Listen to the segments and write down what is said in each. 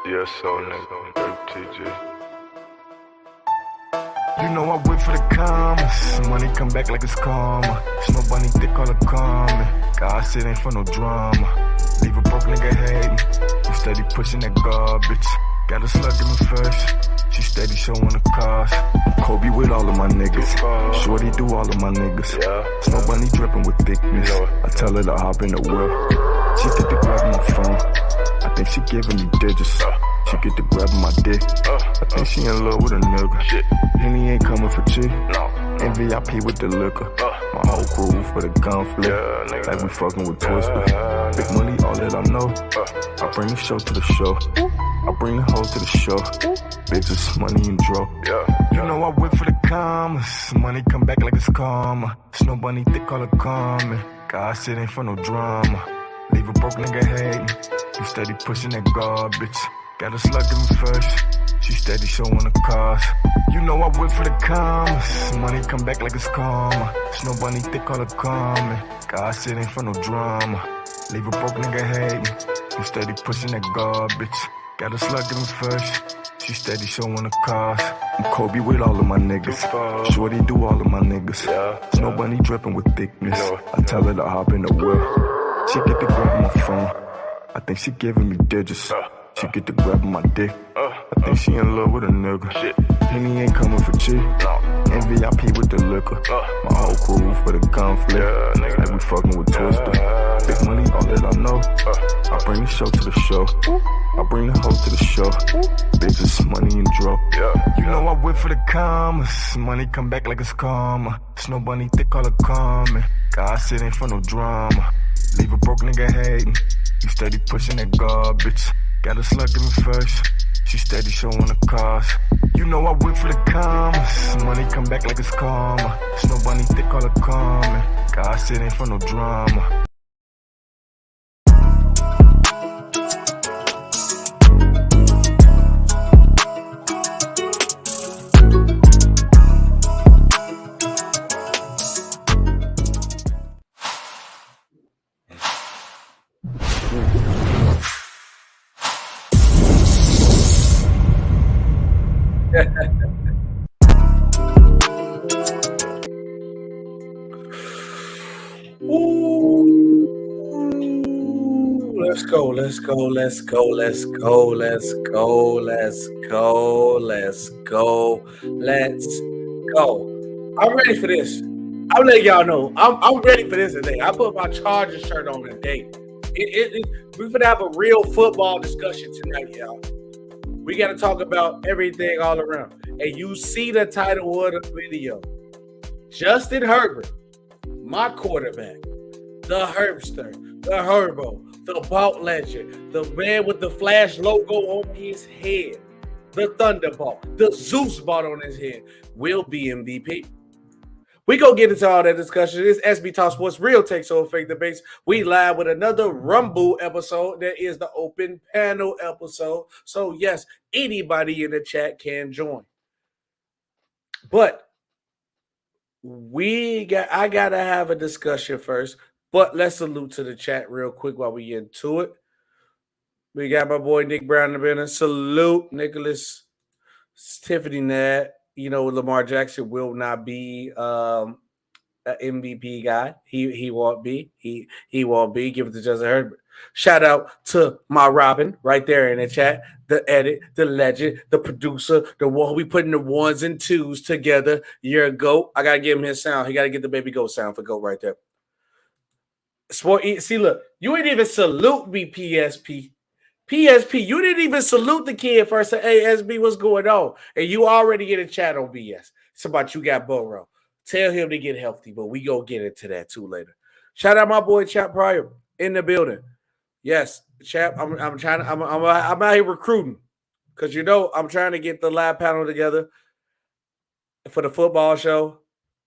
Yes, so nigga, TG. You know I wait for the commas. Money come back like it's karma. Snow bunny thick all the coming. God said ain't for no drama. Leave a broke nigga hating. You steady pushing that garbage. Got a slug in me first. She steady showing the cars. Kobe with all of my niggas. Shorty do all of my niggas. Snow bunny dripping with thickness. I tell her to hop in the whip. She get to grab my phone. I think she giving me digits. She get to grabbing my dick. I think she in love with a nigga. Henny ain't coming for cheap. MVP with the liquor. My whole crew for the conflict. Like we fucking with Twister. Big money, all that I know. I bring the show to the show. I bring the hoe to the show. Bitches, money and dro. You know I whip for the commas. Money come back like it's karma. Snow bunny thick all the coming. God said ain't for no drama. Leave a broke nigga hating. You steady pushing that garbage. Got a slug in me first. She steady showing the cars. You know I whip for the commas. Money come back like it's karma. Snow bunny thick all the coming. God said ain't for no drama. Leave a broke nigga hating. You steady pushing that garbage. Got a slug in me first. She steady showing the cars. I'm Kobe with all of my niggas. Shorty do all of my niggas. Snow bunny dripping with thickness. I tell her to hop in the whip. She get to grab my phone. I think she giving me digits. She get to grabbing my dick. I think she in love with a nigga. Henny ain't coming for cheap. MVP with the liquor. My whole crew for the conflict. Like we fucking with Twister. Big money, all that I know. I bring the show to the show. I bring the hoe to the show. Bitches, money and dro. You know I whip for the commas. Money come back like it's karma. Snow bunny thick all the coming. God said ain't for no drama. Leave a broke nigga hating. You steady pushing that garbage. Got a slug in me first. She steady showing the cars. You know I whip for the commas. Money come back like it's karma. Snow bunny thick all the coming. God said ain't for no drama. Let's go. I'm ready for this. I'm letting y'all know. I'm ready for this today. I put my Chargers shirt on today. We're gonna have a real football discussion tonight, y'all. We got to talk about everything all around. And you see the title of the video. Justin Herbert, my quarterback, the Herbster, the Herbo, the Bout Legend, the man with the Flash logo on his head, the Thunderbolt, the Zeus ball on his head, will be MVP. We go get into all that discussion. This SB Talk Sports Real Takes Over Fake Debates. We live with another Rumble episode. That is the open panel episode. So yes, anybody in the chat can join. But I gotta have a discussion first. But let's salute to the chat real quick while we get into it. We got my boy Nick Brown in the building. Salute, Nicholas, Tiffany Nad. You know, Lamar Jackson will not be an MVP guy. He won't be. He won't be. Give it to Justin Herbert. Shout out to my Robin right there in the chat. The edit, the legend, the producer, the one we putting the ones and twos together. You're a GOAT. I gotta give him his sound. He gotta get the baby GOAT sound for GOAT right there. See, look, you didn't even salute me, PSP. PSP, you didn't even salute the kid first. Say, hey, SB, what's going on? And you already get a chat on BS. It's about you got Burrow. Tell him to get healthy, but we go get into that too later. Shout out my boy Chap Pryor in the building. Yes, Chap, I'm out here recruiting because I'm trying to get the live panel together for the football show.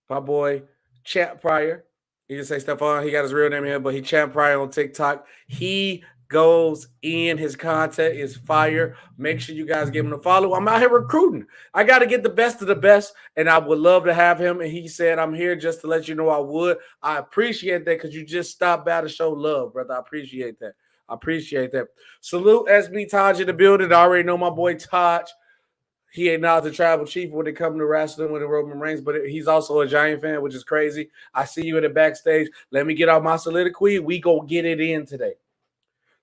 My boy Chap Pryor. He just say Stephon. He got his real name here, but he Champ Pryor on TikTok. He goes in. His content is fire. Make sure you guys give him a follow. I'm out here recruiting. I got to get the best of the best, and I would love to have him. And he said, I'm here just to let you know I would. I appreciate that because you just stopped by to show love, brother. I appreciate that. I appreciate that. Salute SB Taj in the building. I already know my boy Taj. He ain't not the tribal chief when it comes to wrestling with the Roman Reigns, but he's also a Giant fan, which is crazy. I see you in the backstage. Let me get out my soliloquy. We go get it in today.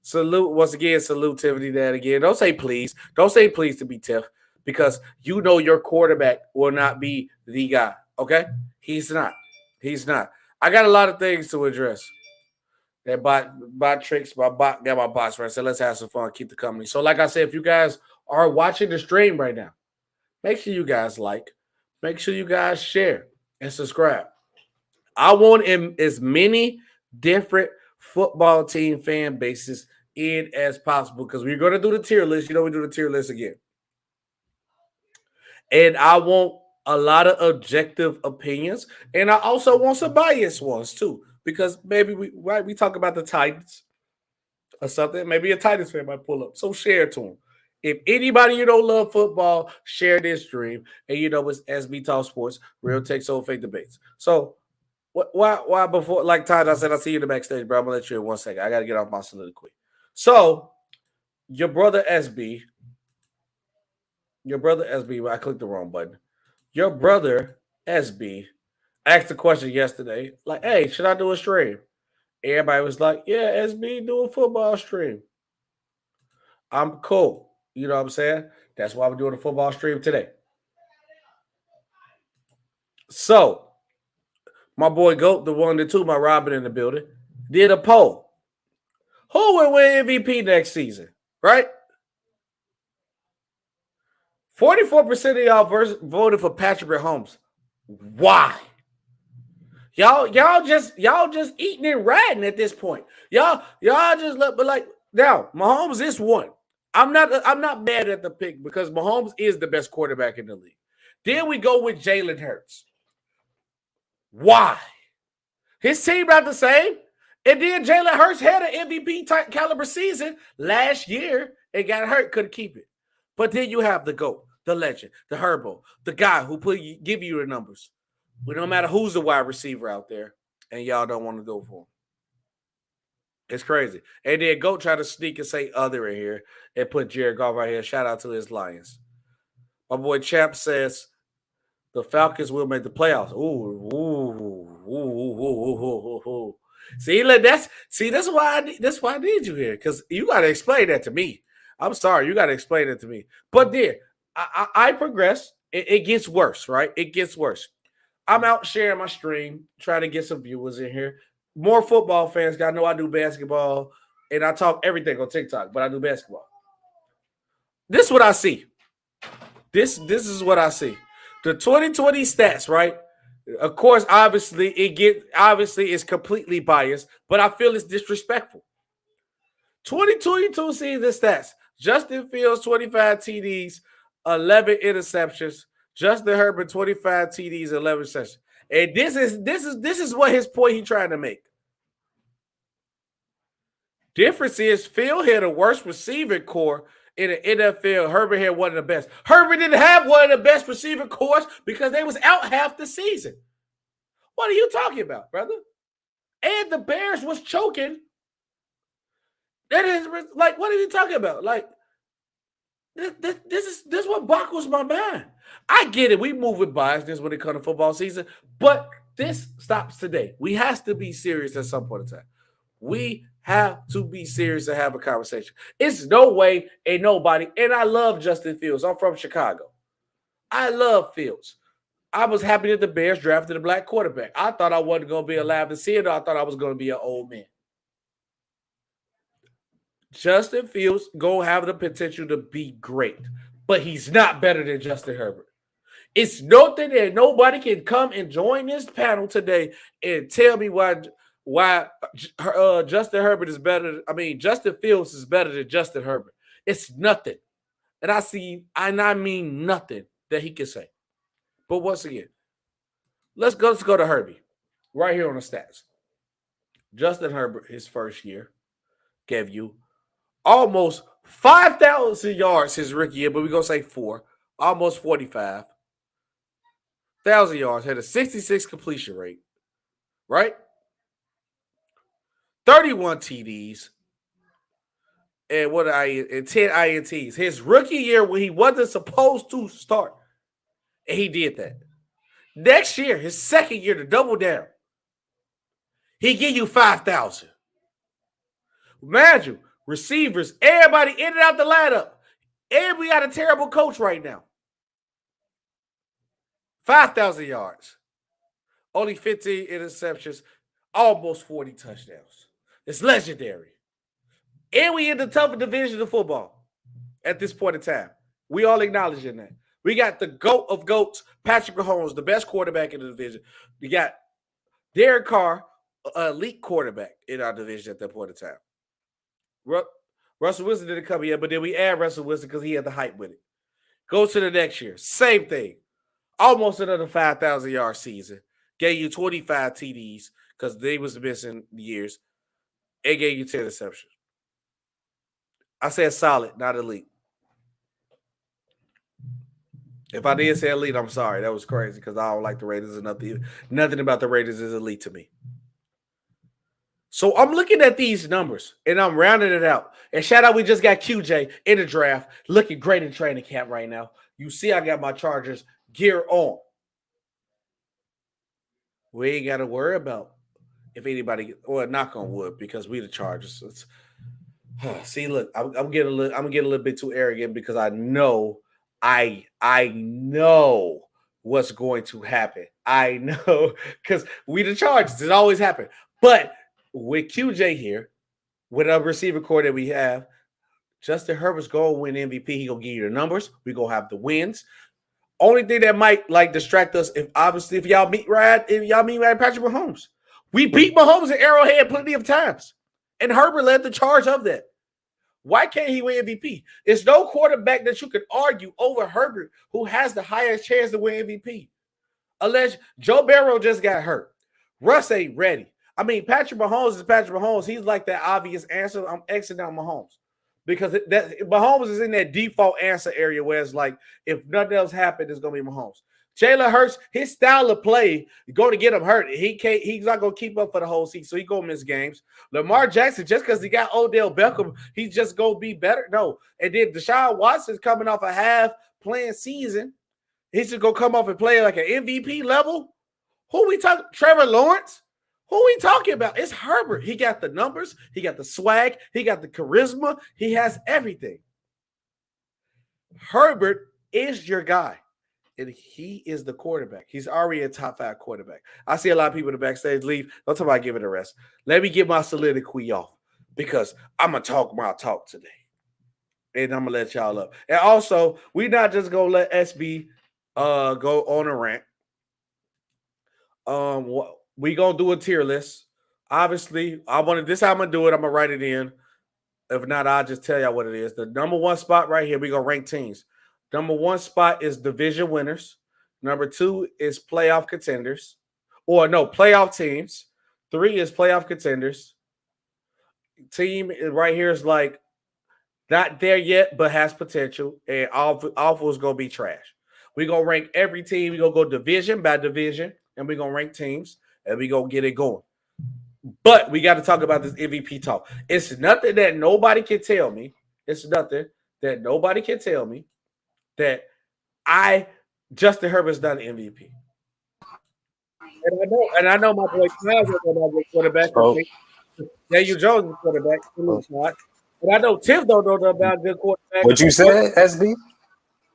Salute once again. Salute Tiffany. That again. Don't say please. Don't say please to be Tiff, because you know your quarterback will not be the guy. Okay, he's not. He's not. I got a lot of things to address. That bot tricks, my bot got my bots right. So let's have some fun, keep the company. So, like I said, if you guys are watching the stream right now, make sure you guys like, make sure you guys share and subscribe. I want as many different football team fan bases in as possible, because we're going to do the tier list. You know, we do the tier list again. And I want a lot of objective opinions. And I also want some biased ones too, because maybe we talk about the Titans or something. Maybe a Titans fan might pull up. So share to them. If anybody you don't love football, share this stream. And you know it's SB Talk Sports, Real Take Soul Fake Debates. So why before, like Todd, I said, I see you in the backstage, bro. I'm gonna let you in 1 second. I gotta get off my soliloquy. So your brother SB, I clicked the wrong button. Your brother SB asked a question yesterday, like, hey, should I do a stream? Everybody was like, yeah, SB, do a football stream. I'm cool. You know what I'm saying? That's why we're doing a football stream today. So, my boy Goat, the one, the two, my Robin in the building, did a poll. Who will win MVP next season? Right? 44% of y'all voted for Patrick Mahomes. Why? Y'all just eating and riding at this point. Y'all just but like now, Mahomes is one. I'm not mad at the pick, because Mahomes is the best quarterback in the league. Then we go with Jalen Hurts. Why? His team not the same. And then Jalen Hurts had an MVP type caliber season last year and got hurt, couldn't keep it. But then you have the GOAT, the legend, the Herbo, the guy who give you the numbers. But no matter who's the wide receiver out there, and y'all don't want to go for him. It's crazy. And then GOAT try to sneak and say other in here and put Jared Goff right here. Shout out to his Lions. My boy Champ says the Falcons will make the playoffs. Ooh. See, that's why I need you here, because you got to explain that to me. I'm sorry, you got to explain it to me. But then I progress. It gets worse, right? It gets worse. I'm out sharing my stream, trying to get some viewers in here. More football fans got to know I do basketball, and I talk everything on TikTok, but I do basketball. This is what I see. This is what I see. The 2020 stats, right? Of course, obviously it's completely biased, but I feel it's disrespectful. 2022 season stats: Justin Fields 25 TDs, 11 interceptions. Justin Herbert 25 TDs, 11 interceptions. And this is what his point he's trying to make. Difference is Phil had a worse receiving core in the NFL. Herbert had one of the best. Herbert didn't have one of the best receiver cores because they was out half the season. What are you talking about, brother? And the Bears was choking. That is like, what are you talking about? Like, this is what boggles my mind. I get it. We move with biasness when it comes to football season, but this stops today. We have to be serious at some point in time. We have to be serious and have a conversation. It's no way, ain't nobody. And I love Justin Fields. I'm from Chicago. I love Fields. I was happy that the Bears drafted a black quarterback. I thought I wasn't going to be alive to see it. I thought I was going to be an old man. Justin Fields going to have the potential to be great, but he's not better than Justin Herbert. It's nothing that nobody can come and join this panel today and tell me why Justin Herbert is better. I mean, Justin Fields is better than Justin Herbert. It's nothing. And I mean nothing that he can say. But once again, let's go to Herbie. Right here on the stats. Justin Herbert, his first year, gave you almost 5,000 yards his rookie year, but we're going to say 4. Almost 45,000 yards. Had a 66 completion rate. Right? 31 TDs. and 10 INTs. His rookie year when he wasn't supposed to start, and he did that. Next year, his second year to double down, he give you 5,000. Imagine receivers, everybody in and out the lineup, and we got a terrible coach right now. 5,000 yards, only 15 interceptions, almost 40 touchdowns. It's legendary. And we in the toughest division of football at this point in time. We all acknowledging that. We got the GOAT of GOATs, Patrick Mahomes, the best quarterback in the division. We got Derek Carr, elite quarterback in our division at that point in time. Russell Wilson didn't come yet, but then we add Russell Wilson because he had the hype with it. Go to the next year. Same thing. Almost another 5,000-yard season. Gave you 25 TDs because they was missing years. It gave you 10 interceptions. I said solid, not elite. If I did say elite, I'm sorry. That was crazy because I don't like the Raiders and nothing about the Raiders is elite to me. So I'm looking at these numbers and I'm rounding it out. And shout out, we just got QJ in the draft, looking great in training camp right now. You see, I got my Chargers gear on. We ain't got to worry about if anybody, or knock on wood, because we the Chargers. See, look, I'm getting a little bit too arrogant because I know what's going to happen. I know because we the Chargers. It always happen. But with QJ here, with a receiver core that we have, Justin Herbert's going to win MVP. He going to give you the numbers. We going to have the wins. Only thing that might distract us if y'all meet Patrick Mahomes. We beat Mahomes at Arrowhead plenty of times. And Herbert led the charge of that. Why can't he win MVP? It's no quarterback that you could argue over Herbert who has the highest chance to win MVP. Unless Joe Burrow just got hurt. Russ ain't ready. I mean, Patrick Mahomes is Patrick Mahomes. He's like that obvious answer. I'm exiting out Mahomes. Because Mahomes is in that default answer area where it's like, if nothing else happens, it's going to be Mahomes. Jalen Hurts, his style of play is going to get him hurt. He's not going to keep up for the whole season, so he's going to miss games. Lamar Jackson, just because he got Odell Beckham, he's just going to be better. No. And then Deshaun Watson's coming off a half-playing season. He's just going to come off and play like an MVP level? Who we talking? Trevor Lawrence? Who we talking about? It's Herbert. He got the numbers. He got the swag. He got the charisma. He has everything. Herbert is your guy. And he is the quarterback. He's already a top 5 quarterback. I see a lot of people in the backstage leave. Don't talk about giving a rest. Let me get my soliloquy off because I'm going to talk my talk today. And I'm going to let y'all up. And also, we're not just going to let SB go on a rant. We going to do a tier list. Obviously, this is how I'm going to do it. I'm going to write it in. If not, I'll just tell y'all what it is. The number 1 spot right here, we're going to rank teams. Number 1 spot is division winners. Number 2 is playoff contenders. Playoff teams. 3 is playoff contenders. Team right here is like not there yet, but has potential. And awful is going to be trash. We're going to rank every team. We're going to go division by division. And we're going to rank teams. And we're going to get it going. But we got to talk about this MVP talk. It's nothing that nobody can tell me. That Justin Herbert's not an MVP. And I know my boy Kyle's a quarterback. Daniel Jones is a quarterback. And I know Tim don't know about good quarterback. What you said, SB?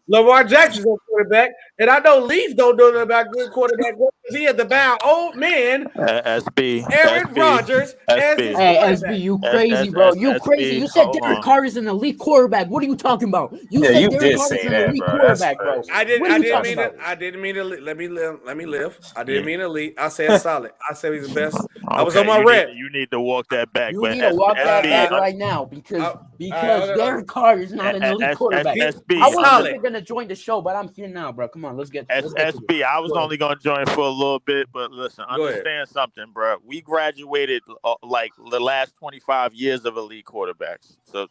Lamar Jackson's a quarterback. And I know Leaf don't know about good quarterback. He had the bound old man, SB, Aaron Rodgers. Hey, SB, you crazy, bro. You crazy. You said Derek Carr is an elite quarterback. What are you talking about? You said Derek Carr is an elite quarterback, bro. I didn't mean to. Let me live. I didn't mean elite. I said solid. I said he's the best. I was on my rep. You need to walk that back. You need to walk that back right now because Derek Carr is not an elite quarterback. I wasn't going to join the show, but I'm here now, bro. Come on, let's get SB. I was only going to join for a little bit, but listen, understand something, bro. We graduated like the last 25 years of elite quarterbacks. So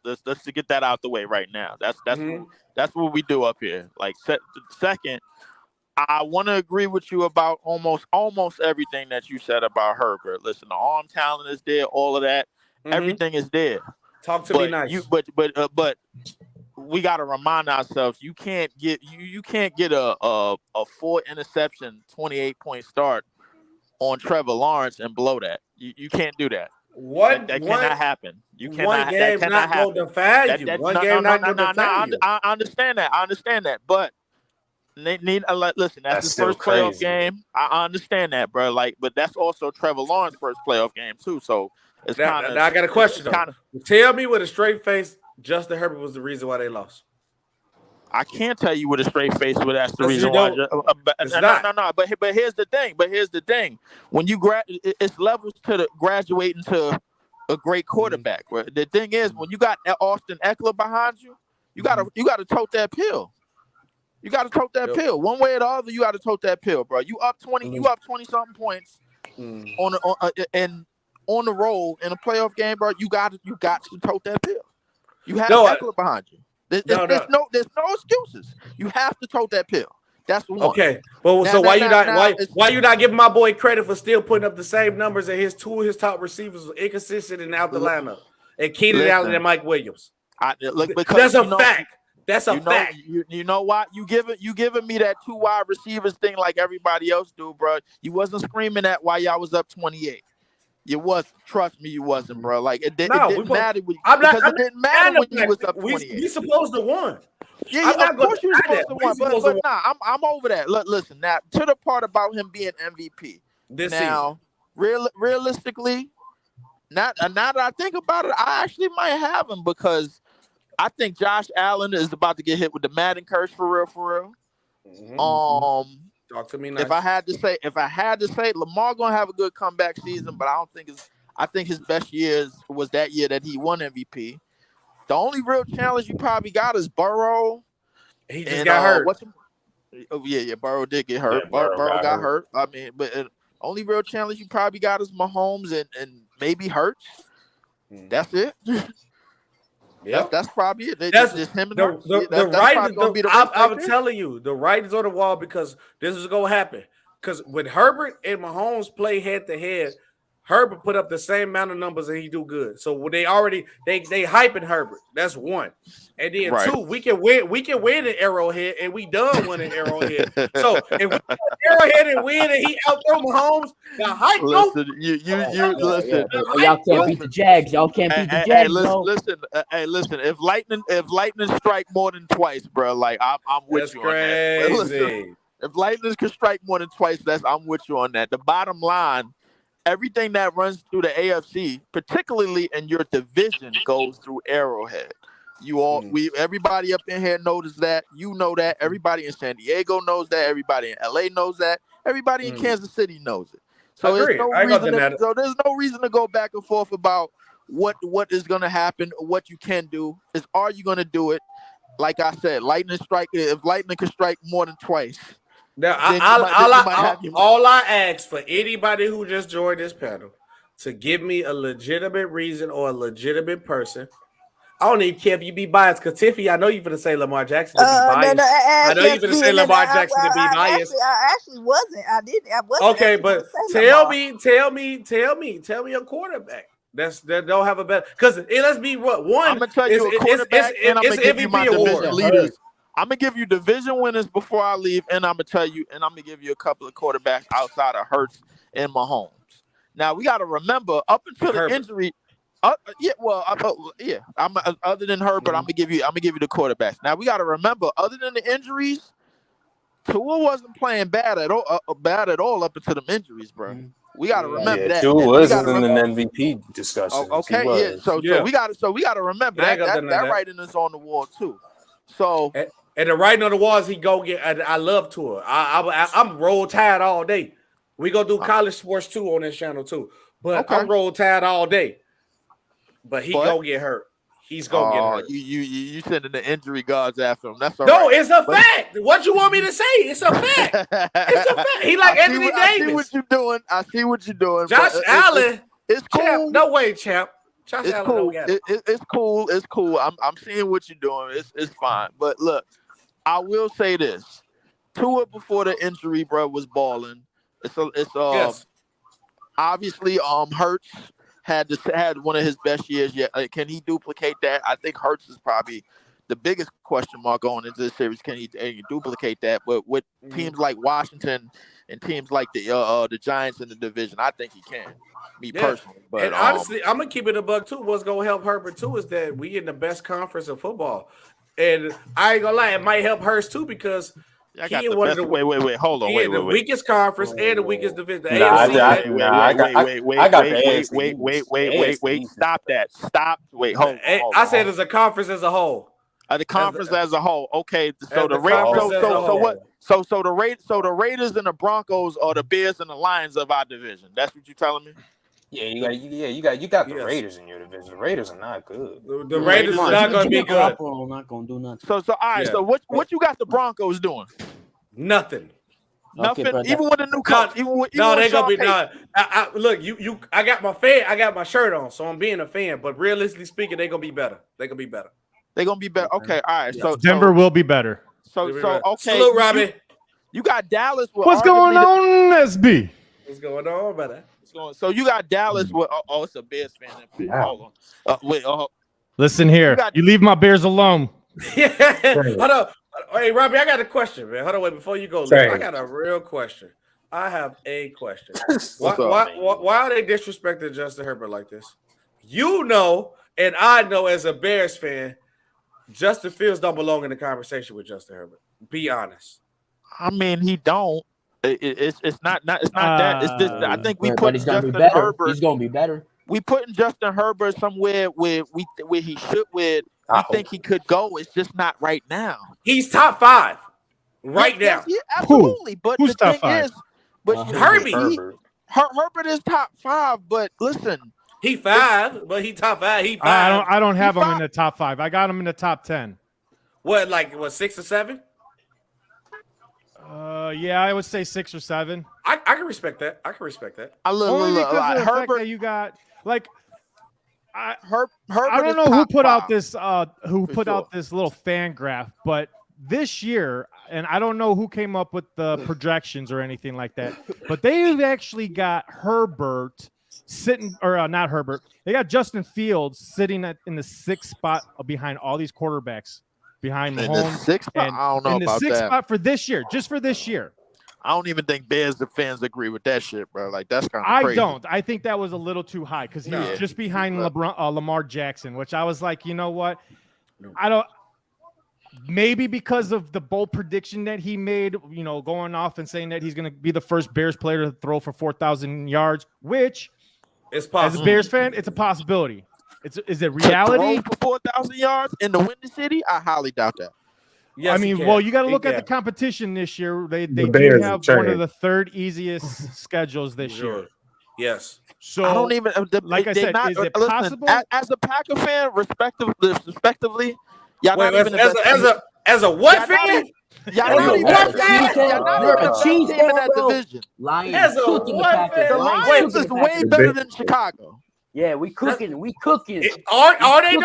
let's get that out the way right now. That's what we do up here. Like second, I want to agree with you about almost everything that you said about Herbert. Listen, the arm talent is there, all of that. Everything is there. Talk to me nice. But we got to remind ourselves you can't get a 4 interception 28-point start on Trevor Lawrence and blow that. You can't do that. That cannot happen. You cannot. That cannot happen. One game not going to defend you. I understand that. But listen, that's his first playoff game. I understand that, bro. But that's also Trevor Lawrence's first playoff game too. So it's kind of. Now I got a question. Tell me with a straight face, Justin Herbert was the reason why they lost. I can't tell you with a straight face, but that's the reason why. No. But here's the thing. When you it's levels to the graduating to a great quarterback. Mm-hmm. The thing is, when you got Austin Eckler behind you, you gotta tote that pill. You gotta tote that pill. One way or the other, you gotta tote that pill, bro. You up 20, you up 20-something points on the roll in a playoff game, bro. You got to tote that pill. You have Eckler behind you. There's no excuses. You have to tote that pill. That's the one. Okay. Well, so why you not giving my boy credit for still putting up the same numbers and his top receivers were inconsistent and out the lineup, and Keenan Allen and Mike Williams? That's a fact. That's a fact. You know what? You giving me that 2 wide receivers thing like everybody else do, bro. You wasn't screaming that while y'all was up 28. You was, trust me, you wasn't, bro. Like it didn't matter when it didn't matter when you was up 28. We supposed to win. Yeah, of course you supposed to win, but nah, I'm over that. Listen, now to the part about him being MVP. This season. Realistically, now that I think about it, I actually might have him because I think Josh Allen is about to get hit with the Madden curse for real. Mm-hmm. Talk to me nice. If I had to say, Lamar gonna have a good comeback season, but I think his best years was that year that he won MVP. The only real challenge you probably got is Burrow. He just got hurt. Burrow did get hurt. Yeah, Burrow got hurt. I mean, but only real challenge you probably got is Mahomes and maybe Hurts. That's it. Yeah, that's probably it. That's just him and the writing. I'm telling you, the writing's on the wall because this is gonna happen. Because when Herbert and Mahomes play head to head, Herbert put up the same amount of numbers and he do good. So when they hyping Herbert. That's one. And then two, we can win in Arrowhead and we done winning Arrowhead. So if we win Arrowhead and win and he outthrow Mahomes, the hype listen. Listen. Y'all can't beat the Jags. Y'all can't beat the Jags. Listen. If lightning strike more than twice, bro, like I'm with you on that. Listen, if lightning can strike more than twice, I'm with you on that. The bottom line. Everything that runs through the AFC, particularly in your division, goes through Arrowhead. Everybody up in here knows that. You know that. Everybody in San Diego knows that. Everybody in LA knows that. Everybody in Kansas City knows it. So there's no reason to go back and forth about what is going to happen, what you can do. Are you going to do it? Like I said, if lightning can strike more than twice. Now, all I ask for anybody who just joined this panel to give me a legitimate reason or a legitimate person. I don't even care if you be biased. Because Tiffy, I know you're going to say Lamar Jackson to be biased. I know you're going to say Lamar Jackson to be biased. I actually wasn't. I wasn't. Okay, but tell me a quarterback that don't have a better. Because let's be what one. I'm going to tell you a quarterback, and I'm going to give you my division leaders. I'm gonna give you division winners before I leave, and I'm gonna give you a couple of quarterbacks outside of Hurts and Mahomes. Now we got to remember, up until the injury, other than Herbert, I'm gonna give you the quarterbacks. Now we got to remember, other than the injuries, Tua wasn't playing bad at all up until the injuries, bro. We got to remember that. Tua was in an MVP discussion. Okay, so we got to remember that writing is on the wall too. So. And the writing on the walls, he go get. I love Tua. I'm roll tide all day. We go do college sports too on this channel too. But I'm roll tide all day. But he gonna get hurt. He's gonna get hurt. You sending the injury guards after him? That's all right. It's a fact. What you want me to say? It's a fact. It's a fact. He like Anthony Davis. I see what you're doing. Josh Allen. It's cool. Champ, no way, champ. Josh Allen don't get it. It's cool. It's cool. I'm seeing what you're doing. It's fine. But look. I will say this: Tua before the injury, bro, was balling. It's obviously Hurts had one of his best years yet. Can he duplicate that? I think Hurts is probably the biggest question mark going into this series. Can he duplicate that? But with teams like Washington and teams like the Giants in the division, I think he can. Me personally, but and honestly, I'm gonna keep it a buck too. What's gonna help Herbert too is that we in the best conference of football, and I ain't gonna lie, it might help Hurts too because I got the best. Wait, hold on. He in the weakest conference and the weakest division. The Wait. Stop that. Stop. Wait, hold on. I said as a conference as a whole. The conference as a whole. Okay, so the Raiders. So what? So the Raiders and the Broncos are the Bears and the Lions of our division. That's what you're telling me? Yeah, you got the Raiders in your division. The Raiders are not good. The Raiders are not going to be good. Not going to do nothing. So all right. Yeah. So what you got the Broncos doing? Nothing. Nothing. Okay, even with the new coach. No, they gonna be no. Look, you. I got my shirt on, so I'm being a fan. But realistically speaking, they gonna be better. They're gonna be better. Okay, all right. So Denver will be better. So okay. Salute, Robbie. You got Dallas. What's going on, SB? What's going on, brother? So you got Dallas with it's a Bears fan. Hold on. Listen here. You leave my Bears alone. Hold on. Hey, Robbie, I got a question, man. Hold on, wait, before you go, I got a real question. I have a question. Why are they disrespecting Justin Herbert like this? You know, and I know as a Bears fan, Justin Fields don't belong in the conversation with Justin Herbert. Be honest. I mean, he don't. It's not that. It's just I think we put Justin Herbert. He's gonna be better. We putting Justin Herbert somewhere where he should. We think he could go. It's just not right now. He's top 5 right now. Yeah, absolutely. But who's the top thing 5? is, but Herbert is top 5. But listen, he 5, but he top 5. He 5. I don't have him in the top 5. I got him in the top 10. What 6 or 7? Yeah, I would say 6 or 7. I can respect that. Only because of the fact that you got Herbert. I don't know who put out this out this little fan graph, but this year, and I don't know who came up with the projections or anything like that, but they've actually got Herbert sitting, or not Herbert. They got Justin Fields sitting in the 6th spot behind all these quarterbacks. Behind Mahomes. In the 6th spot? I don't know about that. In the 6th spot for this year, just for this year. I don't even think Bears fans agree with that shit, bro. Like, that's kind of crazy. I don't. I think that was a little too high because he was just behind Lamar Jackson, which I was like, you know what? I don't. Maybe because of the bold prediction that he made, going off and saying that he's going to be the first Bears player to throw for 4,000 yards, which is possible. As a Bears fan, it's a possibility. Is it reality? For 4,000 yards in the Windy City? I highly doubt that. Yes, I mean, you got to look at the competition this year. They do have one of the 3rd easiest schedules this year. Yes. So I don't even like I said. Is it possible? As a Packer fan, respectively, y'all wait, not even as a what fan? Y'all not even a team in that division. Lions as a what fan? The Lions is way better than Chicago. Yeah, we cooking. Are they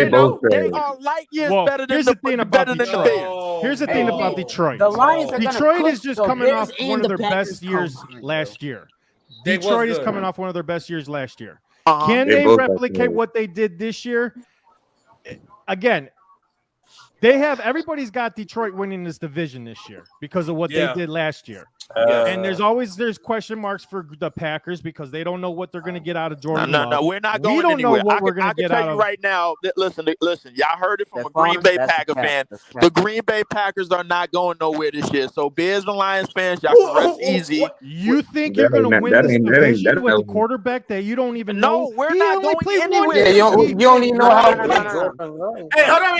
though? They are light years better than the Bears. Here's the thing about Detroit. The Lions are Detroit is just coming off one of their best years last year. Detroit is coming off one of their best years last year. Can they replicate what they did this year? Again, everybody's got Detroit winning this division this year because of what they did last year. And there's question marks for the Packers because they don't know what they're going to get out of Jordan. No, we're not going anywhere. We don't know what we're going to get out of. I can tell you right now. Listen. Y'all heard it from a Green Bay Packer fan. The Green Bay Packers are not going nowhere this year. So Bears and Lions fans, y'all can rest easy. You think you're going to win this division with a quarterback that you don't even know? No, we're not going anywhere. Yeah, you don't even know how. Hey, hold on,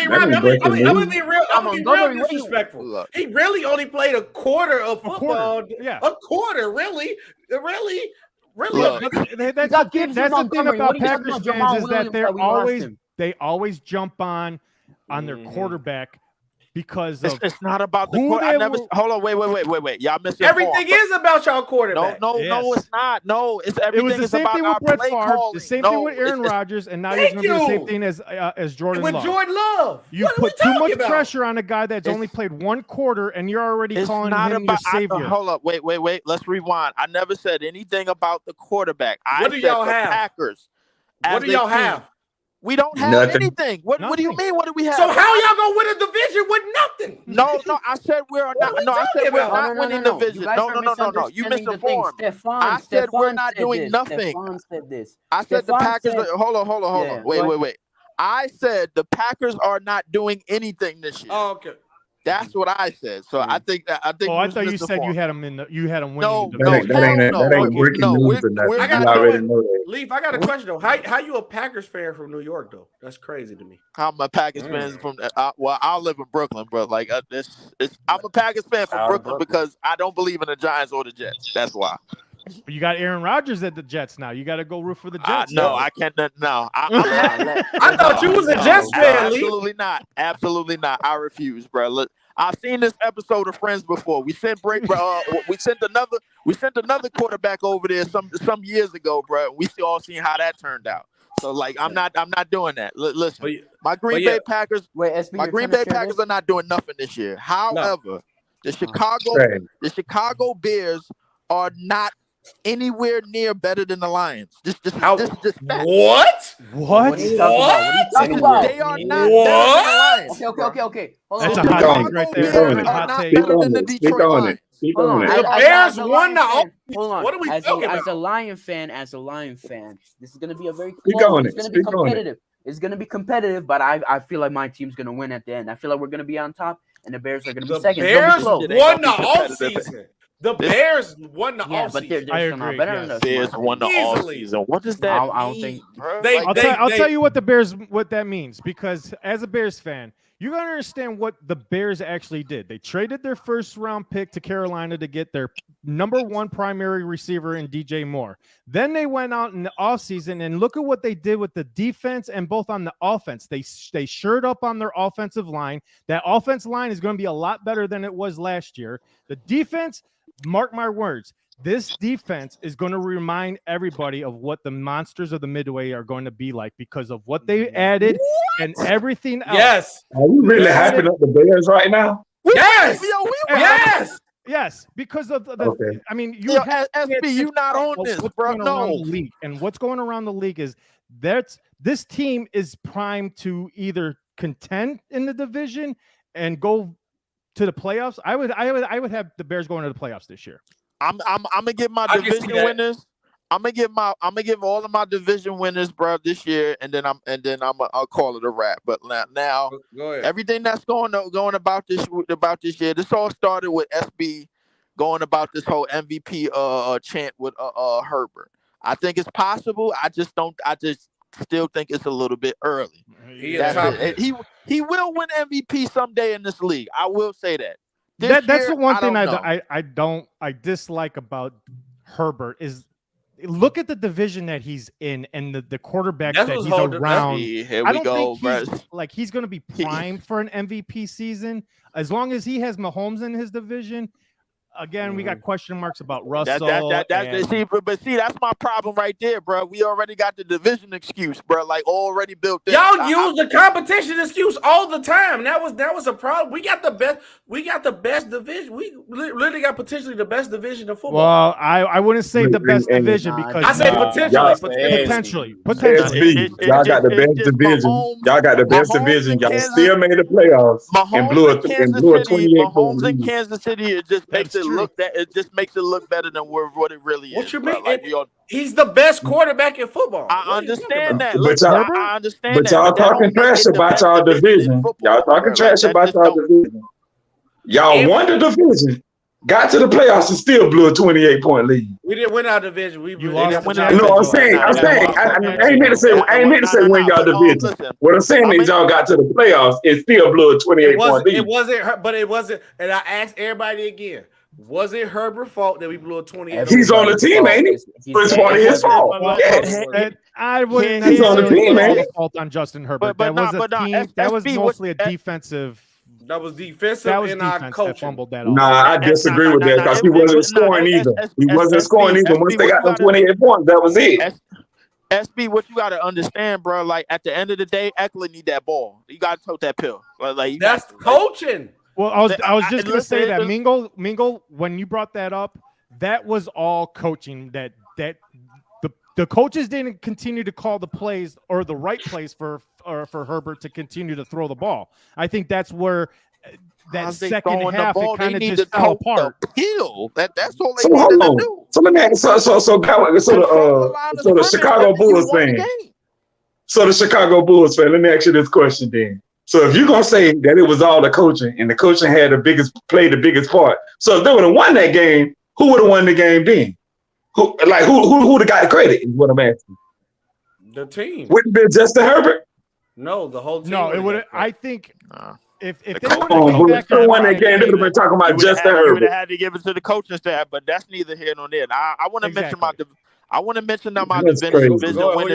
I'm gonna be real disrespectful. He really only played a quarter of football. A quarter, really. Look, that's the thing about Packers fans is that they always jump on their quarterback because it's not about the quarterback. Hold on, wait. Y'all missed everything is about y'all quarterback. No, it's not. No, it's everything. It was the same thing with Brett Favre, the same thing with Aaron Rodgers, and now he's going to do the same thing as Jordan Love. With Jordan Love, you put too much pressure on a guy that's only played one quarter, and you're already calling him your savior. Hold up, wait. Let's rewind. I never said anything about the quarterback. What do y'all have? Packers. What do y'all have? We don't have anything. What do you mean? What do we have? So how y'all gonna win a division with nothing? No. I said we're not. No, I said we're not winning the division. No. You misinformed. I said we're not doing nothing. Stephon said this. I said the Packers. Hold on. Wait. I said the Packers are not doing anything this year. Oh, okay. That's what I said. So I think. I thought you said you had them winning. No, that ain't working news or nothing. Leaf, I got a question though. How you a Packers fan from New York though? That's crazy to me. I'm a Packers fan from. I live in Brooklyn, bro. Like I'm a Packers fan from Brooklyn because I don't believe in the Giants or the Jets. That's why. You got Aaron Rodgers at the Jets now. You got to go root for the Jets. No, I can't. No, I thought you was a Jets fan. Absolutely not. I refuse, bro. Look, I've seen this episode of Friends before. We sent another quarterback over there some years ago, bro. We all seen how that turned out. So like, I'm not doing that. Listen, my Green Bay Packers. My Green Bay Packers are not doing nothing this year. However, the Chicago Bears are not anywhere near better than the Lions. Just fact. What? What are you talking about? They are not better than the Lions. Okay. Hold That's on. a hot take right there. Bears are not better than the Detroit Lions. Hold on. The Bears won the. Hold on. What are we talking about? As a Lion fan, this is going to be a very close. It's going to be competitive. It's going to be competitive, but I feel like my team's going to win at the end. I feel like we're going to be on top, and the Bears are going to be second. The Bears won the offseason. The Bears won the offseason. But they're still not better than us. Bears won the offseason. What does that mean? I don't think. I'll tell you what that means, because as a Bears fan, you gotta understand what the Bears actually did. They traded their first round pick to Carolina to get their number one primary receiver in DJ Moore. Then they went out in the offseason and look at what they did with the defense and both on the offense. They shored up on their offensive line. That offensive line is going to be a lot better than it was last year. The defense, mark my words, this defense is going to remind everybody of what the monsters of the Midway are going to be like because of what they added and everything else. Yes. Are you really hyping up the Bears right now? Yes. Yes, because of the. Okay. I mean, SB, you not on this, bro. No. And what's going around the league is that this team is primed to either contend in the division and go to the playoffs. I would have the Bears going to the playoffs this year. I'm gonna give my division winners. I'm gonna give all of my division winners, bro, this year, and then I'll call it a wrap. But now everything that's going about this year, this all started with SB going about this whole MVP chant with Herbert. I think it's possible. I just still think it's a little bit early. He will win MVP someday in this league. I will say that. That's the one thing I dislike about Herbert is look at the division that he's in and the quarterbacks that he's around. I don't think he's going to be primed for an MVP season as long as he has Mahomes in his division. Again, we got question marks about Russell. See, that's my problem right there, bro. We already got the division excuse, bro. Like already built in. Y'all use the competition excuse all the time. That was a problem. We got the best division. We literally got potentially the best division of football. Well, I wouldn't say the best division because I said potentially. Y'all got the best division. Y'all got the best division. Y'all still made the playoffs and blew a 28-point lead. In Kansas City, it just makes it just makes it look better than what it really is. What you mean? He's the best quarterback in football. I understand that. I understand that. But y'all talking trash about y'all division. Y'all talking trash about y'all division. Y'all won the division, got to the playoffs, and still blew a 28-point lead. We didn't win our division. I'm saying. I ain't meant to say win y'all division. What I'm saying is y'all got to the playoffs and still blew a 28-point lead. It wasn't. And I asked everybody again. Was it Herbert's fault that we blew a 28? He's on the team, ain't he? It's part of his fault. Yes. I wouldn't. He's on the team, man. Fault on Justin Herbert. That was mostly a defensive That was defensive. That was and our defense coaching. that fumbled that off. Nah, I disagree with that because he wasn't scoring either. He wasn't scoring either. Once they got them 28 points, that was it. SB, what you got to understand, bro? Like at the end of the day, Eckler need that ball. You got to tote that pill. Like that's coaching. Well, I was just gonna say that Mingle, when you brought that up, that was all coaching. That the coaches didn't continue to call the plays or the right plays for Herbert to continue to throw the ball. I think that's where that second half it kind of just fell apart. That's all they needed to do. So let me ask, so the Chicago Bulls thing. So the Chicago Bulls fan, let me ask you this question then. So if you're gonna say that it was all the coaching and the coaching had played the biggest part, so if they would have won that game, who would have won the game then? Who would have got the credit? Is what I'm asking. The team wouldn't be Justin Herbert. No, the whole team. No, it would. I think if they would have won that game, they would have been talking about Justin Herbert. You would have had to give it to the coaching staff, but that's neither here nor there. I want to mention my division winners,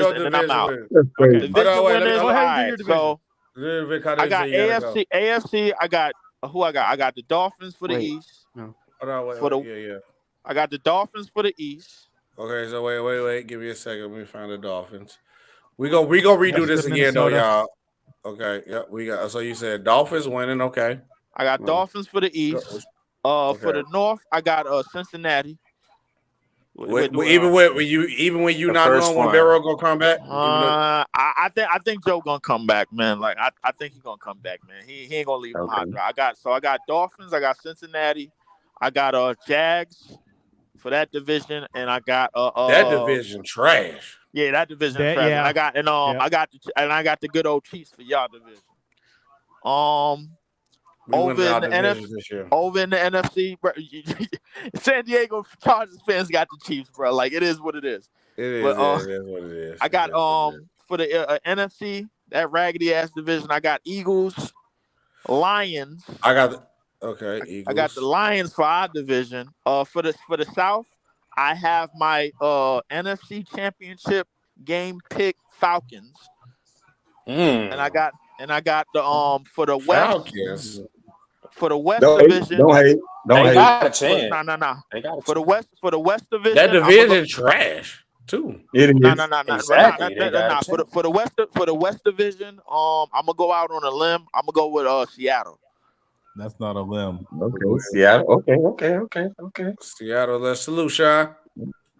and then I'm out. Division winners. All right, so I got AFC. I got who I got. I got the Dolphins for the East. I got the Dolphins for the East. Okay, so wait. Give me a second. Let me find the Dolphins. We gonna redo this again, though, y'all. Okay, yeah, we got. So you said Dolphins winning. Okay, I got Dolphins for the East. For the North, I got Cincinnati. Even when you not knowing when Barrow gonna come back. I think Joe gonna come back, man. Like I think he's gonna come back, man. He ain't gonna leave him hot. I got Dolphins. I got Cincinnati. I got Jags for that division, and I got that division trash. Yeah, that division trash. Yeah. I got I got the good old Chiefs for y'all division. Over in the NFC, bro, San Diego Chargers fans got the Chiefs, bro. Like it is what it is. It is what it is. I got for the NFC, that raggedy ass division. I got Eagles, Lions. Eagles. I got the Lions for our division. For the South, I have my NFC Championship game pick Falcons. And I got the for the West. Falcons. For the West division, don't hate. Got a chance. No. For the West division, that division trash too. It is. No. For the West division, I'm gonna go out on a limb. I'm gonna go with Seattle. That's not a limb. Okay, Seattle. Okay. Seattle. Let's salute, Sean.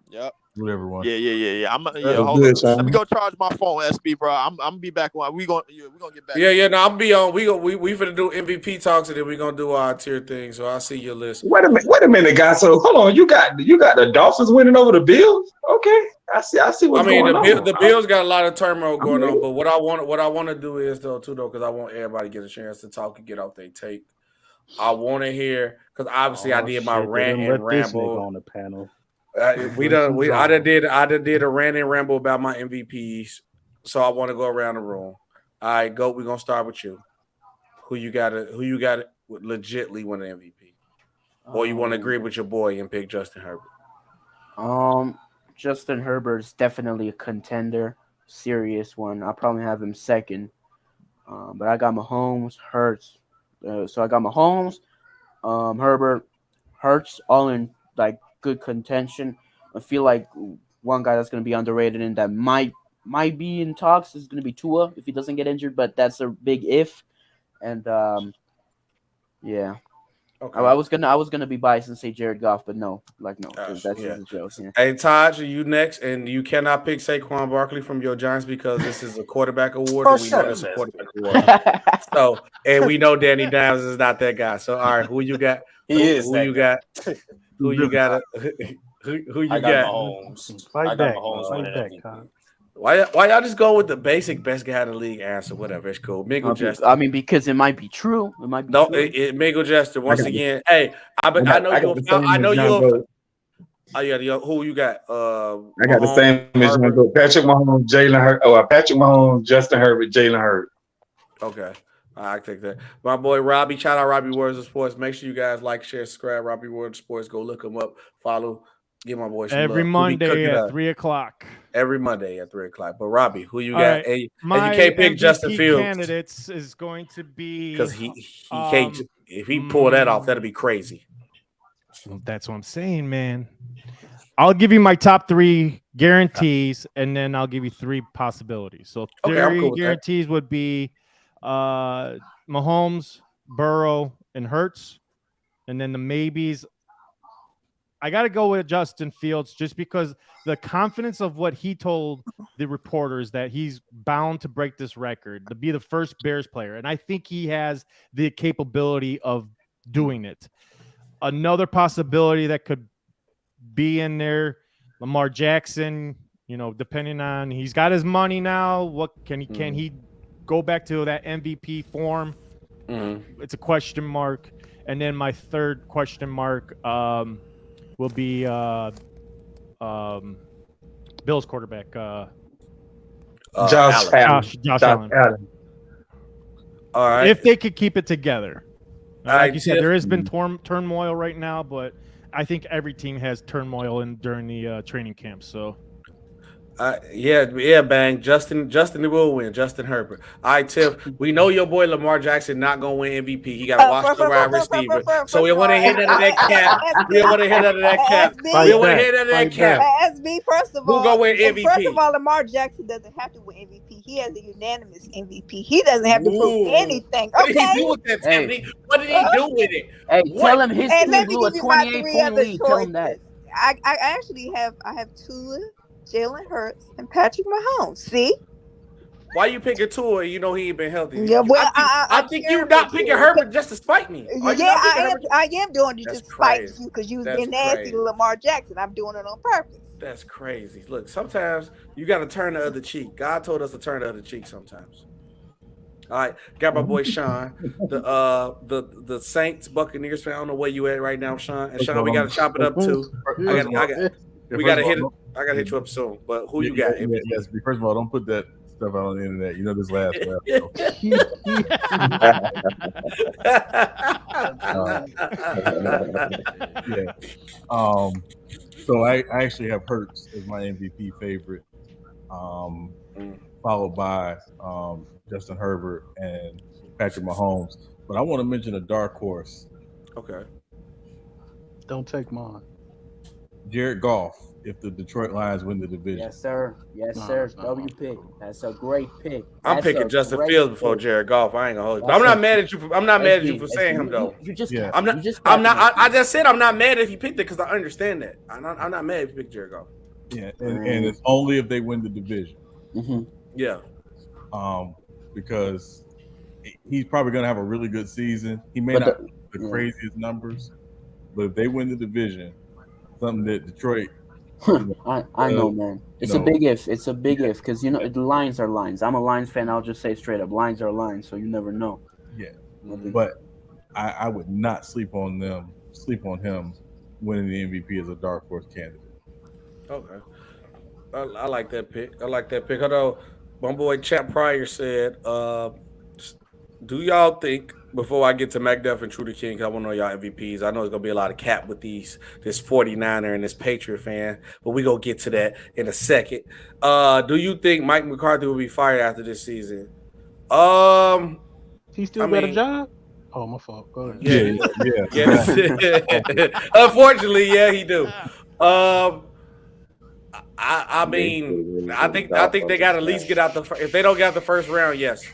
Yep. Do everyone. Yeah. Hold on. Let me go charge my phone, SB, bro. I'm gonna be back on. We gonna get back. Yeah. No, I'll be on. We finna do MVP talks and then we gonna do our tier thing. So I'll see your list. Wait a minute, guys. So hold on. You got the Dolphins winning over the Bills. Okay. I see what's going on. The Bills got a lot of turmoil going on. But what I want to do is though, because I want everybody to get a chance to talk and get off their take. I want to hear because obviously I did my rant and ramble on the panel. I done did a rant and ramble about my MVPs, so I want to go around the room. All right, go. We're gonna start with you. Who you got legitly win an MVP, or you want to agree with your boy and pick Justin Herbert? Justin Herbert is definitely a contender, serious one. I'll probably have him second, but I got Mahomes, Hurts. So I got Mahomes, Herbert, Hurts, all in like good contention. I feel like one guy that's going to be underrated and that might be in talks is going to be Tua if he doesn't get injured, but that's a big if. And yeah, okay. I was gonna be biased and say Jared Goff, but no, that's just a joke. Yeah. Hey Todd, you next, and you cannot pick Saquon Barkley from your Giants because this is a quarterback award. And we know it's a quarterback award. So, and we know Danny Dimes is not that guy. So, all right, who you got? Who you got? Who you got? Who you got? Mahomes. Fight back, Todd. Why y'all just go with the basic best guy in the league answer? Whatever, it's cool. Mingle Jester. I mean, because it might be true. It might be. No, true. Mingle Jester. Once again, hey, I know you. Oh yeah, who you got? I got the same as Patrick Mahomes, Jalen Hurts. Patrick Mahomes, Justin Herbert, Jalen Hurts. Okay. I take that. My boy Robbie, shout out Robbie Words of Sports. Make sure you guys like, share, subscribe. Robbie Words of Sports. Go look him up. Follow. Give my boy some every love. Monday at 3:00. Every Monday at 3:00. But Robbie, who you All got? right. And My you can't pick MVP Justin Fields candidates is going to be because he can't. If he pull that off, that'd be crazy. That's what I'm saying, man. I'll give you my top 3 guarantees, and then I'll give you 3 possibilities. So 3 guarantees would be Mahomes, Burrow, and Hurts. And then the maybes, I got to go with Justin Fields just because the confidence of what he told the reporters that he's bound to break this record, to be the first Bears player. And I think he has the capability of doing it. Another possibility that could be in there, Lamar Jackson, depending on, he's got his money now. What can he go back to that MVP form? It's a question mark. And then my third question mark will be Bills quarterback Josh Allen. All right. If they could keep it together. Like you said, there has been Mm-hmm. turmoil right now, but I think every team has turmoil during the training camp. So, Bang. Justin will win. Justin Herbert. All right, Tiff. We know your boy Lamar Jackson not gonna win MVP. He got to watch the wide receiver. So we want to hit out of that cap. We want to hit out of that cap. We want to hit out of that cap. Ask me first of all. Who gonna win MVP? First of all, Lamar Jackson doesn't have to win MVP. He has a unanimous MVP. He doesn't have to prove anything. What did he do with that, Tiffany? What did he do with it? Hey, tell him his team blew a 28-point lead. Tell him that. I actually have Tua, Jalen Hurts, and Patrick Mahomes. See? Why you picking Tua? You know he ain't been healthy. Yeah, well, I think you're not picking Herbert just to spite me. I am doing it just to spite you because you was being nasty to Lamar Jackson. I'm doing it on purpose. That's crazy. Look, sometimes you got to turn the other cheek. God told us to turn the other cheek sometimes. All right, got my boy Sean, the Saints Buccaneers fan. I don't know where you at right now, Sean. And Sean, we got to chop it up too. I got to hit it. I got to hit you up soon. But who you got? Yes, first of all, don't put that stuff out on the internet. You know this last yeah. So I actually have Hurts as my MVP favorite, followed by Justin Herbert and Patrick Mahomes. But I want to mention a dark horse. Okay. Don't take mine. Jared Goff, if the Detroit Lions win the division. Yes, sir. Yes, sir. W pick. That's a great pick. I'm picking Justin Fields before Jared Goff. I ain't gonna hold you. I'm not mad at you. I'm not mad at you for saying him though. You just. I'm not. I just said I'm not mad if he picked it because I understand that. I'm not mad if he picked Jared Goff. Yeah, and it's only if they win the division. Mm-hmm. Yeah. Because he's probably gonna have a really good season. He may not have the craziest numbers, but if they win the division, something that Detroit. I know, man. It's a big if. It's a big if because the Lions are Lions. I'm a Lions fan. I'll just say straight up, Lions are Lions. So you never know. Yeah, but I would not sleep on him winning the MVP as a dark horse candidate. Okay, I like that pick. Although my boy Chap Pryor said, "Do y'all think?" Before I get to McDuff and True to King, I want to know y'all MVPs. I know there's gonna be a lot of cap with this 49er and this Patriot fan, but we gonna get to that in a second. Do you think Mike McCarthy will be fired after this season? He still got a job? Oh, my fault. Go ahead. Yeah. Unfortunately, yeah, he do. I mean, I think they got to at least get out if they don't get out the first round. Yes,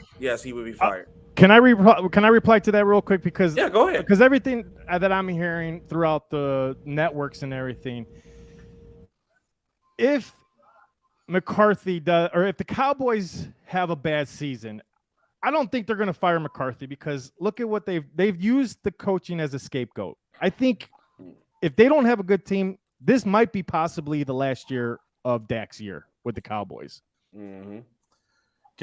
he would be fired. Can I reply to that real quick? Because go ahead. Because everything that I'm hearing throughout the networks and everything, if McCarthy does, or if the Cowboys have a bad season, I don't think they're going to fire McCarthy because look at what they've used the coaching as a scapegoat. I think if they don't have a good team, this might be possibly the last year of Dak's year with the Cowboys. Mm-hmm.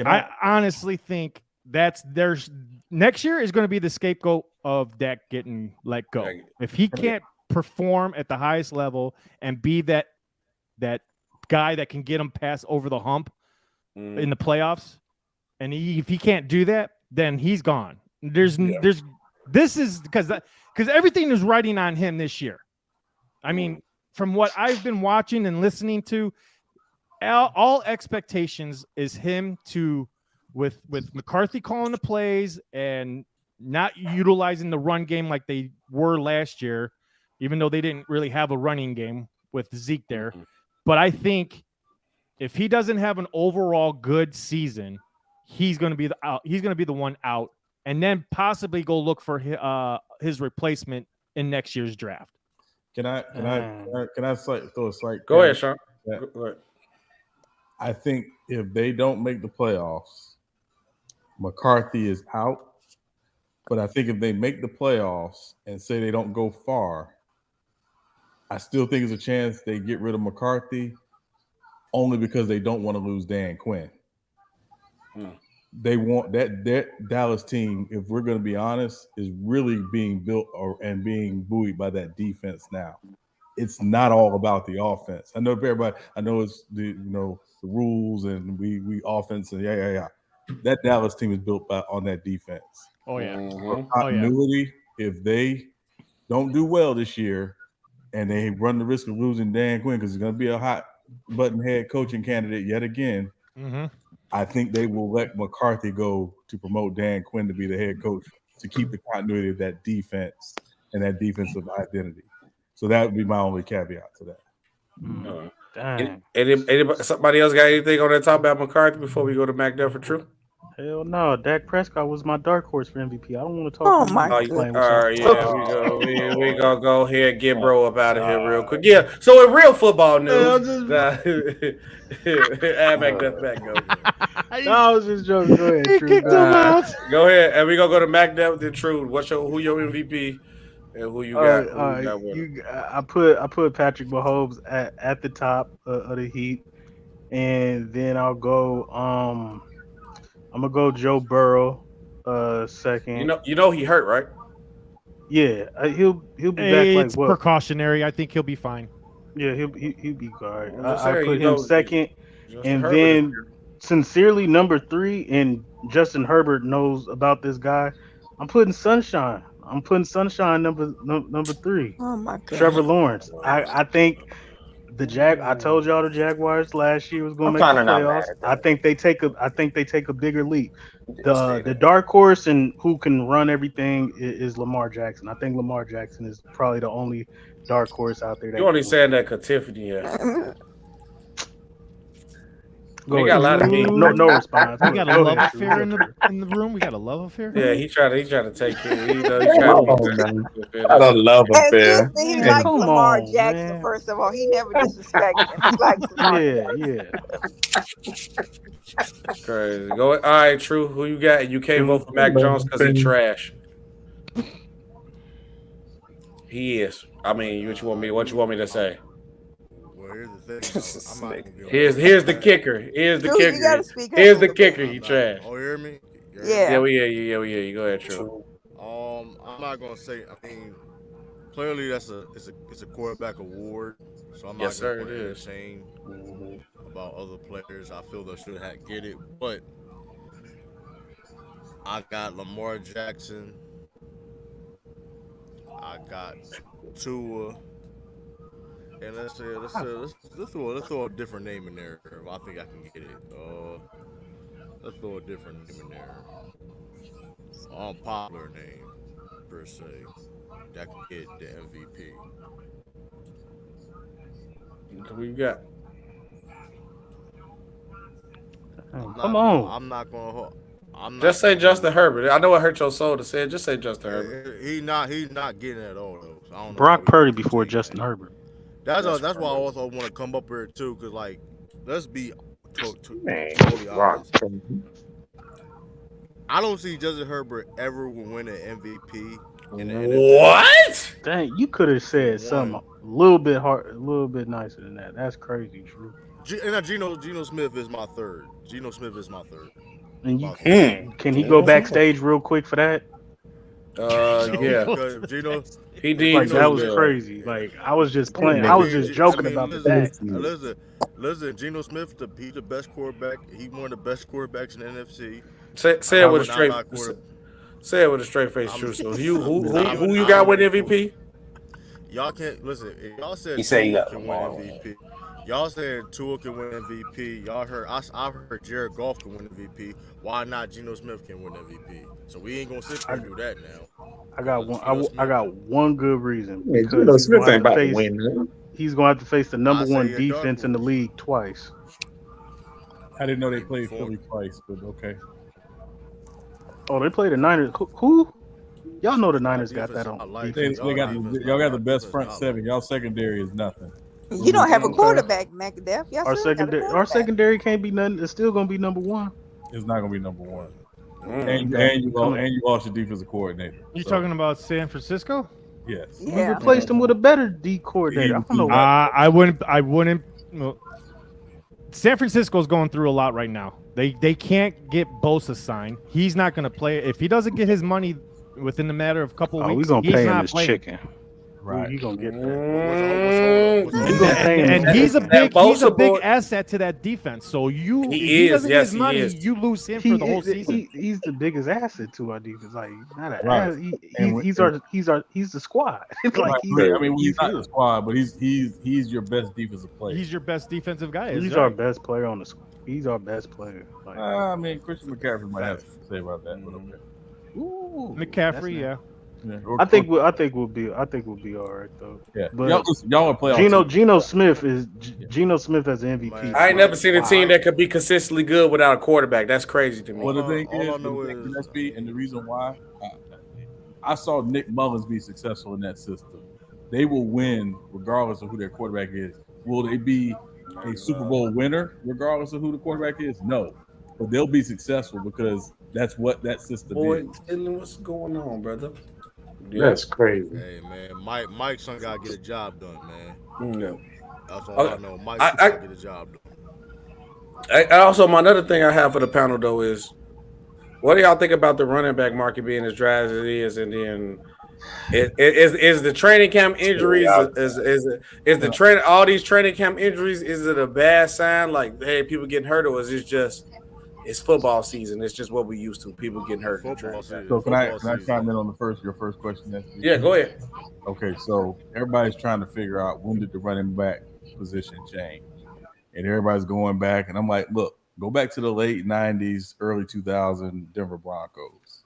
I honestly think there's next year is going to be the scapegoat of Dak getting let go. If he can't perform at the highest level and be that guy that can get him past over the hump in the playoffs, and if he can't do that, then he's gone. This is because everything is riding on him this year. I mean, from what I've been watching and listening to, all expectations is him to with McCarthy calling the plays and not utilizing the run game like they were last year, even though they didn't really have a running game with Zeke there. But I think if he doesn't have an overall good season, he's going to be he's going to be the one out, and then possibly go look for his replacement in next year's draft. Can I throw a slight? Go ahead, Sean. Go ahead. I think if they don't make the playoffs, McCarthy is out. But I think if they make the playoffs and say they don't go far, I still think there's a chance they get rid of McCarthy only because they don't want to lose Dan Quinn. They want that Dallas team, if we're going to be honest, is really being built and being buoyed by that defense now. It's not all about the offense. I know everybody. I know it's the rules and we offense and yeah. That Dallas team is built on that defense. Oh yeah. Continuity. If they don't do well this year, and they run the risk of losing Dan Quinn because he's going to be a hot button head coaching candidate yet again, I think they will let McCarthy go to promote Dan Quinn to be the head coach to keep the continuity of that defense and that defensive identity. So that would be my only caveat to that. Anybody, somebody else got anything on that talk about McCarthy before we go to McDuff for True? Hell no, Dak Prescott was my dark horse for MVP. I don't want to talk. Oh my God! All right, yeah, we gonna go ahead and get bro up out of here real quick. Yeah. So in real football news, McDuff back go. No, I was just joking. Go ahead, True. Go ahead, and we gonna go to McDuff then True. Who your MVP? And who you got? I put Patrick Mahomes at the top of the heap, and then I'll go. I'm gonna go Joe Burrow, second. You know he hurt, right? Yeah, he'll be back. It's precautionary. I think he'll be fine. Yeah, he'll be guard. I put him second, and then sincerely number 3. And Justin Herbert knows about this guy. I'm putting Sunshine. number 3. Oh my God. Trevor Lawrence. I think I told y'all the Jaguars last year was going to make the playoffs. I think they take a bigger leap. The dark horse and who can run everything is Lamar Jackson. I think Lamar Jackson is probably the only dark horse out there. You only saying that because Tiffany. We got a lot of no response. We got a love affair in the room. We got a love affair. Yeah, he trying to take care. I don't love affair. He likes Lamar Jackson. Man. First of all, he never disrespected him. He likes Lamar. Yeah. Crazy. Go. All right, True. Who you got? You can't vote for Mac Jones because he's trash. He is. I mean, what you want me to say? Here's the kicker. Here's the kicker. He trash. Oh, you hear me? Yeah, we hear you. Go ahead, True. I'm not gonna say. I mean, clearly it's a quarterback award. So I'm not gonna entertain about other players. I feel they should get it, but I got Lamar Jackson. I got Tua. And let's throw a different name in there. I think I can get it. Let's throw a different name in there. Unpopular name per se. That can get the MVP. Who you got? Come on. I'm not gonna. Just say Justin Herbert. I know it hurt your soul to say it. Just say Justin Herbert. He's not getting it at all though. So I don't know Brock Purdy before Justin Herbert. That's why I also want to come up here too, because let's be totally honest. I don't see Justin Herbert ever will win an MVP in the NFL. What? Dang, you could have said something a little bit nicer than that. That's crazy, True. Geno Smith is my third. And can he go backstage real quick for that? Yeah. Geno, he did. That was crazy. I was just playing. I was just joking about that. Listen, Geno Smith, he's the best quarterback. He's one of the best quarterbacks in the NFC. Say it with a straight. Say it with a straight face, True. So who you got with MVP? y'all can't listen. If y'all said He said he Tua got can win Lamar. MVP. Y'all said Tua can win MVP. Y'all heard I heard Jared Goff can win MVP. Why not Geno Smith can win MVP? So we ain't gonna sit there and do that now. I got one. I got one good reason Yeah, because Geno Smith ain't about to win. Man. He's gonna have to face the number I say one a dark defense in the horse. league twice. I didn't know they played Philly twice, but okay. Oh, they played the Niners. Who? Y'all know the Niners got that on defense. Y'all got the best front seven. Y'all secondary is nothing. You don't have a quarterback, McDuff. Our secondary can't be nothing. It's still gonna be number one. It's not gonna be number one. Okay. And you lost your defensive coordinator. You talking about San Francisco? Yes. We replaced him with a better D coordinator. I don't know. I wouldn't. Well, San Francisco's going through a lot right now. They can't get Bosa signed. He's not going to play. If he doesn't get his money within the matter of a couple of weeks, we're gonna he's pay him not his playing. chicken. Right. He's gonna get that. And he's a big asset to that defense. So if he doesn't get his money, you lose him for the whole season. He's the biggest asset to our defense. Like not a Right. he's the squad. Like he's not the squad, but he's your best defensive player. He's your best defensive guy. He's our best player on the squad. He's our best player. Like, I mean, Christian McCaffrey might have something to say about that, but okay. Ooh, McCaffrey, yeah. I think we'll be all right though. Yeah, but y'all are playoff. Geno Smith as the MVP. I ain't never seen a team that could be consistently good without a quarterback. That's crazy to me. Well, the thing is, and the reason why I saw Nick Mullins be successful in that system. They will win regardless of who their quarterback is. Will they be a Super Bowl winner regardless of who the quarterback is? No, but they'll be successful because that's what that system is. What's going on, brother? That's crazy. Hey man, Mike's son gotta get a job done, man. Yeah. That's all I know. Mike's son gotta get a job done. Also, my other thing I have for the panel though is, what do y'all think about the running back market being as dry as it is, and then is the training camp injuries is the train all these training camp injuries? Is it a bad sign? Like, hey, people getting hurt, or is it just it's football season? It's just what we used to. People getting hurt. So can I chime in on your first question? Yeah, go ahead. Okay, so everybody's trying to figure out when did the running back position change, and everybody's going back, and I'm like, look, go back to the late '90s, early 2000 Denver Broncos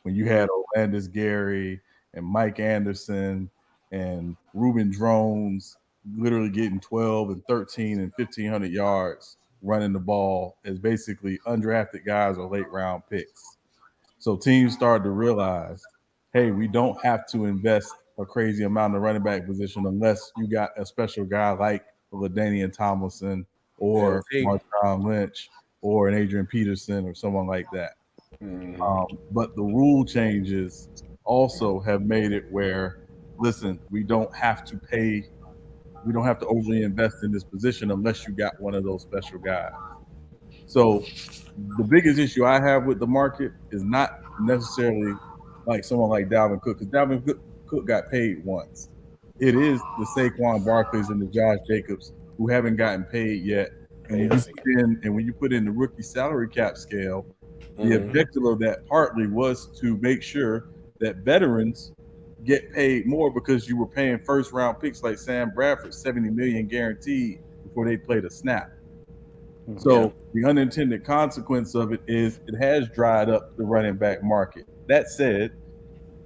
when you had Orlandis Gary and Mike Anderson and Reuben Drones literally getting 12 and 13 and 1,500 yards running the ball as basically undrafted guys or late round picks. So teams started to realize, hey, we don't have to invest a crazy amount of running back position unless you got a special guy like LaDainian Tomlinson or Marshawn Lynch or an Adrian Peterson or someone like that. But the rule changes also have made it where, listen, we don't have to overly invest in this position unless you got one of those special guys. So the biggest issue I have with the market is not necessarily like someone like Dalvin Cook, because Dalvin Cook got paid once. It is the Saquon Barkleys and the Josh Jacobs who haven't gotten paid yet. And when you put in the rookie salary cap scale, the objective of that partly was to make sure that veterans get paid more because you were paying first round picks like Sam Bradford $70 million guaranteed before they played a snap. So the unintended consequence of it is it has dried up the running back market. That said,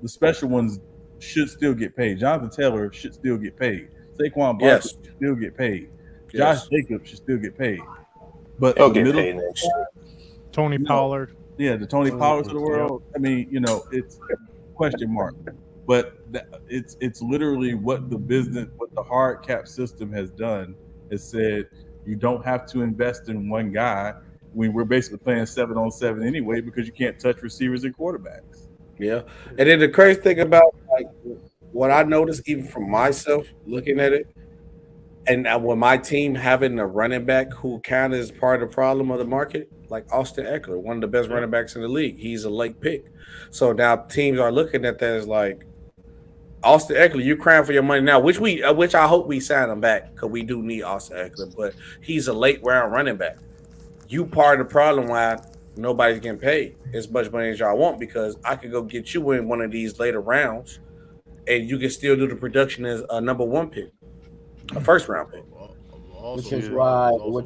the special ones should still get paid. Jonathan Taylor should still get paid. Saquon Barkley should still get paid. Josh Jacobs should still get paid. But he'll get paid next year. Tony Pollard. Yeah, the Tony Pollards of the world. I mean, it's question mark. But it's literally what the hard cap system has done is said you don't have to invest in one guy when we're basically playing 7-on-7 anyway because you can't touch receivers and quarterbacks. Yeah. And then the crazy thing about like what I noticed even from myself looking at it, and when my team having a running back who kind of is part of the problem of the market, like Austin Eckler, one of the best running backs in the league. He's a late pick. So now teams are looking at that as like, Austin Eckler, you're crying for your money now, which I hope we sign him back because we do need Austin Eckler, but he's a late round running back. You part of the problem why nobody's getting paid as much money as y'all want, because I could go get you in one of these later rounds and you can still do the production as a number 1 pick, a first round pick. Which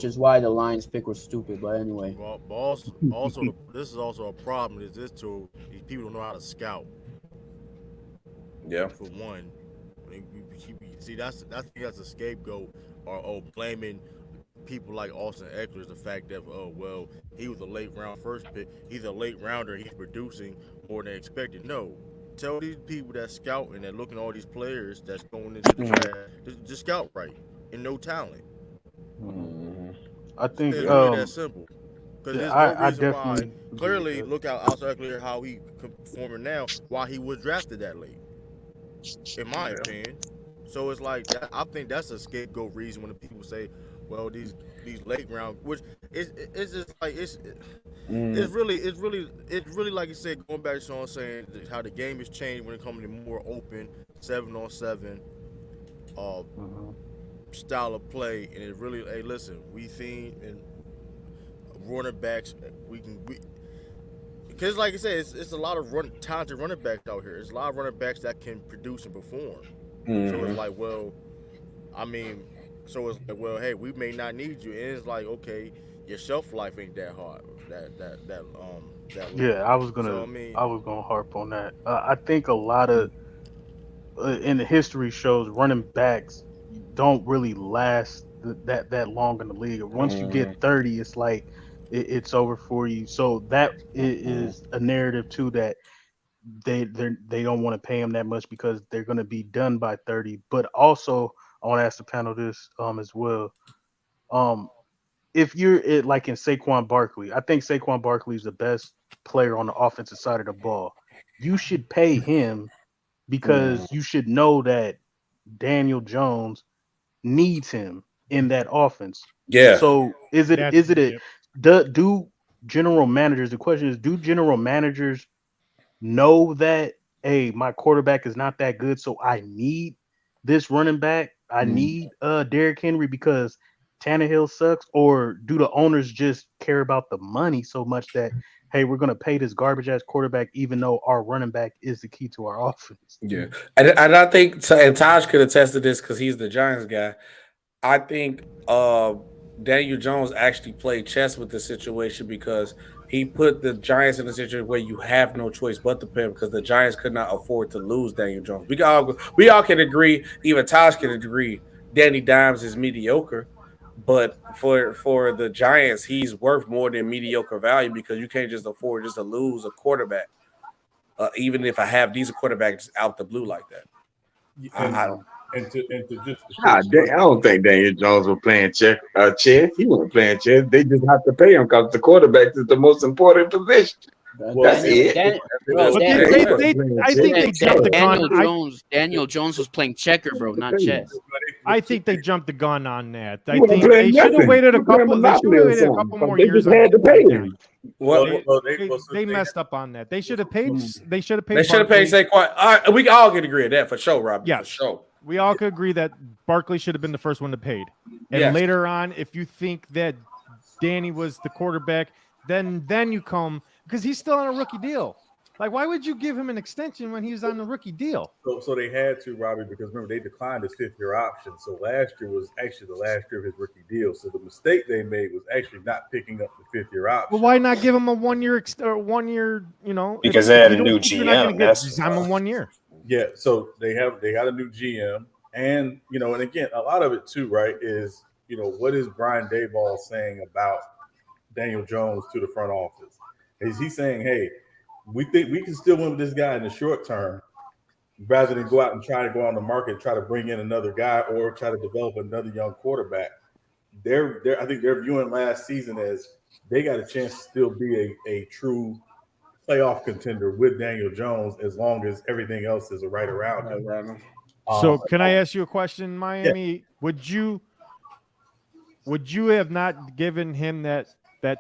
is why the Lions pick was stupid. But anyway, this is also a problem. Is this too? These people don't know how to scout. Yeah. For one, see that's a scapegoat or blaming people like Austin Eckler, the fact that he was a late round first pick, he's a late rounder, he's producing more than expected. No, tell these people that scouting and looking at all these players that's going into the draft to scout right and no talent. I think it's really that simple. Because there's no reason why. Clearly, look at Austin Eckler how he performing now, why he was drafted that late. In my opinion. So it's like I think that's a scapegoat reason when the people say, well, these late round, which it's just like it's really like you said, going back to Sean saying how the game has changed when it comes to more open 7-on-7 style of play, and it really, hey, listen, we seen in running backs because like I said, it's a lot of talented running backs out here. There's a lot of running backs that can produce and perform. So it's like, hey, we may not need you, and it's like, okay, your shelf life ain't that hard. I was gonna harp on that. I think a lot of in the history shows running backs don't really last that long in the league. Once you get 30, it's like it's over for you. So that is a narrative too, that they don't want to pay him that much because they're going to be done by 30. But also, I want to ask the panel this as well. If you're like in Saquon Barkley, I think Saquon Barkley is the best player on the offensive side of the ball. You should pay him because you should know that Daniel Jones needs him in that offense. Yeah. So do general managers, the question is, do general managers know that, hey, my quarterback is not that good, so I need this running back? I need Derrick Henry because Tannehill sucks? Or do the owners just care about the money so much that, hey, we're going to pay this garbage-ass quarterback even though our running back is the key to our offense? Yeah. And I think, and Taj could attest to this because he's the Giants guy, I think Daniel Jones actually played chess with the situation because he put the Giants in a situation where you have no choice but to pay him because the Giants could not afford to lose Daniel Jones. We all can agree, even Taj can agree, Danny Dimes is mediocre. But for the Giants, he's worth more than mediocre value because you can't just afford just to lose a quarterback, even if I have these quarterbacks out the blue like that. I don't think Daniel Jones was playing chess. He wasn't playing chess. They just have to pay him because the quarterback is the most important position. That's it. I think they jumped the gun. Daniel Jones was playing checker, bro, not chess. I think they jumped the gun on that. I think they should have waited a couple more years. They had to pay him. They messed up on that. They should have paid. They should have paid. They should have paid Saquon. We all can agree on that for sure, Rob. Yeah, for sure. We all could agree that Barkley should have been the first one to paid. And later on, if you think that Danny was the quarterback, then you come because he's still on a rookie deal. Like, why would you give him an extension when he was on the rookie deal? So they had to, Robbie, because remember, they declined his 5th-year option. So last year was actually the last year of his rookie deal. So the mistake they made was actually not picking up the 5th-year option. Well, why not give him a 1 year, Because they had a new GM. That's him 1 year. Yeah, so they got a new GM. And, and again, a lot of it too, right, is, what is Brian Daboll saying about Daniel Jones to the front office? Is he saying, hey, we think we can still win with this guy in the short term rather than go out and try to go on the market and try to bring in another guy or try to develop another young quarterback? I think they're viewing last season as they got a chance to still be a true playoff contender with Daniel Jones as long as everything else is right around him. So can I ask you a question, Miami? Yeah. Would you have not given him that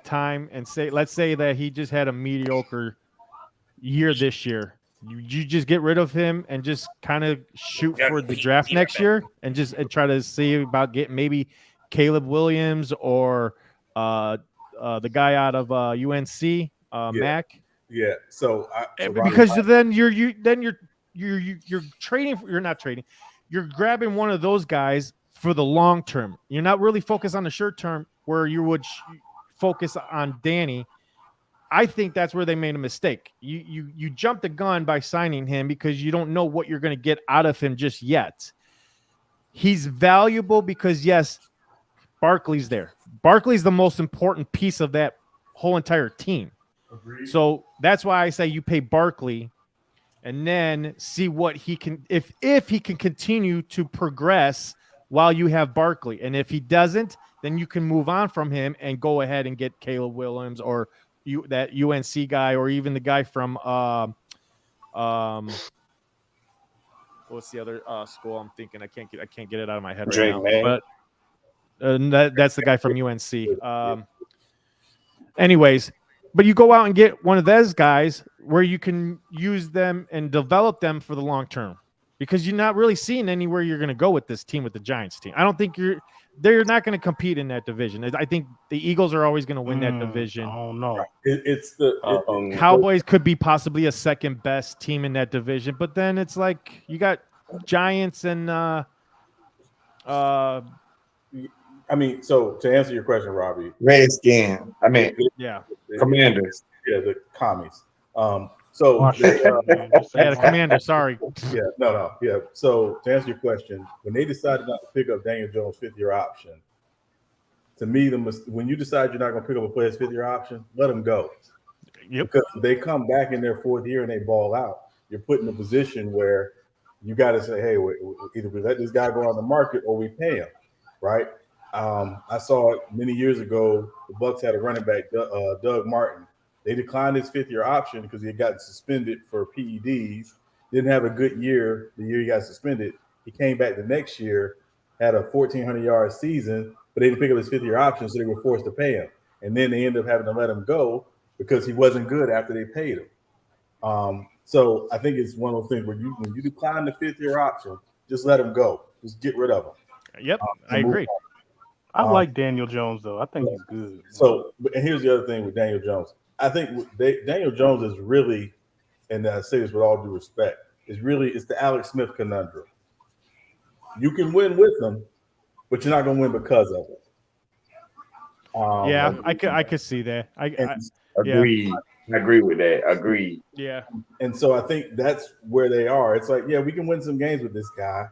time and let's say that he just had a mediocre year this year? You just get rid of him and just kind of shoot for the draft next year and try to see about getting maybe Caleb Williams or the guy out of UNC, Mac. Yeah. So because then you're you're trading. You're not trading. You're grabbing one of those guys for the long term. You're not really focused on the short term where you would focus on Danny. I think that's where they made a mistake. You jumped the gun by signing him because you don't know what you're going to get out of him just yet. He's valuable because, yes, Barkley's there. Barkley's the most important piece of that whole entire team. Agreed. So that's why I say you pay Barkley and then see what he can, if he can continue to progress while you have Barkley. And if he doesn't, then you can move on from him and go ahead and get Caleb Williams or that UNC guy, or even the guy from what's the other school I'm thinking? I can't get it out of my head right Drake now. May. But that's the guy from UNC. Anyways, but you go out and get one of those guys where you can use them and develop them for the long term, because you're not really seeing anywhere you're going to go with this team, with the Giants team. I don't think they're not going to compete in that division. I think the Eagles are always going to win that division. Oh no, it's the Cowboys could be possibly a second best team in that division, but then it's like you got Giants and I mean, so to answer your question, Robbie, Redskins. I mean, yeah, Commanders. Yeah, the commies. Yeah, the Commanders. Sorry. Yeah, no. Yeah. So to answer your question, when they decided not to pick up Daniel Jones' fifth-year option, to me, when you decide you're not going to pick up a player's fifth-year option, let him go. Yep. Because if they come back in their fourth year and they ball out, you're put in a position where you got to say, hey, either we let this guy go on the market or we pay him, right? I saw it many years ago. The Bucs had a running back, Doug Martin. They declined his fifth-year option because he had gotten suspended for PEDs. Didn't have a good year the year he got suspended. He came back the next year, had a 1,400-yard season, but they didn't pick up his fifth-year option, so they were forced to pay him. And then they ended up having to let him go because he wasn't good after they paid him. So I think it's one of those things where when you decline the fifth-year option, just let him go. Just get rid of him. Yep, I agree. I like Daniel Jones, though. I think he's good. So, and here's the other thing with Daniel Jones. I think Daniel Jones is really, and I say this with all due respect, it's the Alex Smith conundrum. You can win with him, but you're not going to win because of it. I could see that. Agreed. Yeah. I agree with that. Agreed. Yeah. And so I think that's where they are. It's like, yeah, we can win some games with this guy,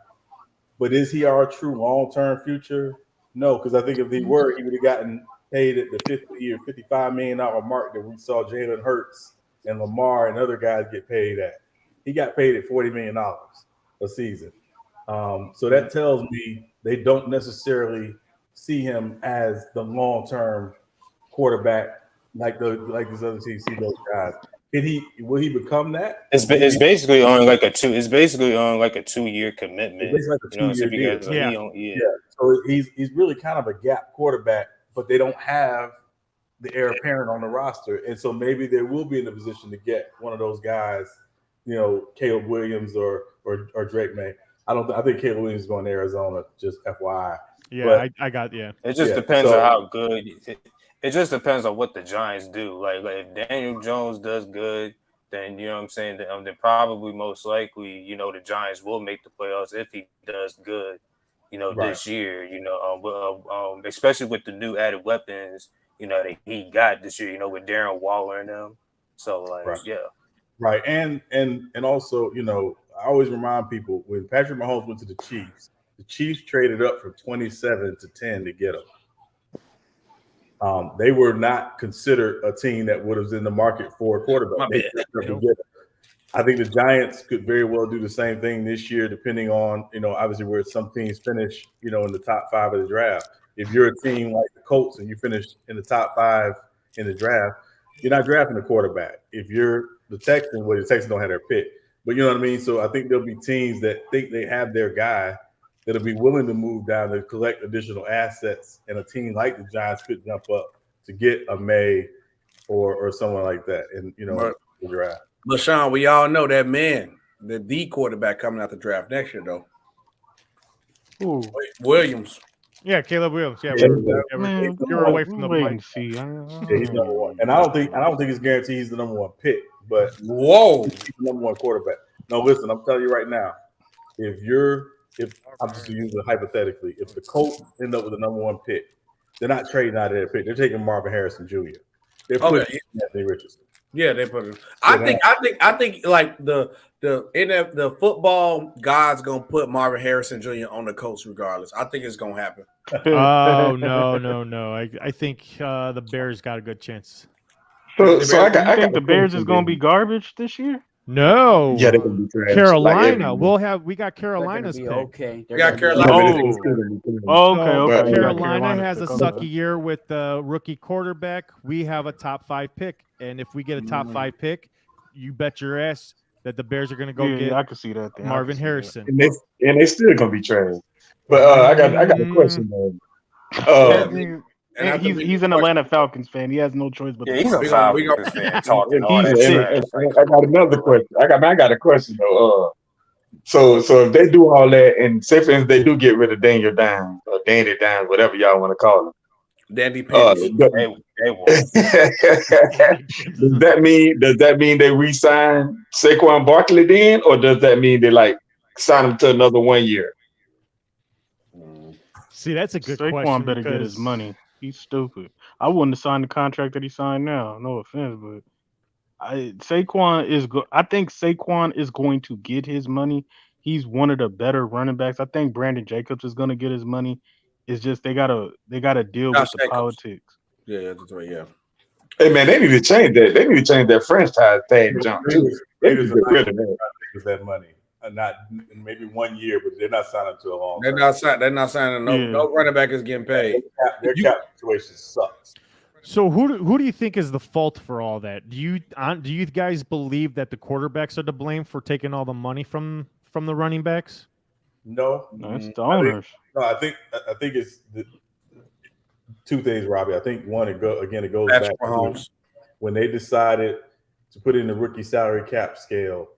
but is he our true long-term future? No, because I think if he were, he would have gotten paid at the fifth-year, $55 million mark that we saw Jalen Hurts and Lamar and other guys get paid at. He got paid at $40 million a season. So that tells me they don't necessarily see him as the long-term quarterback like these other teams see those guys. Will he become that? It's basically on like a 2-year commitment. It's like a 2-year deal. Yeah. So he's really kind of a gap quarterback, but they don't have the heir apparent on the roster, and so maybe they will be in a position to get one of those guys, Caleb Williams or Drake May. I think Caleb Williams is going to Arizona. Just FYI. Yeah, I got. It just depends on how good. It just depends on what the Giants do. Like if Daniel Jones does good, then you know what I'm saying. Then probably most likely, the Giants will make the playoffs if he does good. This year, especially with the new added weapons, that he got this year, with Darren Waller and them. So Right. And also, I always remind people when Patrick Mahomes went to the Chiefs traded up from 27 to 10 to get him. They were not considered a team that would have been in the market for a quarterback. I think the Giants could very well do the same thing this year, depending on, obviously where some teams finish, in the top 5 of the draft. If you're a team like the Colts and you finish in the top 5 in the draft, you're not drafting a quarterback. If you're the Texans, the Texans don't have their pick. But you know what I mean? So I think there'll be teams that think they have their guy that'll be willing to move down to collect additional assets, and a team like the Giants could jump up to get a May or someone like that in the draft. But Sean, we all know that man, the quarterback coming out the draft next year, though. Ooh. Williams. Yeah, Caleb Williams. Yeah, you're away from the play. He's number one, and I don't think it's guaranteed he's the number one pick. But whoa, he's the number one quarterback. No, listen, I'm telling you right now, if I'm just using it hypothetically, if the Colts end up with the number 1 pick, they're not trading out of their pick. They're taking Marvin Harrison Jr. They're putting Anthony Richardson. Yeah, they put it. I think like the football God's gonna put Marvin Harrison Jr. on the Colts regardless. I think it's gonna happen. Oh no! I think the Bears got a good chance. So I think the Bears is gonna be garbage this year? No. Yeah, they're gonna be trash. Carolina. We got Carolina's pick. Okay. We got Carolina. Okay. Carolina has a sucky year with the rookie quarterback. We have a top 5 pick, and if we get a top 5 pick, you bet your ass that the Bears are going to go get I can see that. Marvin Harrison. And they still gonna be trash. But I got a question, man. And he's an Atlanta Falcons fan. He has no choice but. Yeah, he's a Falcons fan. Talking all that shit. I got another question. I got a question though. So if they do all that, and say for instance they do get rid of Daniel Dimes or Danny Dimes, whatever y'all want to call him, Dandy Pants. does that mean they re-sign Saquon Barkley then, or does that mean they like sign him to another 1 year? See, that's a good Saquon question. better get his money. He's stupid. I wouldn't have signed the contract that he signed now. No offense, but I think Saquon is going to get his money. He's one of the better running backs. I think Brandon Jacobs is going to get his money. It's just they gotta deal with the politics. Yeah, that's right. Yeah. Hey man, they need to change that. They need to change that franchise tag jump too. They need to get rid of that. That money. Not maybe 1 year, but they're not signing to a long. They're not signing. No running back is getting paid. Their cap situation sucks. So who do you think is the fault for all that? Do you guys believe that the quarterbacks are to blame for taking all the money from the running backs? No, it's the owners. I think it's the 2 things, Robbie. I think one, it goes That's back Mahomes. to when they decided to put in the rookie salary cap scale.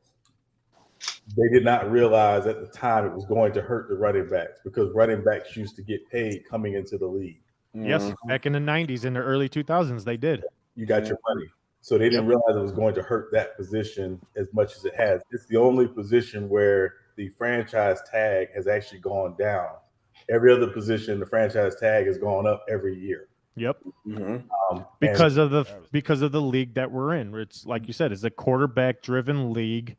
They did not realize at the time it was going to hurt the running backs because running backs used to get paid coming into the league. Yes, back in the 90s, in the early 2000s, they did. You got your money. So they didn't realize it was going to hurt that position as much as it has. It's the only position where the franchise tag has actually gone down. Every other position, the franchise tag has gone up every year. Yep. Because of the league that we're in. It's like you said, it's a quarterback-driven league.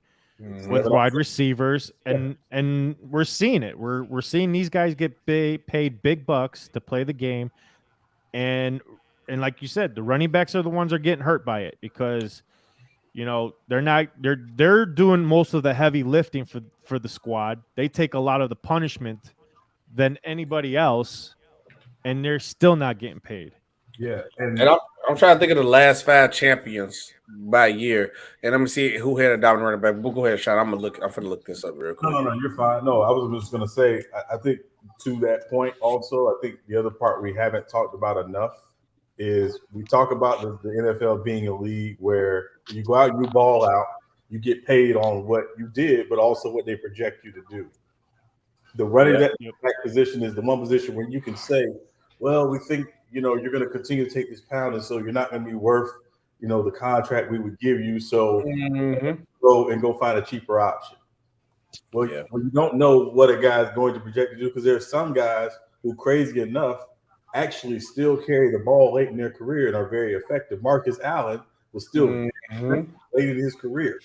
With wide receivers, and we're seeing it. We're seeing these guys get paid big bucks to play the game, and like you said, the running backs are the ones that are getting hurt by it because, they're doing most of the heavy lifting for the squad. They take a lot of the punishment than anybody else, and they're still not getting paid. Yeah, and I'm trying to think of the last 5 champions by year, and I'm gonna see who had a dominant running back. We'll go ahead, Sean. I'm gonna look this up real quick. No, you're fine. No, I was just gonna say, I think to that point also, I think the other part we haven't talked about enough is we talk about the NFL being a league where you go out, you ball out, you get paid on what you did, but also what they project you to do. The running back position is the one position where you can say, well, we think you're going to continue to take this pound, and so you're not going to be worth the contract we would give you. So go find a cheaper option. Well, you don't know what a guy's going to project to do because there are some guys who, crazy enough, actually still carry the ball late in their career and are very effective. Marcus Allen was still late in his career.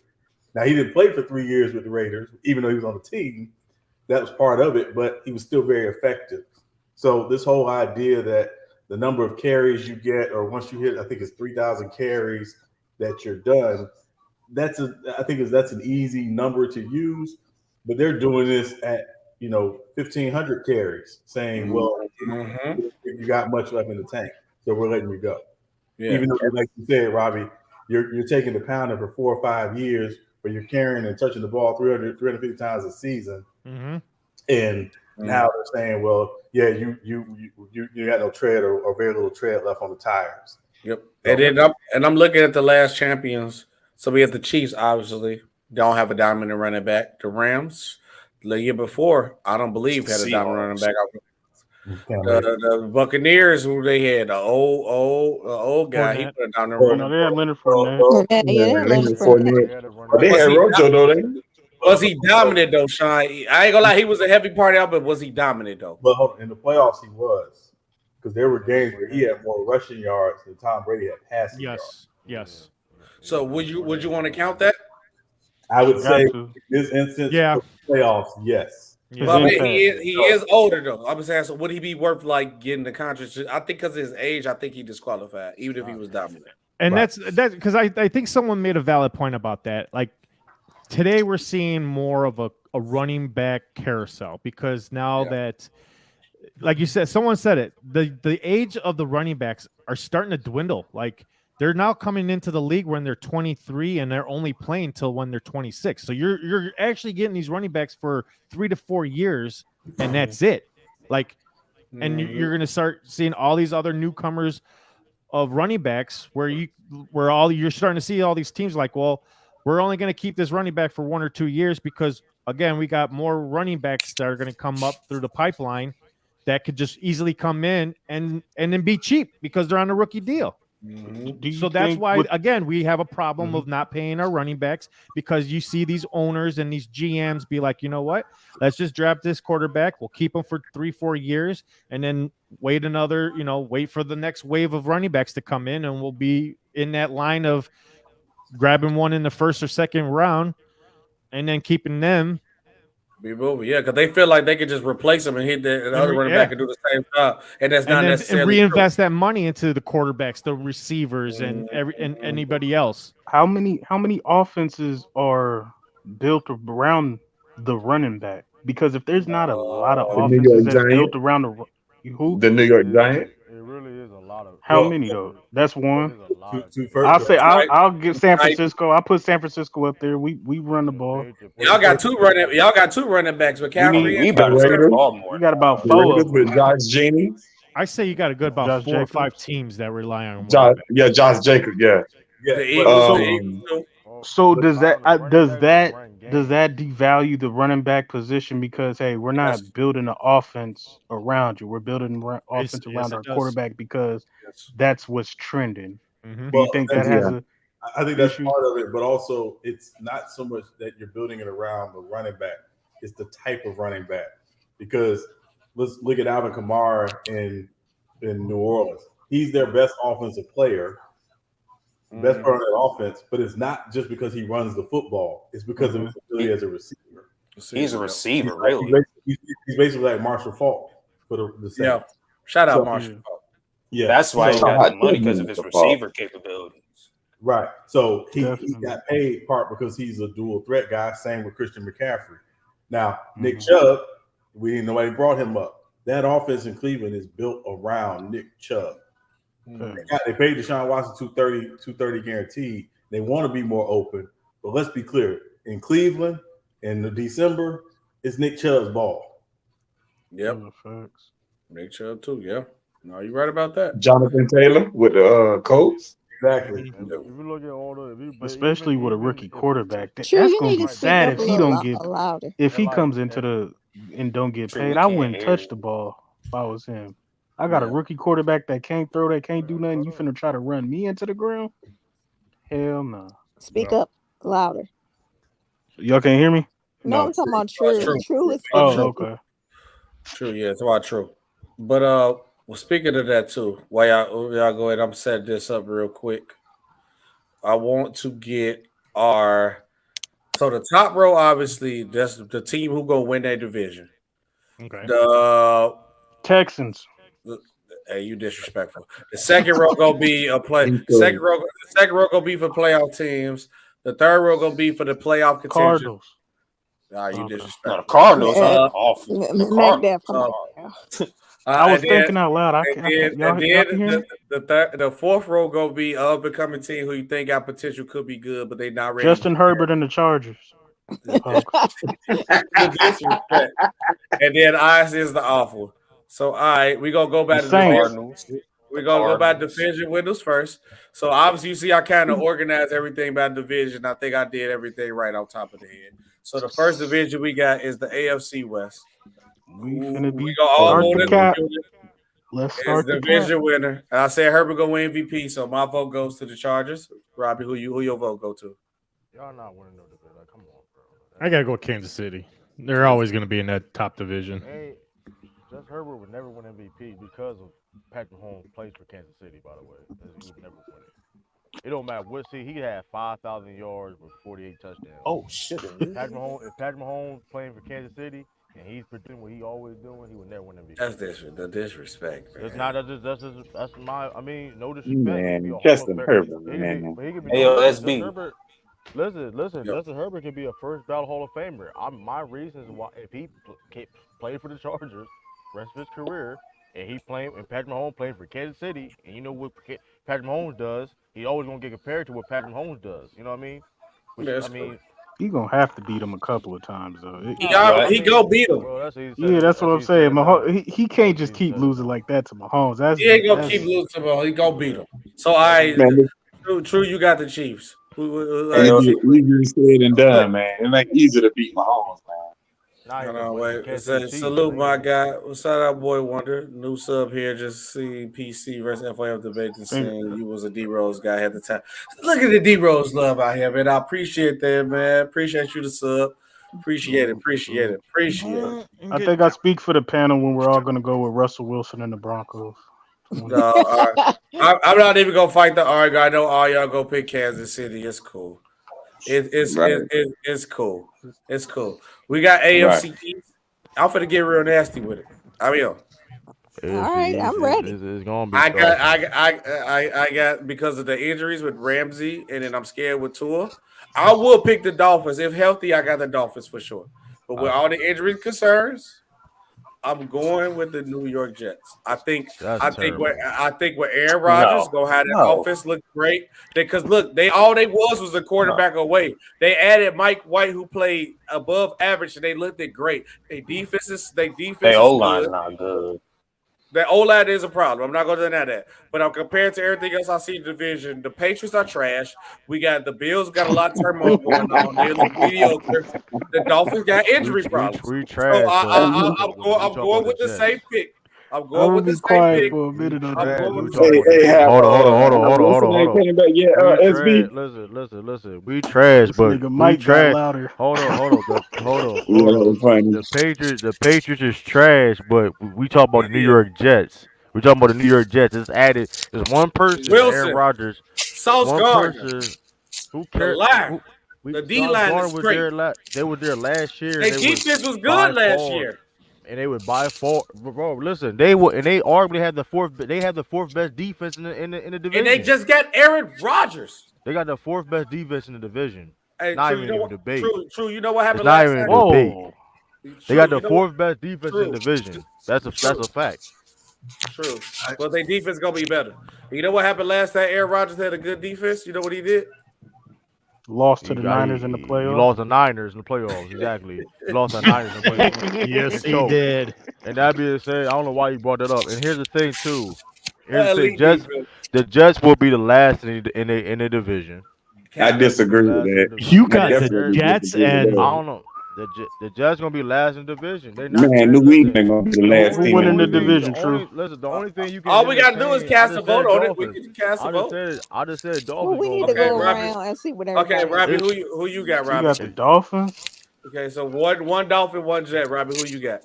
Now, he didn't play for 3 years with the Raiders, even though he was on the team. That was part of it, but he was still very effective. So this whole idea that the number of carries you get, or once you hit, I think it's 3,000 carries that you're done. That's an easy number to use, but they're doing this at 1,500 carries, saying, "Well, you got much left in the tank, so we're letting you go." Yeah. Even though, like you said, Robbie, you're taking the pounding for 4 or 5 years, but you're carrying and touching the ball 350 times a season, and now they're saying, "Well, yeah, you got no tread or very little tread left on the tires." Yep. And I'm looking at the last champions. So we have the Chiefs, obviously, don't have a dominant running back. The Rams, the year before, I don't believe had a dominant running back. The Buccaneers, who they had, the old guy, he put a dominant running back. They had Leonard Fournette. They had Rojo, though. Was he dominant though, Sean? I ain't gonna lie, he was a heavy part out, but was he dominant though? But hold on, in the playoffs, he was, because there were games where he had more rushing yards than Tom Brady had passing yards. Yes. So would you want to count that? I would say in this instance, for playoffs, yes. But he is older though. I'm saying, so would he be worth like getting the contract? I think because of his age, I think he disqualified, even if he was dominant. And that's because I think someone made a valid point about that. Like today, we're seeing more of a running back carousel because now that, like you said, someone said it, the age of the running backs are starting to dwindle. Like they're now coming into the league when they're 23 and they're only playing till when they're 26. So you're actually getting these running backs for 3 to 4 years, and that's it. Like, and you're going to start seeing all these other newcomers of running backs where you're starting to see all these teams like, well, we're only going to keep this running back for 1 or 2 years because again, we got more running backs that are going to come up through the pipeline that could just easily come in and then be cheap because they're on a rookie deal. So that's why, again, we have a problem of not paying our running backs because you see these owners and these GMs be like, you know what? Let's just draft this quarterback. We'll keep him for 3-4 years and then wait for the next wave of running backs to come in, and we'll be in that line of grabbing one in the first or second round and then keeping them. Be moving, because they feel like they could just replace them and hit the other running back and do the same job, and that's not necessarily and reinvest that money into the quarterbacks, the receivers, and anybody else. How many offenses are built around the running back? Because if there's not a lot of offenses that's built around the New York Giants. It really is a lot of. How many though? That's one. I'll give San Francisco. I'll put San Francisco up there. We run the ball. Y'all got two running backs, but we got about 4 with Josh Genie. I say you got a good about 4 or 5 teams that rely on Josh Jacobs. So does that devalue the running back position because hey, we're not building an offense around you. We're building offense around our quarterback because that's what's trending. Do you think that has a? I think that's part of it, but also it's not so much that you're building it around the running back; it's the type of running back. Because let's look at Alvin Kamara in New Orleans. He's their best offensive player. Best part of that offense, but it's not just because he runs the football. It's because of his ability as a receiver. He's a receiver, really. He's basically like Marshall Faulk for the Saints. Yeah, shout out Marshall Faulk. Yeah, that's why he got the money because of his receiver capabilities. Right. So he got paid part because he's a dual threat guy. Same with Christian McCaffrey. Now Nick Chubb, we didn't know why he brought him up. That offense in Cleveland is built around Nick Chubb. They paid Deshaun Watson $230 guaranteed. They want to be more open, but let's be clear: in Cleveland, in December, it's Nick Chubb's ball. Yep, Nick Chubb too. Yeah, no, you're right about that. Jonathan Taylor with the Colts. Exactly. If you look at all the, especially with a rookie quarterback, that's gonna be sad if he don't get if he comes into and don't get paid. I wouldn't touch the ball if I was him. I got a rookie quarterback that can't throw, that can't do nothing. You finna try to run me into the ground? Hell no. Speak up louder. Y'all can't hear me? No, I'm talking about True. True is okay. True, yeah, it's about True. But well, speaking of that too, while y'all go ahead, I'm setting this up real quick. I want to get the top row. Obviously, that's the team who gonna win that division. Okay. The Texans. Hey, you disrespectful. The second row gonna be a play. Second row gonna be for playoff teams. The third row gonna be for the playoff contention. Cardinals. You disrespectful. No, the Cardinals are awful. I was thinking out loud. The fourth row gonna be an up and coming team who you think got potential, could be good, but they not ready. Justin Herbert and the Chargers. And then ours is the awful. So, all right, we're going to go back to the Cardinals. We're going to go back to division winners first. So, obviously, you see I kind of organized everything by division. I think I did everything right on top of the head. So, the first division we got is the AFC West. We go all start the cap. Let's start the division winner. And I said Herbert going to win MVP, so my vote goes to the Chargers. Robbie, who your vote go to? Y'all not winning no division. Like, come on, bro. I gotta go with Kansas City. They're always going to be in that top division. Hey, Justin Herbert would never win MVP because of Patrick Mahomes plays for Kansas City. By the way, he would never win it. It don't matter what. See, he had 5,000 yards with 48 touchdowns. Oh shit! If Patrick Mahomes playing for Kansas City and he's producing what he always doing, he would never win MVP. That's the disrespect. Man. It's not. That's my. I mean, no disrespect. Man, Justin Herbert, man. Hey, yo, SB. Herbert, listen. Justin Herbert can be a first ballot Hall of Famer. My reasons why if he played for the Chargers rest of his career and Patrick Mahomes playing for Kansas City, and you know what Patrick Mahomes does, he always gonna get compared to what Patrick Mahomes does. You know what I mean? He gonna have to beat him a couple of times though. He go beat him. Well, that's what I'm saying. Mahomes, he can't just keep losing like that to Mahomes. He ain't gonna keep losing to Mahomes. He gonna beat him. So True, you got the Chiefs. Easier said and done, man. It ain't easy to beat Mahomes, man. Salute my guy. What's up, boy Wonder? New sub here. Just see PC versus FIF debate and saying you was a D Rose guy at the time. Look at the D Rose love out here, man. I appreciate that, man. Appreciate you the sub. Appreciate it. I think I speak for the panel when we're all gonna go with Russell Wilson and the Broncos. No, I'm not even gonna fight the argument. I know all y'all go pick Kansas City. It's cool. It's cool. It's cool. We got AFC East. I'm finna get real nasty with it. I mean, all right, I'm ready. It's gonna be. I got because of the injuries with Ramsey, and then I'm scared with Tua. I will pick the Dolphins if healthy. I got the Dolphins for sure. But with all the injury concerns, I'm going with the New York Jets. I think with Aaron Rodgers gonna have that offense look great. Because look, they was a quarterback away. They added Mike White, who played above average, and they looked it great. Their defense is O-line's not good. The O-line is a problem. I'm not going to deny that. But I'm compared to everything else I see in the division. The Patriots are trash. We got the Bills got a lot of turmoil going on. They look mediocre. The Dolphins got injury problems. We trash. So I'm going with the same pick. I'm going with the same pick. For a minute on that. Hold on. Listen. We trash, but we trash. Hold on. The Patriots is trash, but we talk about the New York Jets. We're talking about the New York Jets. It's added. There's one person, Aaron Rodgers. Sauce Gardner. Who cares? The D-line is great. They were there last year. Their defense was good last year. And they would buy four. Bro, listen, they arguably had the fourth. They had the fourth best defense in the division. And they just got Aaron Rodgers. They got the fourth best defense in the division. Hey, not even in debate. True. You know what happened last time? Debate. They got the fourth best defense in the division. That's a fact. True. Well, their defense gonna be better. You know what happened last time? Aaron Rodgers had a good defense. You know what he did? Lost to the Niners in the playoffs. He lost the Niners in the playoffs. Exactly. He lost the Niners in the playoffs. Yes, he did. And that being said, I don't know why you brought that up. And here's the thing too. The Jets will be the last in the division. I disagree with that. You got the Jets, and I don't know. The Jets gonna be last in the division. New England gonna be the last team in the division. True. Listen, the only thing you can. All we gotta do is cast a vote on it. We can cast a vote. I just said Dolphins. Well, we need to go around and see what everybody. Okay, Robbie, who you got, Robbie? You got the Dolphins. Okay, so one Dolphin, one Jet. Robbie, who you got?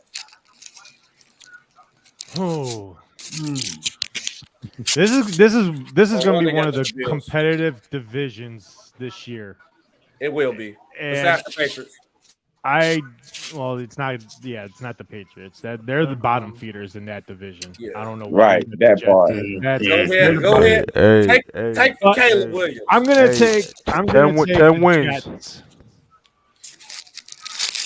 Oh. This is going to be one of the competitive divisions this year. It will be. It's not the Patriots. It's not. Yeah, it's not the Patriots. They're the bottom feeders in that division. Yeah. I don't know. Right, that part. Go ahead. Take Caleb Williams. I'm gonna take 10 wins. Jets.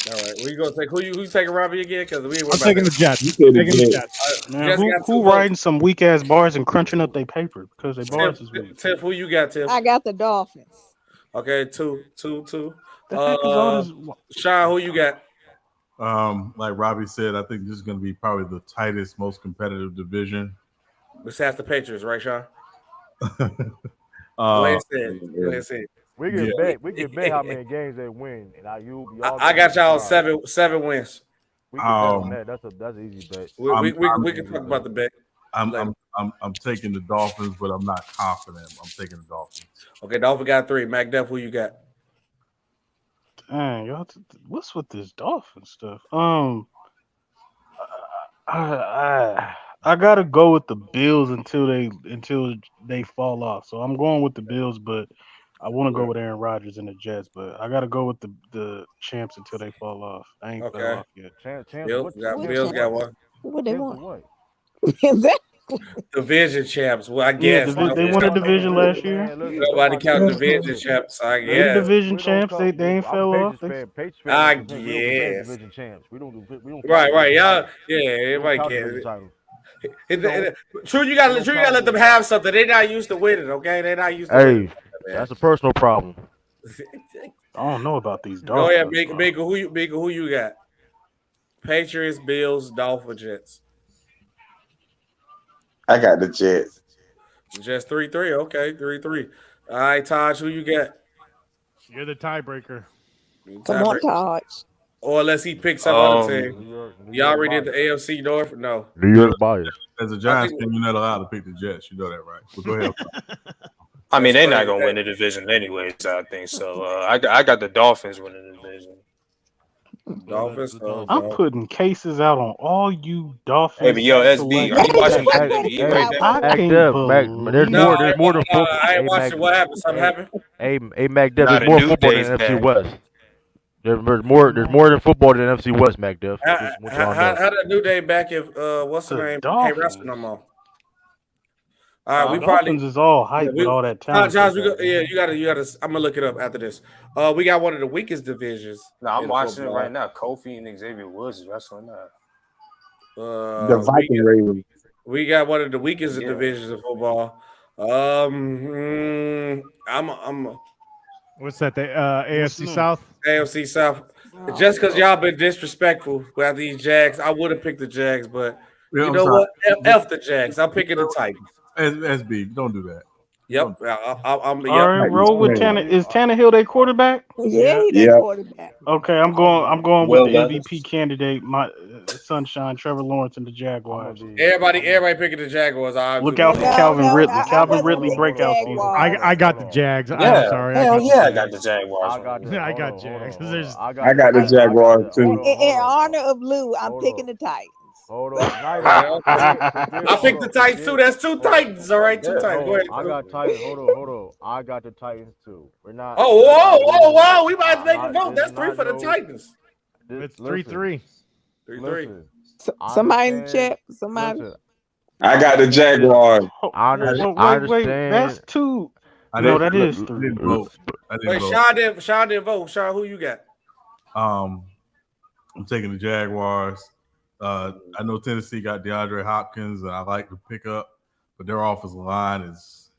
All right, who you gonna take? Who you taking, Robbie, again? Because I'm taking the Jets. Man, who writing some weak ass bars and crunching up their paper because their bars is weak? Tiff, who you got, Tiff? I got the Dolphins. Okay, two. Sean, who you got? Like Robbie said, I think this is going to be probably the tightest, most competitive division. Besides the Patriots, right, Sean? Go ahead, say. We can bet how many games they win, and I got y'all 7 wins. We can bet on that. That's an easy bet. We can talk about the bet. I'm taking the Dolphins, but I'm not confident. I'm taking the Dolphins. Okay, Dolphins got 3. MacDuff, who you got? Dang, y'all, what's with this Dolphin stuff? I gotta go with the Bills until they fall off. So I'm going with the Bills, but I want to go with Aaron Rodgers and the Jets, but I gotta go with the champs until they fall off. I ain't fell off yet. Bills got one. What they want? What? Division champs. Well, I Yeah, guess they won a division last year. Nobody count division champs. I They guess. division champs. They ain't fell off. I We don't guess. division champs. We don't. Right. Y'all, yeah, everybody can. True, you gotta let them have something. They're not used to winning. Okay, they're not used to winning. That's a personal problem. I don't know about these Go Dolphins. ahead, Baker. Who you got? Patriots, Bills, Dolphins, Jets. I got the Jets. Jets 3-3. Okay, 3-3. All right, Taj, who you got? You're the tiebreaker. Come on, Taj. Or unless he picks some other team. Y'all already did the AFC North? No. New York bias. As a Giants fan, you're not allowed to pick the Jets. You know that, right? But go ahead. I mean, they're not gonna win the division anyways. I think so. I got the Dolphins winning the division. Dolphins. I'm putting cases out on all you Dolphins. Hey, but yo, SB, are you watching WWE right now? There's more than football. I ain't watching. What happened? Something happened? Hey, Mac Dev, there's more football than NFC West. There's more than football than NFC West, Mac Dev. How did New Day back if what's the name? Can't wrestle no more. All right, we Dolphins is all hype with all that talent. Josh, you gotta. I'm gonna look it up after this. We got one of the weakest divisions. No, I'm watching it right now. Kofi and Xavier Woods is wrestling now. The Viking Ravens. We got one of the weakest divisions of football. I'm. What's that? The AFC South. AFC South. Just because y'all been disrespectful with these Jags, I would have picked the Jags, but you know what? F the Jags. I'm picking the Titans. SB, don't do that. Yep. All right, roll with Tannehill. Is Tannehill their quarterback? Yeah, he's their quarterback. Okay, I'm going with the MVP candidate, my Sunshine, Trevor Lawrence, and the Jaguars. Everybody picking the Jaguars. Look out for Calvin Ridley. Calvin Ridley breakout season. I got the Jags. Yeah. I'm sorry. I got the Jaguars. I got Jags. I got the Jaguars too. In honor of Lou, I'm picking the Titans. Hold on. I picked the Titans too. That's two Titans. All right, two Titans. Go ahead. I got Titans. Hold on. I got the Titans too. We're not. Whoa! We might make a vote. That's 3 for the Titans. It's 3-3. 3-3. Somebody in the chat. Somebody. I got the Jaguars. I understand. Wait. That's two. No, that is 3. Wait, Sean didn't vote. Sean, who you got? I'm taking the Jaguars. I know Tennessee got DeAndre Hopkins, and I like to pick up, but their offensive line is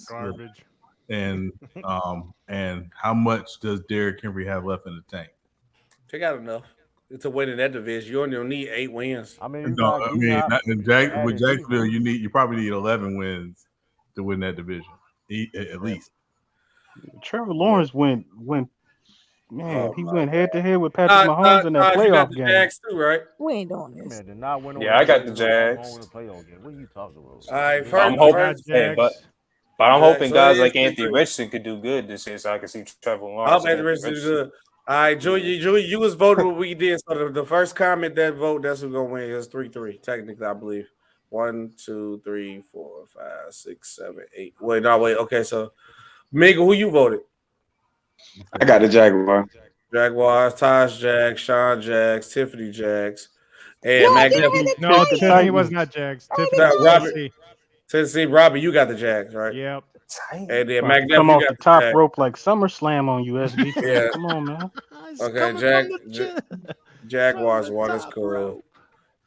garbage. And how much does Derrick Henry have left in the tank? They got enough to win in that division. You only need 8 wins. With Jacksonville, you probably need 11 wins to win that division, at least. Trevor Lawrence went. Man, he went head to head with Patrick Mahomes in that playoff game. Jags too, right? We ain't doing this. Man, did not win. Yeah, I got the Jags. What are you talking about? All right, I'm hoping, but I'm hoping guys like Anthony Richardson could do good this year, so I can see Trevor Lawrence. I hope Anthony Richardson do good. All right, Julie, you was voting what we did. So the first comment that vote, that's who's gonna win. It's 3-3. Technically, I believe. 1, 2, 3, 4, 5, 6, 7, 8. Wait. Okay, so Mega, who you voted? I got the Jaguars. Jaguars, Taj Jags, Sean Jags, Tiffany Jags, and No, Tiffany was not Jags. Tiffany Tennessee, Robbie, you got the Jags, right? Yep. And then come off the top rope like SummerSlam on USB. Yeah. Come on, man. Okay, Jaguars won. That's cool.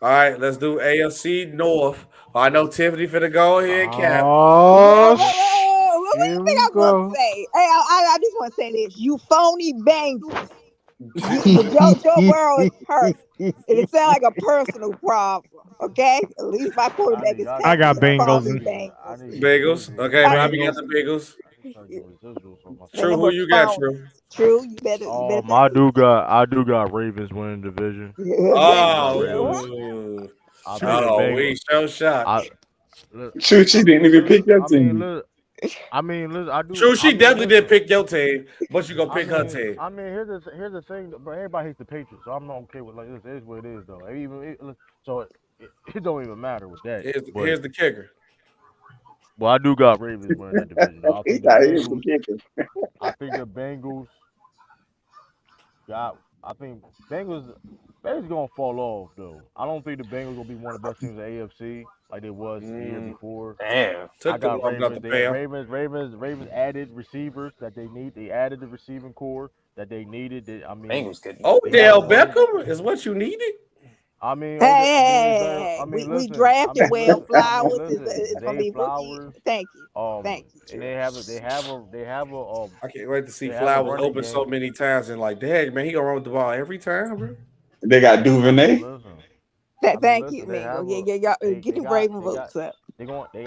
All right, let's do AFC North. I know Tiffany finna go ahead, Cap. What do you think I'm going to say? Hey, I just want to say this. You phony Bengals. Joe Burrow is hurt. It sounds like a personal problem. Okay? At least my quarterback is. I got Bengals. Bengals. Okay, Robbie got the Bengals. True, who you got, True? True, you better. I do got Ravens winning division. We so shot. Shoot, she didn't even pick that team. I mean, listen, I do. True, she definitely did pick your team, but you gonna pick her mean, team. I mean, here's the thing, but everybody hates the Patriots, so I'm not okay with like this. It is what it is, though. It don't even matter with that. Here's the kicker. Well, I do got Ravens winning that division. I think the Bengals. I think Bengals gonna fall off though. I don't think the Bengals will be one of the best teams in the AFC like they was the year before. Damn, I got Ravens added receivers that they need. They added the receiving core that they needed. Bengals getting Odell Beckham is what you needed. I mean, we drafted Will Flowers. It's gonna be Flowers. Thank you. Thank you. And they have a. I can't wait to see Flowers open so many times and like, dang man, he gonna run with the ball every time, bro. They got Duvernay. Thank you, Mingo. Yeah, get the Raven votes up. They got good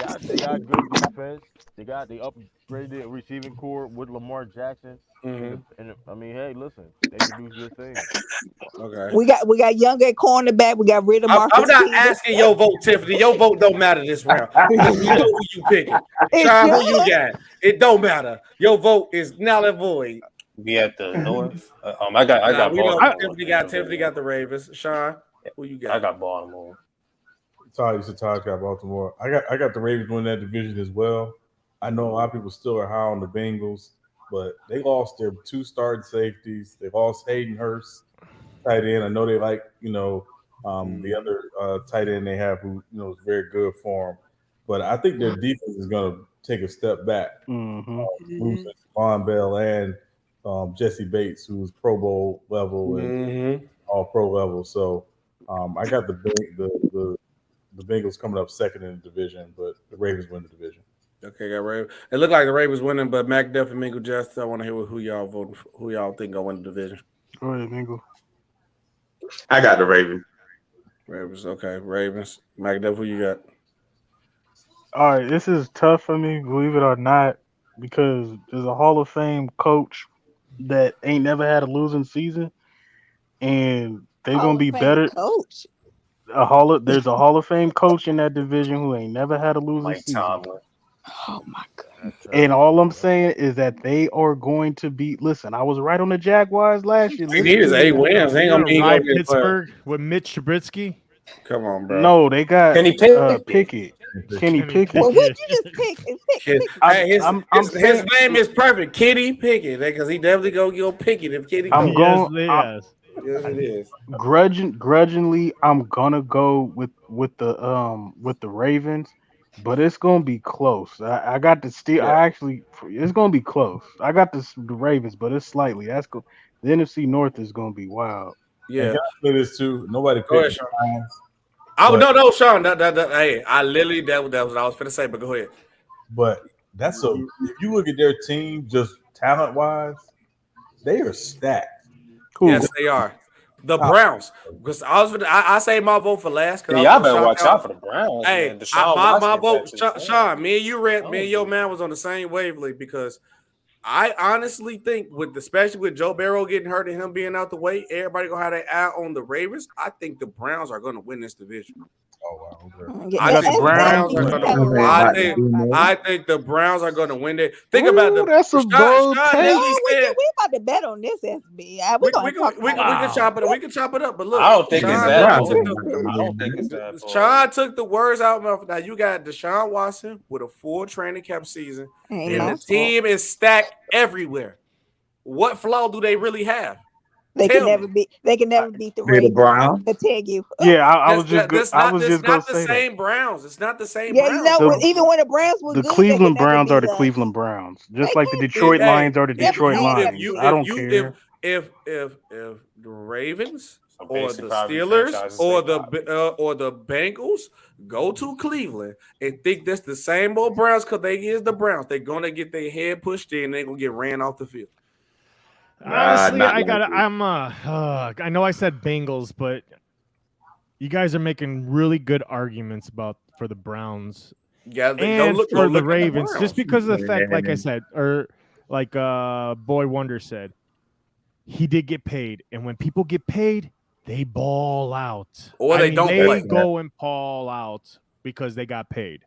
defense. They upgraded receiving core with Lamar Jackson. And I mean, hey, listen, they can do good things. Okay. We got younger at cornerback. We got rid of Marcus. I'm not asking your vote, Tiffany. Your vote don't matter this round. You know who you picking. Sean, who you got? It don't matter. Your vote is null and void. We at the North. I got Baltimore. Tiffany got the Ravens. Sean, who you got? I got Baltimore. Todd got Baltimore. I got the Ravens winning that division as well. I know a lot of people still are high on the Bengals, but they lost their 2 starting safeties. They lost Hayden Hurst, tight end. I know they like, the other tight end they have who, is very good for them. But I think their defense is going to take a step back. Losing Von Bell and Jesse Bates, who's Pro Bowl level and all pro level. So I got the Bengals coming up second in the division, but the Ravens win the division. Okay, got Ravens. It looked like the Ravens winning, but Mac Duff and Mingo Justin, I want to hear who y'all voting for, who y'all think gonna win the division. Go ahead, Mingo. I got the Ravens. Ravens, okay. Ravens. Mac Duff, who you got? All right, this is tough for me, believe it or not, because there's a Hall of Fame coach that ain't never had a losing season, and they're gonna be better. Coach. There's a Hall of Fame coach in that division who ain't never had a losing season. Tomlin. Oh my goodness. And all I'm saying is that they are going to be. Listen, I was right on the Jaguars last year. He needs 8 wins. Ain't gonna be Pittsburgh with Mitch Trubisky. Come on, bro. No, they got Kenny Pickett. Kenny Pickett. Well, what'd you just pick? His name is perfect, Kenny Pickett, because he definitely go Pickett if Kenny. Yes, it is. Grudgingly, I'm gonna go with the Ravens, but it's gonna be close. I got the Steel. It's gonna be close. I got the Ravens, but it's slightly. That's good. The NFC North is gonna be wild. Yeah, for this too. Nobody picked the Lions. No, Sean. Hey, I literally that was what I was gonna say. But go ahead. But if you look at their team, just talent wise, they are stacked. Cool. Yes, they are. The Browns, because I saved my vote for last. Y'all better watch out for the Browns. Hey, my vote, Sean. Me and your man was on the same wavelength because I honestly think, especially with Joe Burrow getting hurt and him being out the way, everybody gonna have their eye on the Ravens. I think the Browns are gonna win this division. Oh wow! I think the Browns are going to win it. Think about the. That's a bold take. We about to bet on this, SB. We can chop it. We can chop it up. But look, I don't think it's that. Sean took the words out of my mouth. Now you got Deshaun Watson with a full training camp season, and the team is stacked everywhere. What flaw do they really have? They can never beat the Ravens. Browns. I tell you. Yeah, I was just It's going not to the say same that. Browns. It's not the same. Yeah, Browns. even when the Browns were the good, Cleveland Browns are the Cleveland Browns, just like the Detroit Lions are the Detroit Lions. I don't care if the Ravens or the Steelers or the Bengals go to Cleveland and think that's the same old Browns because they is the Browns. They're gonna get their head pushed in. They're gonna get ran off the field. Honestly, I know I said Bengals, but you guys are making really good arguments for the Browns and for the Ravens, just because of the fact, like I said, or like Boy Wonder said, he did get paid, and when people get paid, they ball out, or they don't go and ball out because they got paid.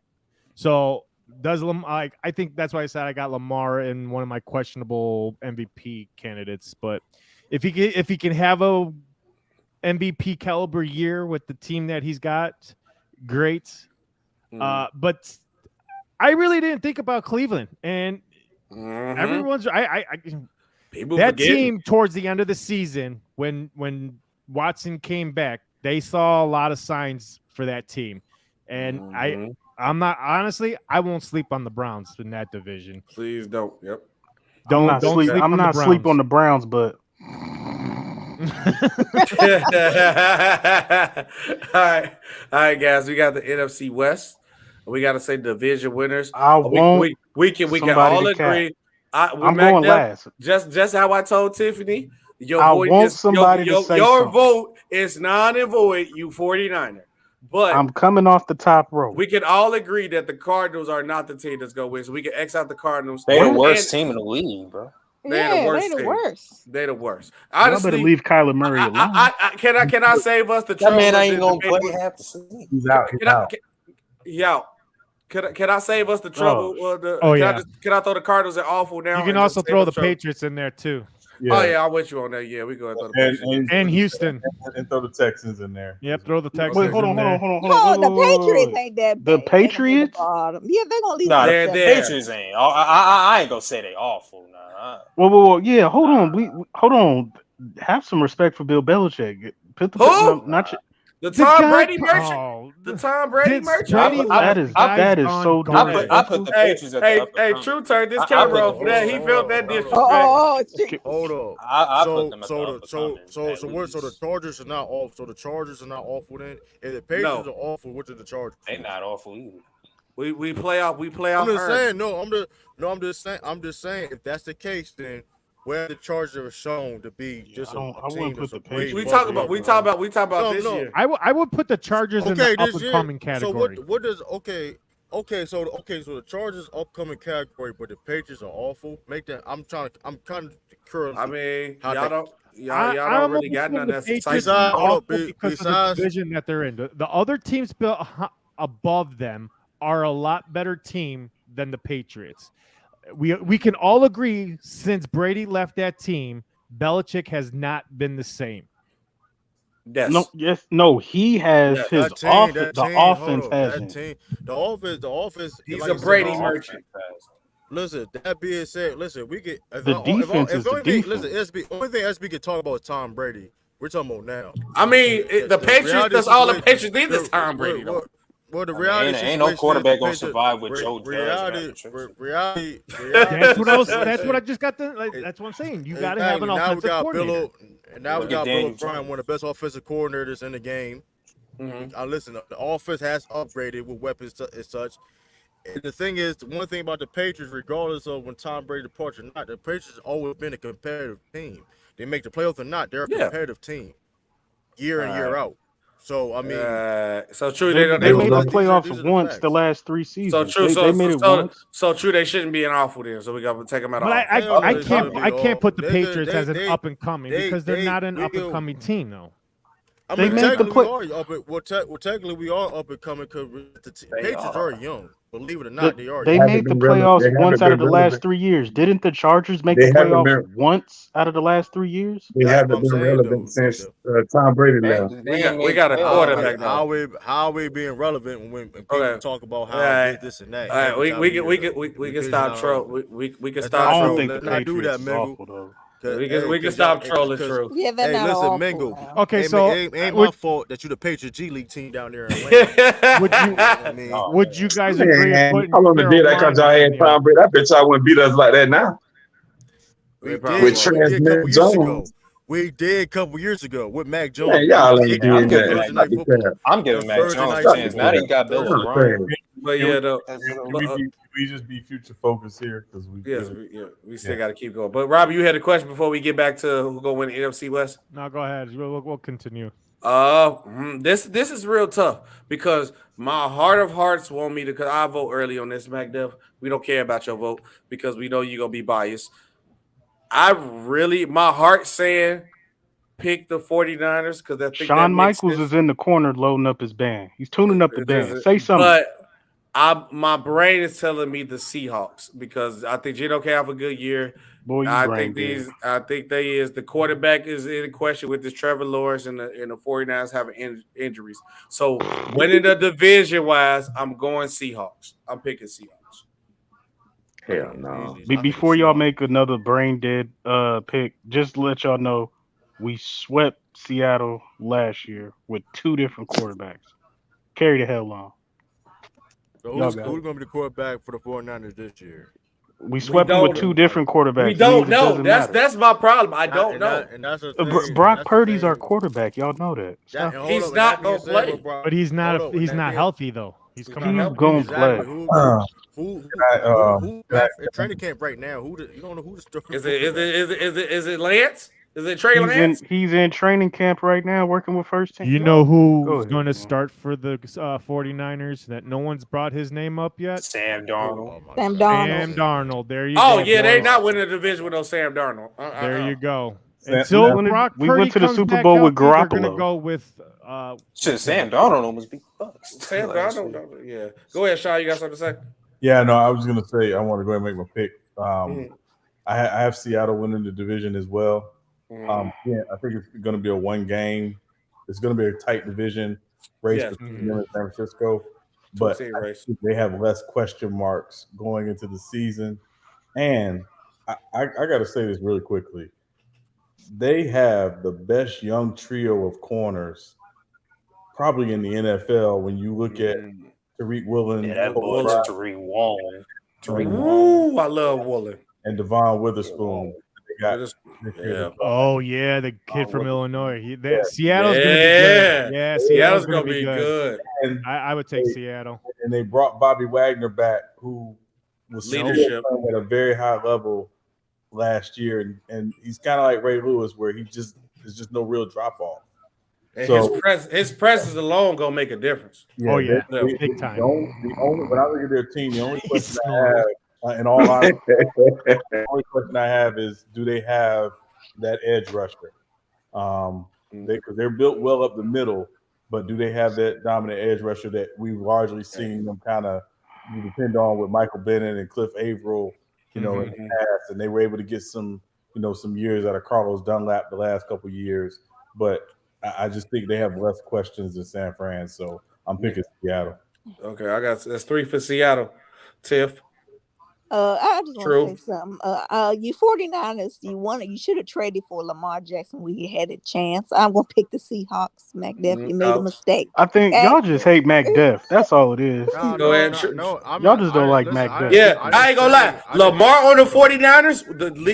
So I think that's why I said I got Lamar in one of my questionable MVP candidates. But if he can have a MVP caliber year with the team that he's got, great. But I really didn't think about Cleveland, and everyone's People that forget. team towards the end of the season when Watson came back, they saw a lot of signs for that team, and I'm not honestly. I won't sleep on the Browns in that division. Please don't. Yep. Don't sleep. I'm not sleep on the Browns, but. All right, guys. We got the NFC West. We got to say division winners. We can all agree. I'm going last. Just how I told Tiffany. Your vote is non and void. You 49er. But I'm coming off the top row. We can all agree that the Cardinals are not the team that's going to win. So we can X out the Cardinals. They're the worst team in the league, bro. They're the worst. They're the worst. Honestly, better leave Kyler Murray alone. Can I save us the trouble? That man ain't gonna play half the season. He's out. Can I save us the trouble? Can I throw the Cardinals at awful now? You can also throw the Patriots in there too. Yeah. Oh yeah, I'm with you on that. Yeah, we go ahead and throw the and Houston and throw the Texans in there. Yep, throw the Texans. Wait, hold on. The Patriots ain't that bad. The Patriots? Yeah, they're gonna leave. Nah, the Patriots ain't. I ain't gonna say they awful. Nah. Whoa, yeah. Hold on. Hold on. Have some respect for Bill Belichick. Put the the Tom Brady merchant. The Tom Brady merchant. That is so dirty. I put the Patriots at the upper Hey, True turned this camera off for that. He felt that disrespect. Hold on. I put them at the upper so the Chargers are not off. So the Chargers are not awful then. If the Patriots are awful, which are the Chargers? They not awful either. We play off. I'm just saying. I'm just saying. If that's the case, then where the Chargers are shown to be just a team that's a great. We talk about this year. I would put the Chargers in the up and coming category. So what does okay? So the Chargers upcoming category, but the Patriots are awful. Make that. I'm kind of curious. I mean, y'all don't really got none that's exciting. Because of the division that they're in. The other teams built above them are a lot better team than the Patriots. We can all agree since Brady left that team, Belichick has not been the same. Yes. No, he has his offense. The offense hasn't. The offense. He's like a Brady merchant. Listen, that being said, we get the defense is the defense. Listen, only thing SB can talk about is Tom Brady. We're talking about now. I mean, the Patriots. That's all the Patriots need is Tom Brady. Well, the reality ain't no quarterback gonna survive with Joe Judge. Reality. That's what I just got. That's what I'm saying. You got to have an offensive coordinator. Now we got Bill O'Brien, one of the best offensive coordinators in the game. Listen, the offense has upgraded with weapons and such. And the thing is, one thing about the Patriots, regardless of when Tom Brady departs or not, the Patriots have always been a competitive team. They make the playoffs or not, they're a competitive team, year in year out. So I mean, so true. They made the playoffs once the last 3 seasons. So true. They made it once. So true. They shouldn't be an awful then. So we got to take them out. But I can't put the Patriots as an up and coming because they're not an up and coming team though. I mean, technically we are up and coming because the Patriots are young. Believe it or not, they are. They made the playoffs once out of the last 3 years. Didn't the Chargers make the playoffs once out of the last 3 years? They haven't been relevant since Tom Brady left. We got a quarterback now. How are we being relevant when people talk about how I did this and that? All right, we can stop troll. We can stop trolling. Let's not do that, Mingle. We can stop trolling. True. Yeah, they're not listen, awful. Mingle. Okay, so ain't my fault that you the Patriots G League team down there in Atlanta. Would you guys agree? How long did that because y'all had Tom Brady? I bet y'all wouldn't beat us like that now. With Transmit Jones. We did a couple years ago with Mac Jones. Man, y'all ain't doing that. I'm giving Mac Jones a chance. Now they got Bill O'Brien. But yeah, though. We just be future focused here because we still got to keep going. But Robbie, you had a question before we get back to who's going to win the NFC West? No, go ahead. We'll continue. This is real tough because my heart of hearts want me to. Because I vote early on this, MacDev. We don't care about your vote because we know you're gonna be biased. My heart saying pick the 49ers because I think Shawn Michaels is in the corner loading up his band. He's tuning up the band. Say something. But My brain is telling me the Seahawks because I think Geno can have a good year. Boy, you I brain think dead. the quarterback is in question with this Trevor Lawrence and the 49ers having injuries. So winning the division wise, I'm going Seahawks. I'm picking Seahawks. Hell no. Before y'all make another brain dead pick, just to let y'all know, we swept Seattle last year with 2 different quarterbacks. Carry the hell on. So who's going to be the quarterback for the 49ers this year? We swept them with 2 different quarterbacks. We don't know. That's my problem. I don't know. And that's the thing. Brock Purdy's our quarterback. Y'all know that. He's not gonna play. But he's not. He's not healthy though. He's coming out. Gonna play. Who in training camp right now? You don't know who the starter is. Is it Lance? Is it Trey Lance? He's in training camp right now working with first team. You know who's going to start for the 49ers that no one's brought his name up yet? Sam Darnold. Sam Darnold. Sam Darnold. There you go. Oh, yeah, they're not winning the division with no Sam Darnold. There you go. Until Brock Purdy went to the Super Bowl with Garoppolo. They're going to go with Sam Darnold almost beat the Bucs. Sam Darnold, yeah. Go ahead, Sean. You got something to say? Yeah, no, I was going to say I want to go ahead and make my pick. I have Seattle winning the division as well. I think it's going to be a 1 game. It's going to be a tight division race between them and San Francisco, but I think they have less question marks going into the season. And I got to say this really quickly: they have the best young trio of corners probably in the NFL. When you look at Tariq Woolen, that boy's Tariq Woolen. Ooh, I love Woolen and Devon Witherspoon. Oh yeah, the kid from Illinois. Seattle's gonna be good. Yeah, Seattle's gonna be good. And I would take Seattle. And they brought Bobby Wagner back, who was leadership at a very high level last year, and he's kind of like Ray Lewis, where there's just no real drop off. And his presence alone gonna make a difference. Yeah, big time. The only when I look at their team, the only question I have. In all honesty, the only question I have is, do they have that edge rusher? Because they're built well up the middle, but do they have that dominant edge rusher that we've largely seen them kind of depend on with Michael Bennett and Cliff Averill, in the past, and they were able to get some years out of Carlos Dunlap the last couple of years, but I just think they have less questions than San Fran, so I'm picking Seattle. Okay, that's 3 for Seattle. Tiff. I just want to say something. You 49ers, you should have traded for Lamar Jackson when you had a chance. I'm going to pick the Seahawks. McDuff, you made a mistake. I think y'all just hate McDuff. That's all it is. Go ahead. Y'all just don't like McDuff. Yeah, I ain't going to lie. Lamar on the 49ers,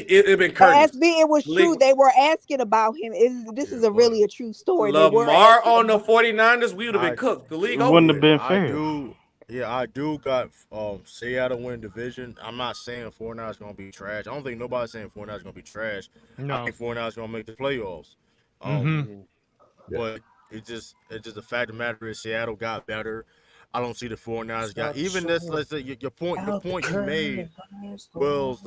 it been curtains. It was true. They were asking about him. This is really a true story. Lamar on the 49ers, we would have been cooked. The league wouldn't have been fair. I do got Seattle win division. I'm not saying 49ers going to be trash. I don't think nobody's saying 49ers going to be trash. No. I think 49ers going to make the playoffs. But it's just the fact of the matter is Seattle got better. I don't see the 49ers got even this. Let's say your point. The point you made was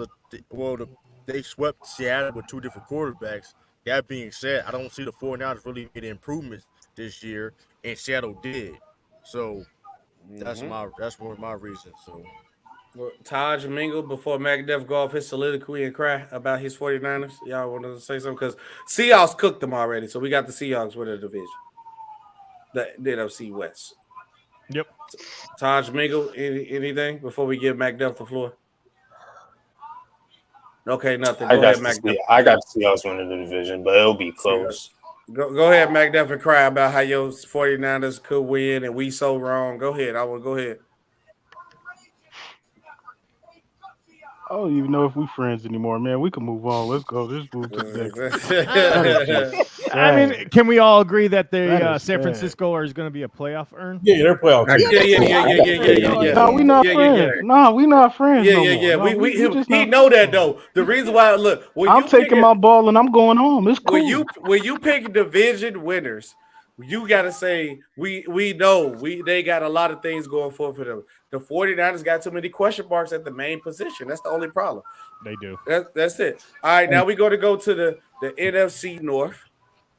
they swept Seattle with 2 different quarterbacks. That being said, I don't see the 49ers really getting improvements this year, and Seattle did. So. That's one of my reasons. So, Taj Mingle, before McDuff go off his soliloquy and cry about his 49ers, y'all want to say something? Because Seahawks cooked them already, so we got the Seahawks with the division, the NFC West. Yep. Taj Mingle, anything before we give McDuff the floor? Okay, nothing. Go ahead, McDuff. I got the Seahawks winning the division, but it'll be close. Go ahead, McDuff, and cry about how your 49ers could win and we so wrong. Go ahead. Go ahead. I don't even know if we friends anymore, man. We can move on. Let's go. Just move to the next. I mean, can we all agree that San Francisco is going to be a playoff earn? Yeah, they're playoff. Yeah. No, we not friends. No, we not friends. Yeah. He know that though. The reason why, look, I'm taking my ball and I'm going home. It's cool. When you pick division winners, you got to say we know they got a lot of things going for them. The 49ers got too many question marks at the main position. That's the only problem. They do. That's it. All right, now we're going to go to the NFC North.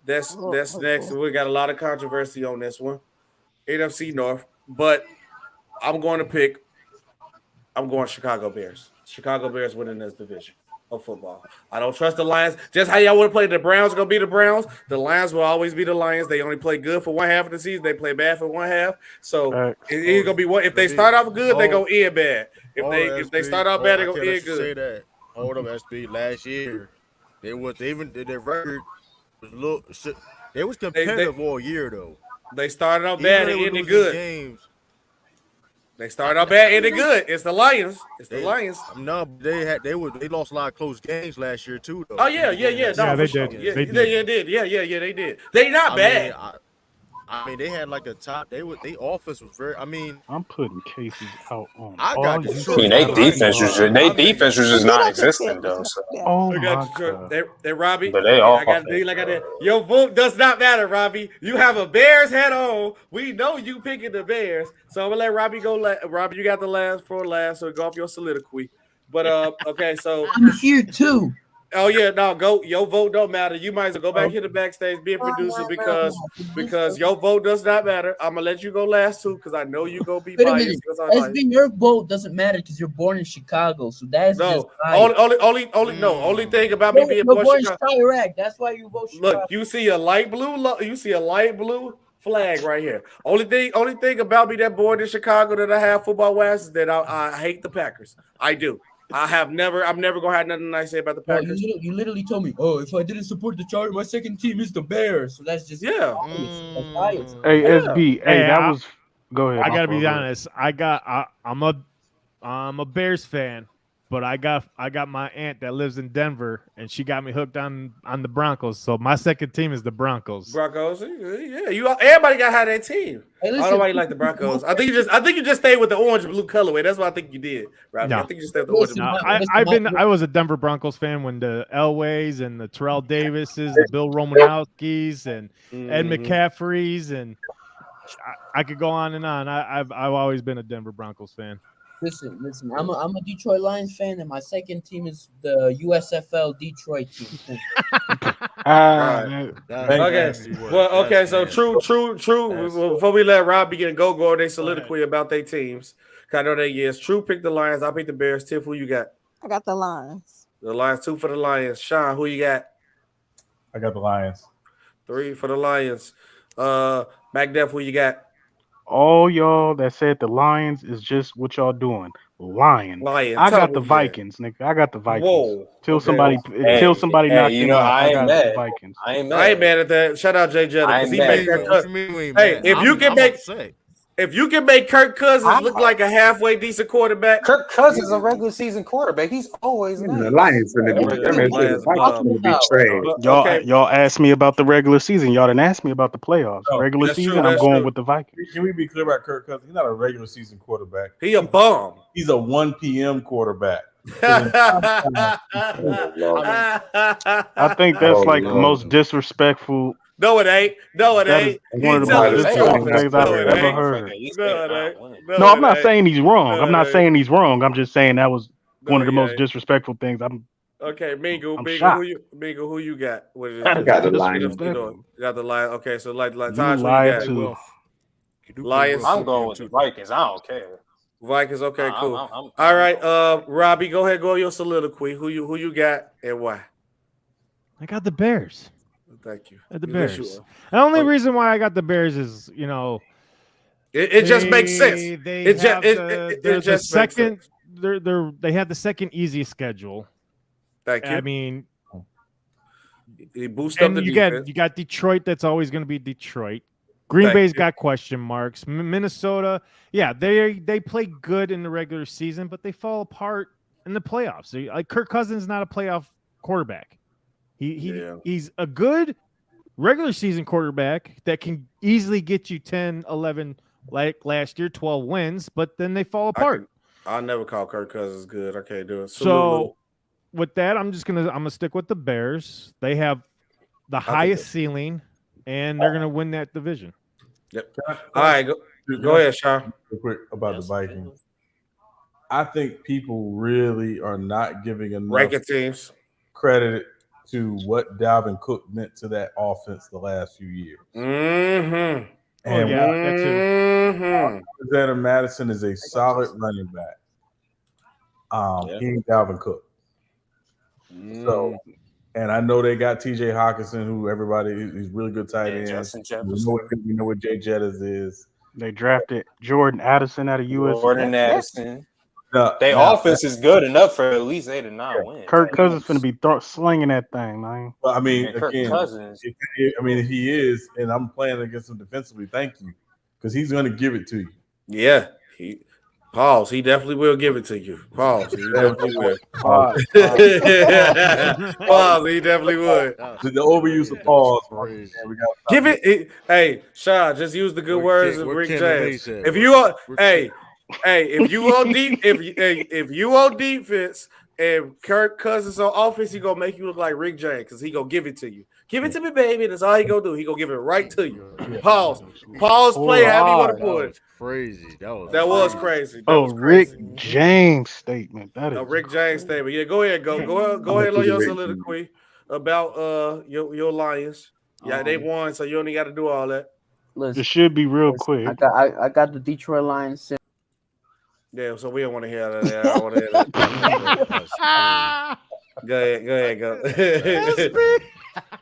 That's next. We got a lot of controversy on this one. NFC North, but I'm going Chicago Bears. Chicago Bears winning this division of football. I don't trust the Lions. Just how y'all want to play the Browns are going to be the Browns. The Lions will always be the Lions. They only play good for one half of the season. They play bad for one half. So it's going to be one. If they start off good, they go end bad. If they start off bad, they go end good. Say that. Hold up, SB. Last year, their record was they was competitive all year though. They started off bad and ended good. Games. They started off bad, ended good. It's the Lions. Lions. No, they lost a lot of close games last year too, though. Oh yeah. No, they sure. did. Yeah, they did. Yeah, they did. They not bad. I mean, they had like a top. They offense was very. I mean, I'm putting cases out on. I mean, their defense was just non-existent though. So. Oh my God. They Robbie. But they I got to do like that. Your vote does not matter, Robbie. You have a Bears hat on. We know you picking the Bears, so I'm gonna let Robbie go. Robbie, you got the last, so go off your soliloquy. But okay, so I'm here too. Oh yeah, no, go. Your vote don't matter. You might as well go back here to backstage, be a producer because your vote does not matter. I'm gonna let you go last too because I know you gonna be biased. SB, your vote doesn't matter because you're born in Chicago, so that's just only thing about me being born in Chicago. That's why you vote Chicago. Look, you see a light blue flag right here. Only thing about me that born in Chicago that I have football wise is that I hate the Packers. I do. I'm never gonna have nothing nice to say about the Packers. You literally told me, if I didn't support the Chargers, my second team is the Bears. So that's just Hey, SB. Hey, that was. Go ahead. I gotta be honest. I'm a Bears fan, but I got my aunt that lives in Denver, and she got me hooked on the Broncos. So my second team is the Broncos. Broncos, yeah. Everybody got to have that team. Hey, listen, I don't know why you like the Broncos. I think you just stayed with the orange and blue colorway. That's what I think you did, right? No. I think you just stayed with the orange and blue. I was a Denver Broncos fan when the Elways and the Terrell Davises, the Bill Romanowskis, and Ed McCaffreys, and I could go on and on. I've always been a Denver Broncos fan. Listen. I'm a Detroit Lions fan, and my second team is the USFL Detroit team. Okay. Well, okay. So true. Before we let Rob begin go they soliloquy about their teams. I know they yes. True pick the Lions. I pick the Bears. Tiff, who you got? I got the Lions. The Lions. 2 for the Lions. Sean, who you got? I got the Lions. 3 for the Lions. MacDeff, who you got? All y'all that said the Lions is just what y'all doing. Lions. I got the Vikings, nigga. I got the Vikings. Whoa. Till somebody knocks me out. I got the Vikings. I ain't mad at that. Shout out Jay Jetta because he made Kirk Cousins. Hey, if you can make Kirk Cousins look like a halfway decent quarterback, Kirk Cousins is a regular season quarterback. He's always nice. The Lions gonna be trash. Y'all asked me about the regular season. Y'all didn't ask me about the playoffs. Regular season, I'm going with the Vikings. Can we be clear about Kirk Cousins? He's not a regular season quarterback. He a bum. He's a 1 p.m. quarterback. I think that's like the most disrespectful. No, it ain't. One of the most disrespectful things I've ever heard. No, I'm not saying he's wrong. I'm just saying that was one of the most disrespectful things. Okay, Mingo, who you got? I got the Lions. You got the Lions. Okay, so like you Taj, lied to. Lions. I'm going with the Vikings. I don't care. Vikings. Okay, cool. All right, Robbie, go ahead, go your soliloquy. Who you got and why? I got the Bears. Thank you. The Bears. The only reason why I got the Bears is, it just makes sense. They have the second easiest schedule. Thank you. I mean, they boost up the defense. You got Detroit. That's always going to be Detroit. Green Bay's got question marks. Minnesota, they play good in the regular season, but they fall apart in the playoffs. Like Kirk Cousins is not a playoff quarterback. He's a good regular season quarterback that can easily get you 10, 11, like last year, 12 wins, but then they fall apart. I'll never call Kirk Cousins good. I can't do it. So with that, I'm gonna stick with the Bears. They have the highest ceiling, and they're gonna win that division. Yep. All right, go ahead, Sean. Real quick about the Vikings. I think people really are not giving enough ranking teams credit to what Dalvin Cook meant to that offense the last few years. Mm-hmm. And that too. Alexander Madison is a solid running back. He ain't Dalvin Cook. So, and I know they got T.J. Hawkinson, who he's really good tight end. Justin We know what Jay Jettis is. They drafted Jordan Addison out of USC. Jordan Addison. Their offense is good enough for at least 8 or 9 wins. Kirk Cousins finna be slinging that thing, man. Well, I mean, Kirk Cousins. If he is, and I'm playing against him defensively, thank you, because he's going to give it to you. Yeah, he definitely will give it to you. He definitely will. He definitely would. The overuse of pause. Give it. Hey, Sean, just use the good words of Rick James. If you are, if you on deep, if you on defense and Kirk Cousins on offense, he gonna make you look like Rick James because he gonna give it to you. Give it to me, baby. That's all he gonna do. He gonna give it right to you. Pause play. How you want to put it? Crazy. That was crazy. Rick James statement. That is a Rick James statement. Yeah, go ahead, go ahead on your soliloquy about your Lions. Yeah, they won, so you only got to do all that. It should be real quick. I got the Detroit Lions. Yeah, so we don't want to hear that. I don't want to hear that. Go ahead. Go ahead.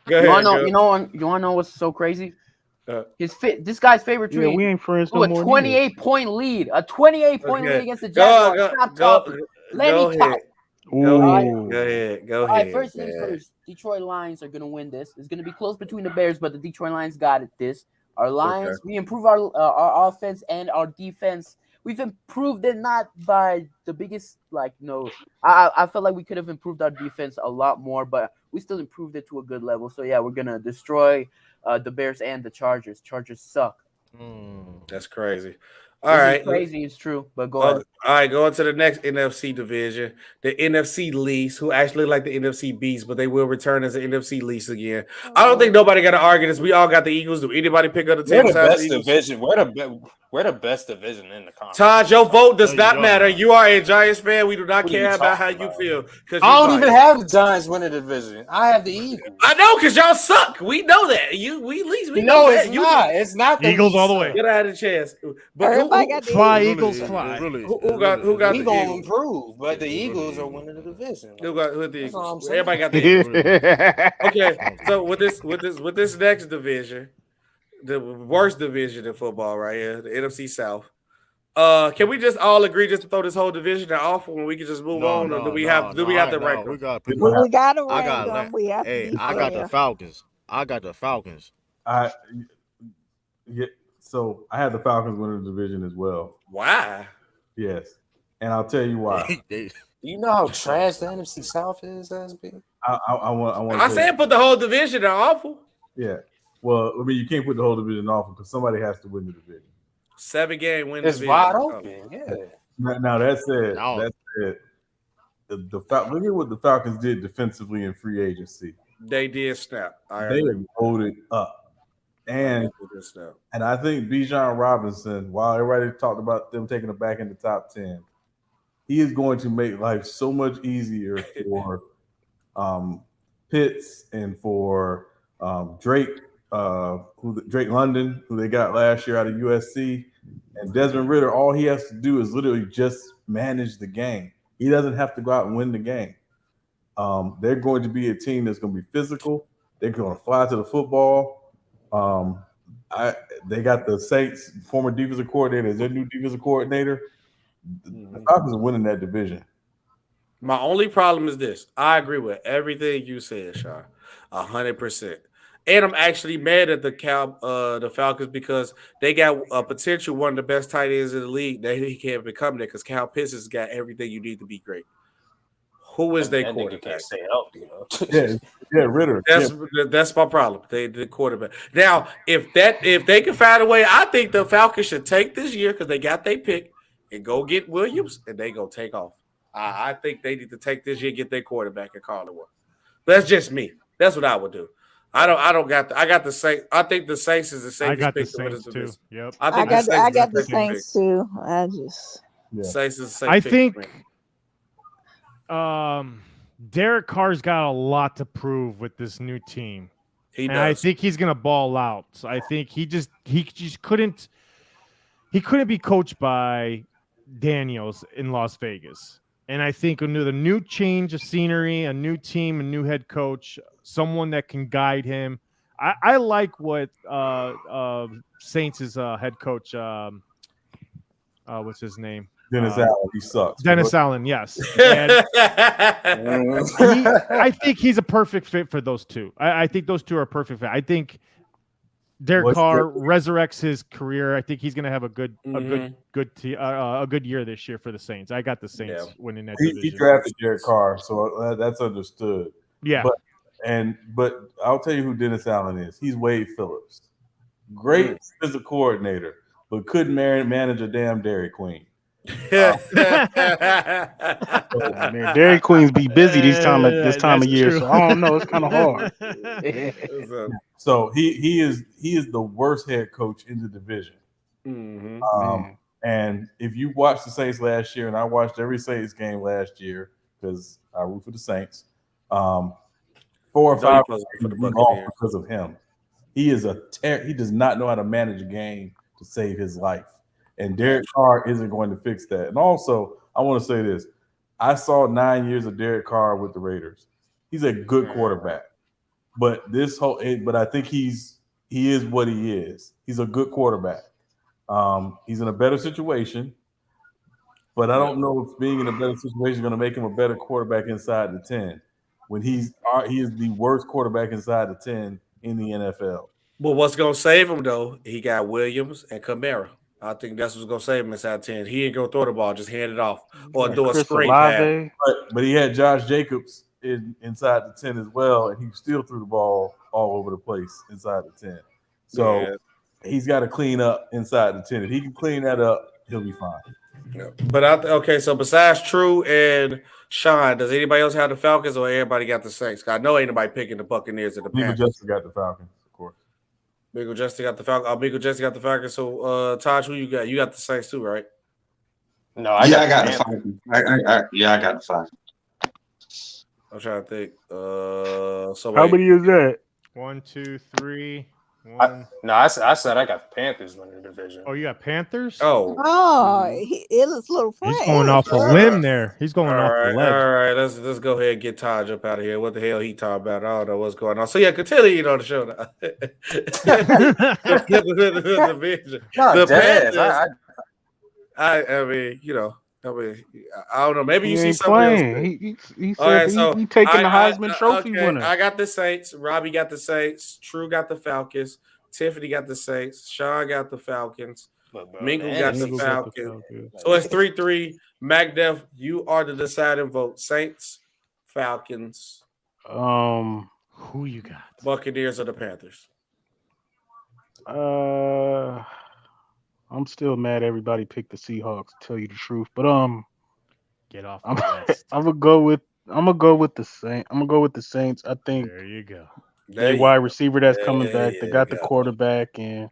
You want to know what's so crazy? This guy's favorite trade. Yeah, we ain't friends no more. A 28-point lead. A 28-point lead against the Jaguars. Go ahead. All right, first things first. Detroit Lions are gonna win this. It's gonna be close between the Bears, but the Detroit Lions got it. Our Lions, we improve our offense and our defense. We've improved it not by the biggest, I felt like we could have improved our defense a lot more, but we still improved it to a good level. So yeah, we're gonna destroy the Bears and the Chargers. Chargers suck. That's crazy. All right, crazy. It's true, but go ahead. All right, going to the next NFC division, the NFC least, who actually like the NFC beast, but they will return as an NFC least again. I don't think nobody got to argue this. We all got the Eagles. Do anybody pick up the team? We're the best division. We're the best division in the conference. Todd, your vote does not matter. You are a Giants fan. We do not care about how you feel. I don't even have the Giants winning the division. I have the Eagles. I know, because y'all suck. We know that. We know it's not. It's not the Eagles all the way. Get out of the chance. But fly, Eagles, fly. Who got we the gonna Eagles? improve, but the Eagles are winning the division. Who got the Eagles? Everybody got the Eagles. Okay, so with this next division, the worst division in football right here, the NFC South. Can we just all agree just to throw this whole division off when we can just move on, or do we have to rank them? We got to rank them. I got the Falcons. So I had the Falcons winning the division as well. Why? Yes, and I'll tell you why. Do you know how trash the NFC South is, SB? I said put the whole division in awful. Yeah. Well, I mean, you can't put the whole division off because somebody has to win the division. 7-game win. It's division. wide open. Yeah. Now that said, look at what the Falcons did defensively in free agency. They did snap. They loaded up, and I think Bijan Robinson, while everybody talked about them taking it back in the top 10, he is going to make life so much easier for Pitts and for Drake. Drake London, who they got last year out of USC, and Desmond Ridder. All he has to do is literally just manage the game. He doesn't have to go out and win the game. They're going to be a team that's going to be physical. They're going to fly to the football. They got the Saints former defensive coordinator as their new defensive coordinator. The Falcons are winning that division. My only problem is this. I agree with everything you said, Sean, 100%. And I'm actually mad at the Falcons because they got a potential one of the best tight ends in the league that he can't become there because Kyle Pitts has got everything you need to be great. Who is their quarterback? Can't stay healthy, Ridder. That's my problem. The quarterback. Now, if they can find a way, I think the Falcons should take this year because they got their pick and go get Williams and they go take off. I think they need to take this year, get their quarterback and call it one. That's just me. That's what I would do. I got the Saints. I think the Saints is the safest. I got the Saints too. Yep. I got the Saints too. Saints is the same. I think Derek Carr's got a lot to prove with this new team. I think he's gonna ball out. So I think he just couldn't be coached by Daniels in Las Vegas. And I think under the new change of scenery, a new team, a new head coach, someone that can guide him. I like what Saints' head coach. What's his name? Dennis Allen. He sucks. Dennis Allen, yes. And I think he's a perfect fit for those two. I think those two are a perfect fit. I think Derek Carr resurrects his career. I think he's going to have a good year this year for the Saints. I got the Saints winning that division. He drafted Derek Carr, so that's understood. Yeah. But I'll tell you who Dennis Allen is. He's Wade Phillips. Great as a coordinator, but couldn't manage a damn Dairy Queen. Man, Dairy Queens be busy this time of year, so I don't know. It's kind of hard. So he is the worst head coach in the division. And if you watched the Saints last year, and I watched every Saints game last year because I root for the Saints, 4 or 5 because of him. He is he does not know how to manage a game to save his life. And Derek Carr isn't going to fix that. And also, I want to say this. I saw 9 years of Derek Carr with the Raiders. He's a good quarterback. But I think he is what he is. He's a good quarterback. He's in a better situation. But I don't know if being in a better situation is going to make him a better quarterback inside the 10 when he is the worst quarterback inside the 10 in the NFL. But what's going to save him, though, he got Williams and Kamara. I think that's what's going to save him inside 10. He ain't going to throw the ball, just hand it off or do a screen pass. But he had Josh Jacobs inside the 10 as well, and he still threw the ball all over the place inside the 10. So he's got to clean up inside the 10. If he can clean that up, he'll be fine. Yeah. But so besides True and Sean, does anybody else have the Falcons or everybody got the Saints? I know ain't nobody picking the Buccaneers or the Panthers. Justin got the Falcons, of course. Michael Justin got the Falcons. Michael Justin got the Falcons. So, Taj, who you got? You got the Saints too, right? No, I got the Falcons. I got the Falcons. I'm trying to think. How many is that? 1, 2, 3. 1. I said I got the Panthers winning the division. Oh, you got Panthers? It looks a little fresh. He's going off a limb there. He's going off the ledge. All right, let's go ahead and get Taj up out of here. What the hell he talking about? I don't know what's going on. So continue on the show now. The Panthers. I mean, I don't know. Maybe you see something else. He said he taking the Heisman Trophy winner. I got the Saints. Robbie got the Saints. True got the Falcons. Tiffany got the Saints. Sean got the Falcons. Mingle got the Falcons. So it's 3-3. MacDev, you are the deciding vote. Saints, Falcons. Who you got? Buccaneers or the Panthers? I'm still mad everybody picked the Seahawks, to tell you the truth. But get off I'm gonna go with the Saints. I'm gonna go with the Saints. I think there you go. They wide receiver that's coming back. They got the quarterback, and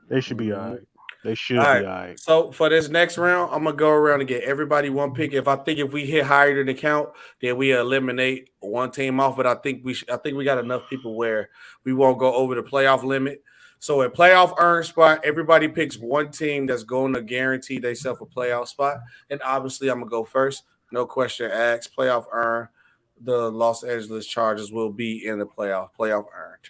they should be all right. They should be all right. So for this next round, I'm gonna go around and get everybody one pick. If we hit higher than the count, then we eliminate one team off. But I think we got enough people where we won't go over the playoff limit. So at playoff earn spot, everybody picks one team that's going to guarantee themselves a playoff spot. And obviously, I'm gonna go first. No question asked. Playoff earn. The Los Angeles Chargers will be in the playoff earned.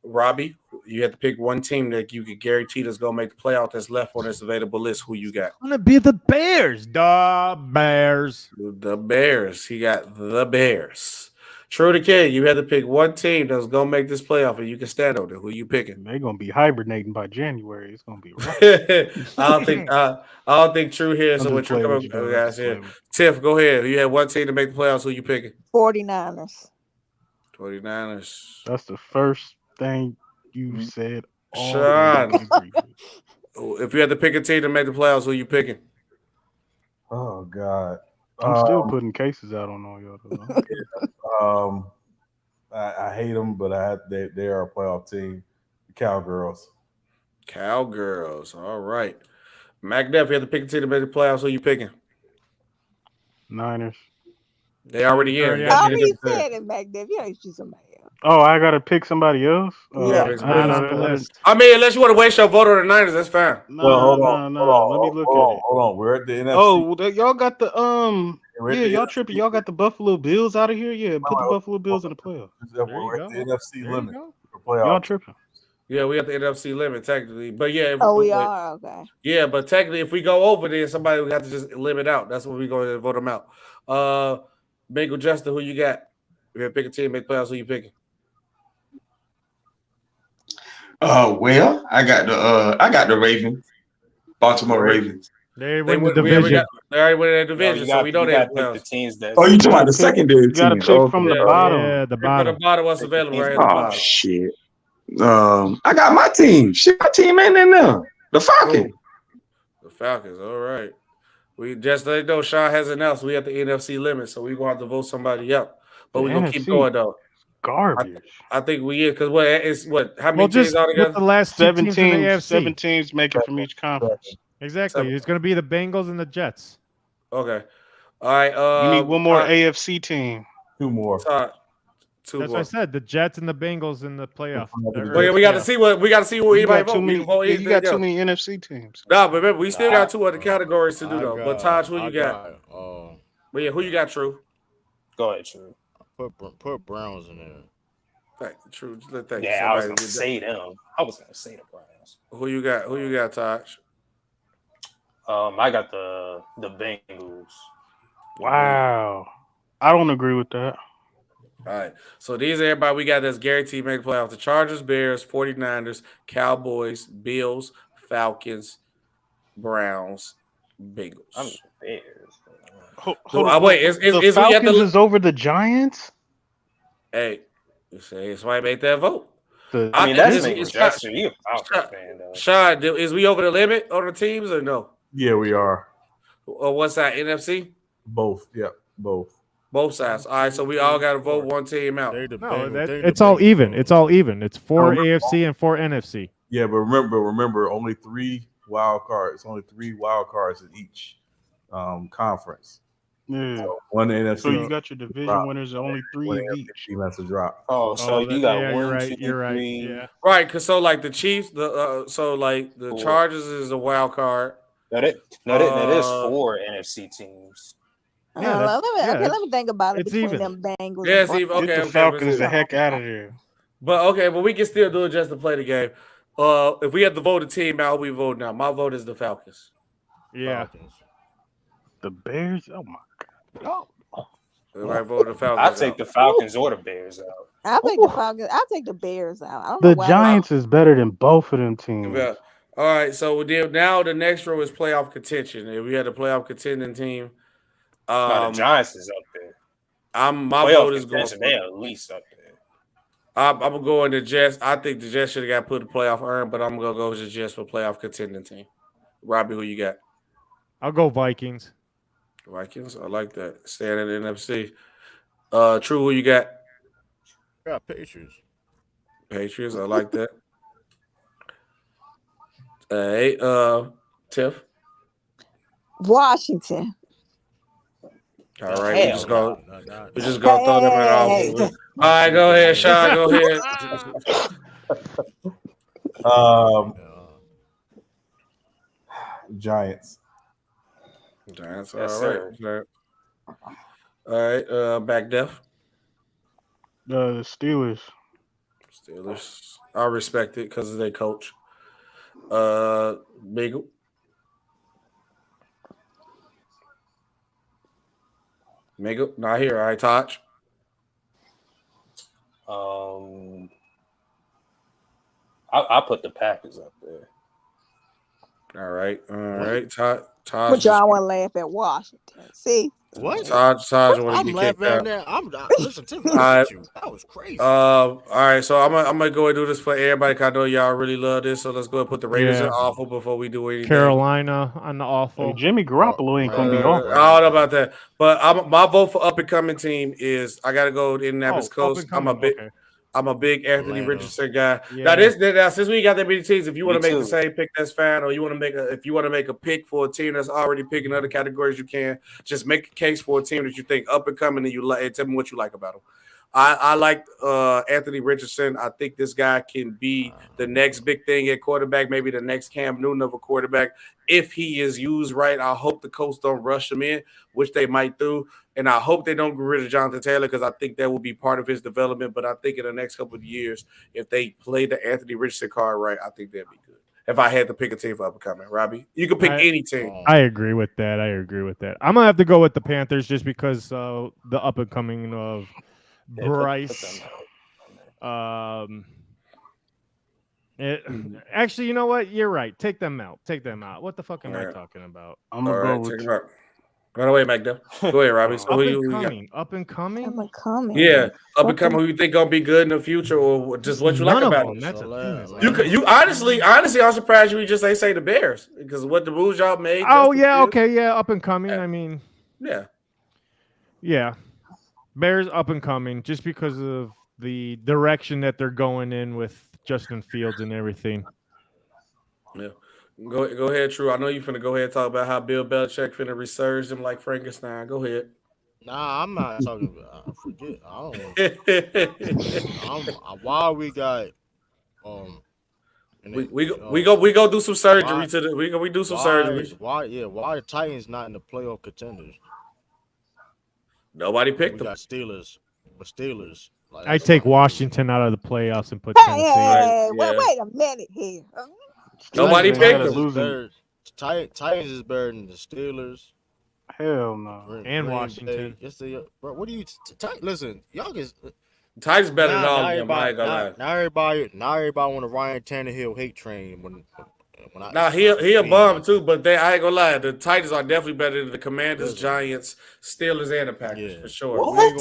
Robbie, you have to pick one team that you could guarantee that's going to make the playoff that's left on this available list. Who you got? It's going to be the Bears. The Bears. The Bears. He got the Bears. True to Kid, you had to pick one team that's going to make this playoff, and you can stand on it. Who you picking? They're going to be hibernating by January. It's going to be rough. I don't think True here. So what you guys here? Tiff, go ahead. You had one team to make the playoffs. Who you picking? 49ers. 49ers. That's the first thing you said. Sean, if you had to pick a team to make the playoffs, who you picking? Oh God. I'm still putting cases out on all y'all. I hate them, but they are a playoff team. The Cowgirls. Cowgirls. All right. MacDuff, you have to pick a team to make the playoffs. Who you picking? Niners. They already in. Oh, he said it, MacDuff. Yeah, she's a man. Oh, I gotta pick somebody else. Yeah, I didn't know on the that. list. I mean, unless you want to waste your vote on the Niners, that's fine. No. Let me look at it. Hold on. We're at the NFC. Oh, y'all got the We're at Yeah, the y'all NFC. tripping. Y'all got the Buffalo Bills out of here. Yeah, put the Buffalo Bills in the playoffs. We're at the NFC limit for playoffs. Y'all tripping. Yeah, we have the NFC limit technically, but yeah. We are okay. Yeah, but technically, if we go over there, somebody would have to just limit out. That's what we're going to vote them out. Bengal Justin, who you got? We're gonna pick a team, make playoffs. Who you picking? Well, I got the Ravens, Baltimore Ravens. They win the division. They already win that division, so we know they have pick the teams that. Oh, you talking about the secondary You gotta teams? pick from the bottom. Yeah, the Pick bottom. from the bottom what's available right at the Oh bottom. shit. I got my team. Shit, my team ain't in there. The Falcons. The Falcons. All right. We just let you know Sean has announced we at the NFC limit, so we're gonna have to vote somebody out. But we're gonna keep going though. Garbage. I think we is because how many Well, teams just all with together? the last two teams in the AFC. 7 teams make it from each conference. Exactly. It's going to be the Bengals and the Jets. Okay. All right. You need one more AFC team. Two more. That's what I said. The Jets and the Bengals in the playoff. But yeah, we got to see what You anybody got too vote. many, you got too many NFC teams. No, but remember, we still got two other categories to do though. But Taj, who you got? But yeah, who you got? True. Go ahead, True. Put Browns in there. True. Yeah, I was gonna say them. I was gonna say the Browns. Who you got? Who you got, Taj? I got the Bengals. Wow. I don't agree with that. All right. So these are everybody we got that's guaranteed to make the playoffs. The Chargers, Bears, 49ers, Cowboys, Bills, Falcons, Browns, Bengals. I'm the Bears. Hold on. Wait, the Falcons is over the Giants? Hey, you say somebody made that vote. I mean, that's making Justin. You a Falcons fan, though. Sean, is we over the limit on the teams or no? Yeah, we are. Or what side? NFC? Both. Yep, both. Both sides. All right, so we all got to vote one team out. No, it's all even. It's all even. It's 4 AFC and 4 NFC. Yeah, but remember, only 3 wild cards. Only 3 wild cards in each conference. Yeah. So one NFC. So you got your division winners, only 3 each. Team has to drop. Oh, so you got you're 1, right. 2, You're 3. right. Yeah. Right, because so like the Chiefs, the Chargers is a wild card. That is 4 NFC teams. Let me think about it. It's Between even. them Bengals. Yeah, and see, Browns. okay, Get the Falcons the heck out of there. But we can still do it just to play the game. If we have to vote a team out, we vote now. My vote is the Falcons. Yeah. Falcons. The Bears? Oh my God. I vote the Falcons. I take the Falcons or the Bears out. I'll take the Falcons. I'll take the Bears out. I don't The know why Giants is better than both of them teams. Yeah. All right, so now the next row is playoff contention. If we had a playoff contending team, No, the Giants is up there. My Playoff vote is going. contention, they're at least up there. I'm going to Jets. I think the Jets should have got put in playoff earn, but I'm gonna go with the Jets for playoff contending team. Robbie, who you got? I'll go Vikings. Vikings. I like that. Staying in the NFC. True, who you got? I got Patriots. Patriots. I like that. Hey, Tiff. Washington. All right, we just gonna throw them in off. All right, go ahead, Sean. Go ahead. Giants. Giants. Yes, All right. Back deaf. The Steelers. Steelers. I respect it because of their coach. Beagle. Miguel, not here. All right, Touch. I put the Packers up there. All right. Todd. But y'all want to laugh at Washington. See? What? Todd want to I'm get laughing kicked at out. that. Listen to you. That was crazy. All right, so I'm gonna go and do this for everybody. 'Cause I know y'all really love this, so let's go and put the Raiders in awful before we do anything. Carolina on the awful. Hey, Jimmy Garoppolo ain't gonna be awful. I don't know about that, but my vote for up and coming team is I gotta go to Indianapolis Colts. I'm a big Anthony Richardson guy. Yeah. Now since we got that many teams, if you want to make the same pick, that's fine. Or you want to make a pick for a team that's already picking other categories, you can. Just make a case for a team that you think up and coming and you like. And tell me what you like about them. I like Anthony Richardson. I think this guy can be the next big thing at quarterback, maybe the next Cam Newton of a quarterback. If he is used right, I hope the Colts don't rush him in, which they might do. And I hope they don't get rid of Jonathan Taylor because I think that will be part of his development. But I think in the next couple of years, if they play the Anthony Richardson card right, I think that'd be good. If I had to pick a team for up and coming, Robbie, you can pick any team. I agree with that. I'm gonna have to go with the Panthers just because the up and coming of Bryce. Actually, you know what? You're right. Take them out. What the fuck am I talking about? I'm gonna go with. Run away, Magda. Go ahead, Robbie. So up and coming. Yeah, up and coming. Who you think gonna be good in the future, or just what you like about them? That's you honestly, I'm surprised you just ain't say the Bears because what the rules y'all made. Oh yeah, okay, yeah, up and coming. I mean, yeah, Bears up and coming just because of the direction that they're going in with Justin Fields and everything. Yeah. Go ahead, True. I know you finna go ahead and talk about how Bill Belichick finna resurge them like Frankenstein. Go ahead. Nah, I'm not talking about. Forget. Why we got we go do some surgery we do some surgery. Why the Titans not in the playoff contenders? Nobody picked them. We got Steelers. Like, I take Washington out of the playoffs and put Tennessee. Wait a minute here. Nobody picked them. Titans is better than the Steelers. Hell no. And Washington. Yes, bro. What do you listen? Y'all get Titans better than all of them. I ain't gonna lie. Now everybody on the Ryan Tannehill hate train when he a bum too, but I ain't gonna lie. The Titans are definitely better than the Commanders, Giants, Steelers, and the Packers for sure. What?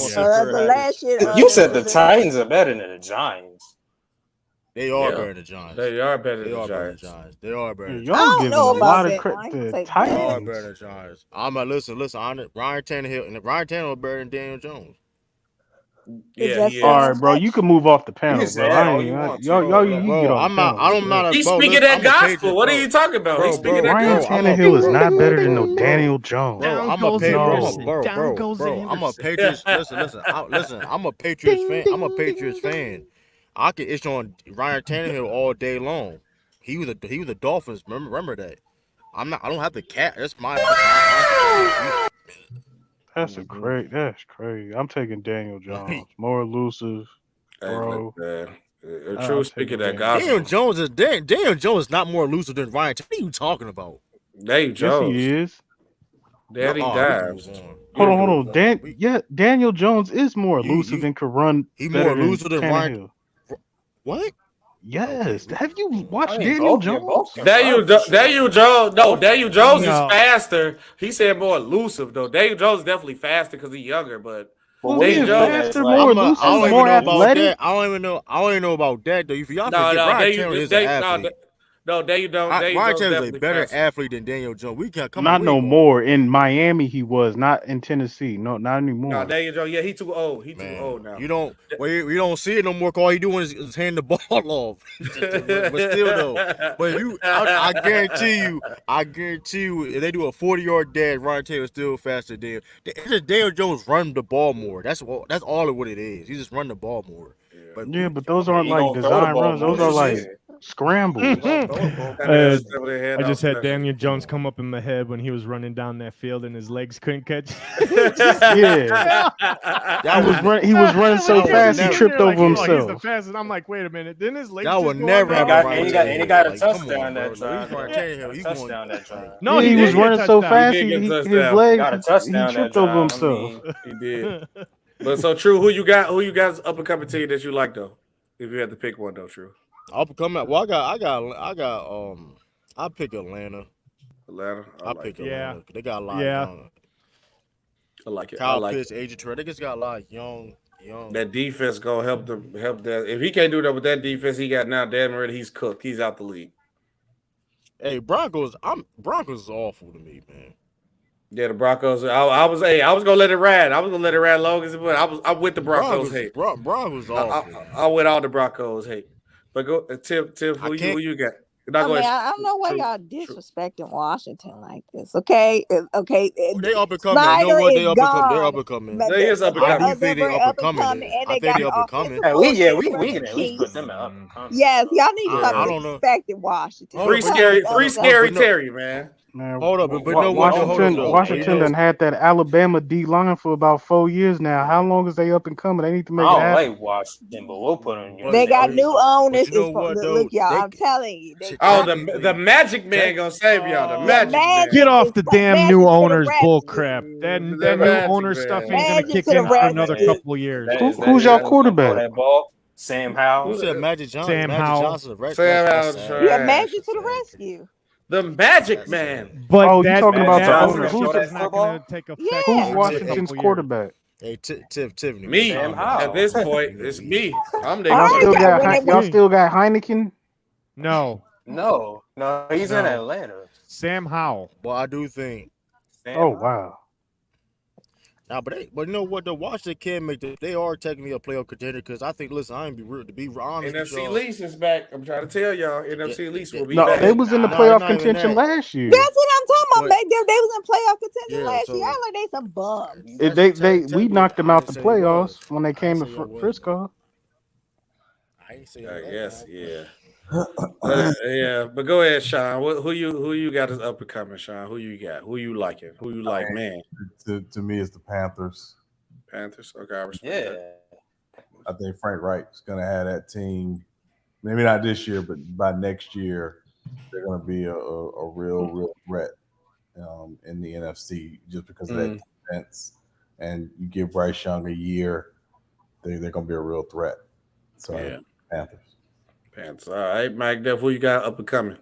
You said the Titans are better than the Giants. They are better than the Giants. They are better than the Giants. They are better. Y'all giving a lot of credit to the Titans. They are better than the Giants. I'm gonna listen. Ryan Tannehill is better than Daniel Jones. Yeah. All right, bro. You can move off the panel, bro. Y'all, you get off. I'm not. He's speaking that gospel. What are you talking about? He's speaking that gospel. Ryan Tannehill is not better than no Daniel Jones. I'm a Patriots. I'm a Patriots. Listen. I'm a Patriots fan. I could itch on Ryan Tannehill all day long. He was a Dolphins. Remember that. I don't have the cat. That's my. That's crazy. I'm taking Daniel Jones. More elusive, bro. True speaking that gospel. Daniel Jones is not more elusive than Ryan. What are you talking about? Daniel Jones. Yes, he is. Daddy dives. Hold on. Daniel Jones is more elusive and can run. He more elusive than Ryan. What? Yes. Have you watched Daniel Jones? Daniel Jones. No, Daniel Jones is faster. He said more elusive though. Daniel Jones is definitely faster because he's younger, but Daniel Jones faster, more elusive, more athletic. I don't even know about that though. If y'all forget, Ryan Taylor is an athlete. No, Daniel Jones. Ryan Taylor is a better athlete than Daniel Jones. We can't come. Not no more. In Miami, he was not in Tennessee. No, not anymore. No, Daniel Jones. Yeah, he too old. He too old now. You don't see it no more. All he doing is hand the ball off. But still though. But I guarantee you, if they do a 40-yard dash, Ryan Taylor's still faster than Daniel Jones. Run the ball more. That's all of what it is. He just run the ball more. But those aren't like design runs. Those are like scrambles. I just had Daniel Jones come up in my head when he was running down that field and his legs couldn't catch. He was running so fast he tripped over himself. He's the fastest. I'm like, wait a minute. Didn't his legs? That would never happen. And he got a touchdown that drive. No, he was running so fast his legs. Got a touchdown. He tripped over himself. He did. But so True, who you got up and coming team that you like though? If you had to pick one though, True. I'll come out. Well, I'll pick Atlanta. I'll pick Atlanta. They got a lot. I like it. Kyle Pitts, Agent Trey. They just got a lot of young. That defense gonna help that. If he can't do that with that defense he got now, damn right, he's cooked. He's out the league. Hey, Broncos is awful to me, man. Yeah, the Broncos. I was gonna let it ride. I was gonna let it ride long as it went. I'm with the Broncos hate. Broncos awful. I with all the Broncos hate. But go Tim, who you got? I don't know why y'all disrespecting Washington like this. Okay. They up and coming. Snyder You know what? is They up and gone. coming. They're up and coming. They is up and coming. I do think they up and coming. And I they think got they the up and offensive coming. we can coordinator at least put them up and coming. Yes, y'all need to I start don't know. respecting Washington. Free scary Terry, man. Man, hold up, but no one. Washington done had that Alabama D line for about 4 years now. How long is they up and coming? They need to make it happen. I don't like Washington, but we'll put them. They got new owners. You know what, Look, y'all, I'm telling you. The Magic Man gonna save y'all. The Magic Man. Get off the damn new owners bull crap. That new owner stuff ain't gonna kick in for another couple of years. Who's y'all quarterback? Sam Howell. Who said Magic Johnson? Sam Magic Howell. Johnson. Sam Howell. Yeah, Magic to the rescue. The Magic Man. But you talking about the owner? Who's not gonna take effect? Who's Washington's quarterback? Hey, Tiffany. Me. At this point, it's me. I'm the. Y'all still got Heineken? No, he's in Atlanta. Sam Howell. Well, I do think. Oh wow. Nah, but you know what? The Washington can make they are technically a playoff contender because I think. Listen, I ain't be rude to be honest. NFC Lease is back. I'm trying to tell y'all, NFC Lease will be back. They was in the playoff contention last year. That's what I'm talking about. They was in playoff contention last year. I like they some bums. We knocked them out the playoffs when they came to Frisco. I ain't saying I guess, yeah. But go ahead, Sean. Who you got as up and coming, Sean? Who you got? Who you liking? Who you like, man? To me, it's the Panthers. Panthers. Okay, I respect that. I think Frank Reich's gonna have that team. Maybe not this year, but by next year, they're gonna be a real threat in the NFC just because of that defense. And you give Bryce Young a year, they're gonna be a real threat. So Panthers. All right, Mike Duff, who you got up and coming?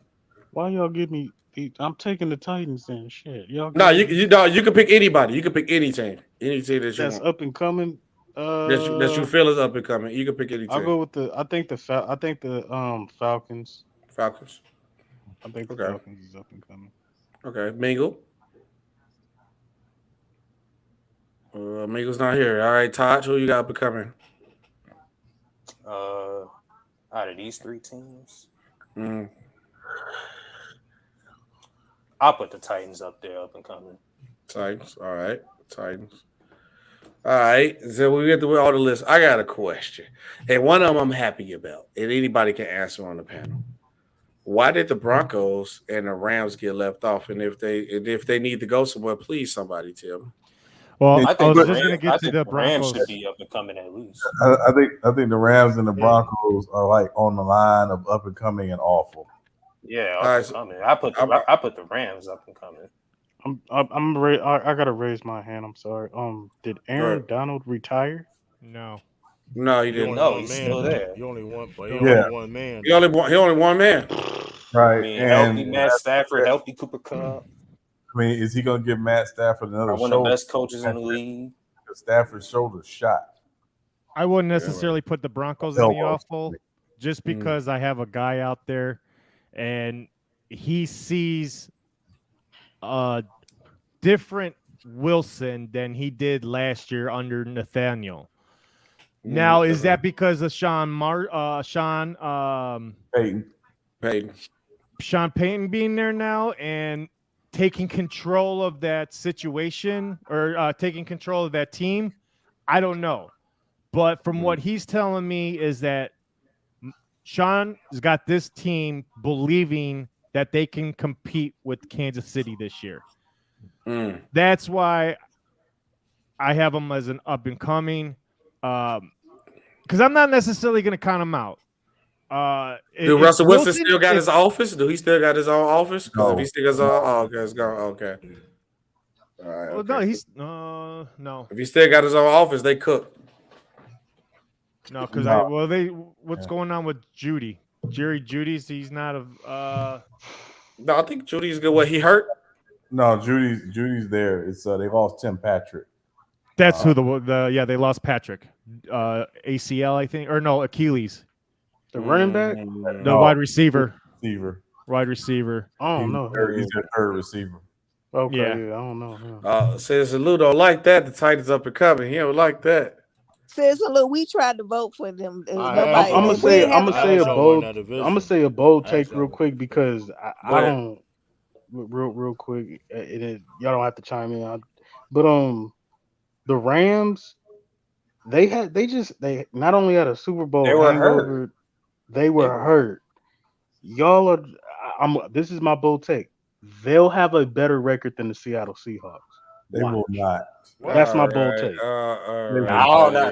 Why y'all give me? I'm taking the Titans then. Shit, y'all. No, you can pick anybody. You can pick any team that you that's want. Up and coming. That you feel is up and coming. You can pick any team. I'll go with I think the Falcons. Falcons. I think the Falcons is up and coming. Okay, Mingle. Mingle's not here. All right, Todd, who you got up and coming? Out of these three teams, I'll put the Titans up there, up and coming. Titans, all right. Titans. All right. So we get through all the lists. I got a question, and one of them I'm happy about, and anybody can answer on the panel. Why did the Broncos and the Rams get left off? And if they need to go somewhere, please somebody tell me. Well, I was just going to get to the Broncos. Rams should be up and coming at least. I think the Rams and the Broncos are like on the line of up and coming and awful. Yeah, up and coming. I put the Rams up and coming. I gotta raise my hand. I'm sorry. Did Aaron Donald retire? No, he didn't. No, he's still there. He only one man. He only one man. Right. Healthy Matt Stafford, healthy Cooper Kupp. I mean, is he going to give Matt Stafford another one of the best coaches in the league? Stafford's shoulder's shot. I wouldn't necessarily put the Broncos in the awful just because I have a guy out there and he sees a different Wilson than he did last year under Nathaniel. Now, is that because of Sean Payton being there now and taking control of that situation or taking control of that team? I don't know. But from what he's telling me is that Sean has got this team believing that they can compete with Kansas City this year. That's why I have them as an up and coming. Because I'm not necessarily going to count them out. Do Russell Wilson still got his office? Do he still got his own office? Because if he still got his own, okay, it's gone. Okay. All right. Well, no, he's no. If he still got his own office, they cook. No, because what's going on with Judy? Jerry Judy's he's not a. No, I think Judy's good. What, he hurt? No, Judy's there. It's they lost Tim Patrick. That's who they lost Patrick, ACL I think, or no, Achilles. The running back? The wide receiver. Wide receiver. Oh, no. He's their third receiver. Okay, yeah. I don't know. Says Lou don't like that. The Titans up and coming. He don't like that. Citizen, look, we tried to vote for them. I'm gonna say a bold take real quick because I don't real quick. Y'all don't have to chime in. But the Rams, they not only had a Super Bowl hangover, they were hurt. Y'all are. This is my bold take. They'll have a better record than the Seattle Seahawks. They will not. That's my bold take. I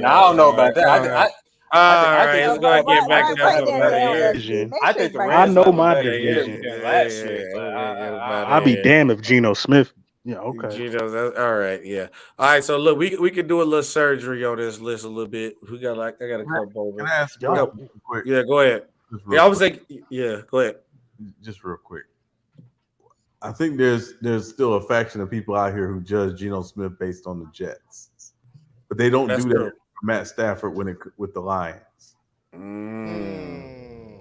don't know about that. I think let's go and get back to the division. I think the I Rams know have a my better year division. than last year. I'll be damned if Geno Smith. Yeah, okay. Geno's, all right, yeah. All right, so look, we could do a little surgery on this list a little bit. We got I got a couple over. Can I ask real quick? Yeah, go ahead. Yeah, I was like, yeah, go ahead. Just real quick. I think there's still a faction of people out here who judge Geno Smith based on the Jets, but they don't do that for Matt Stafford with the Lions.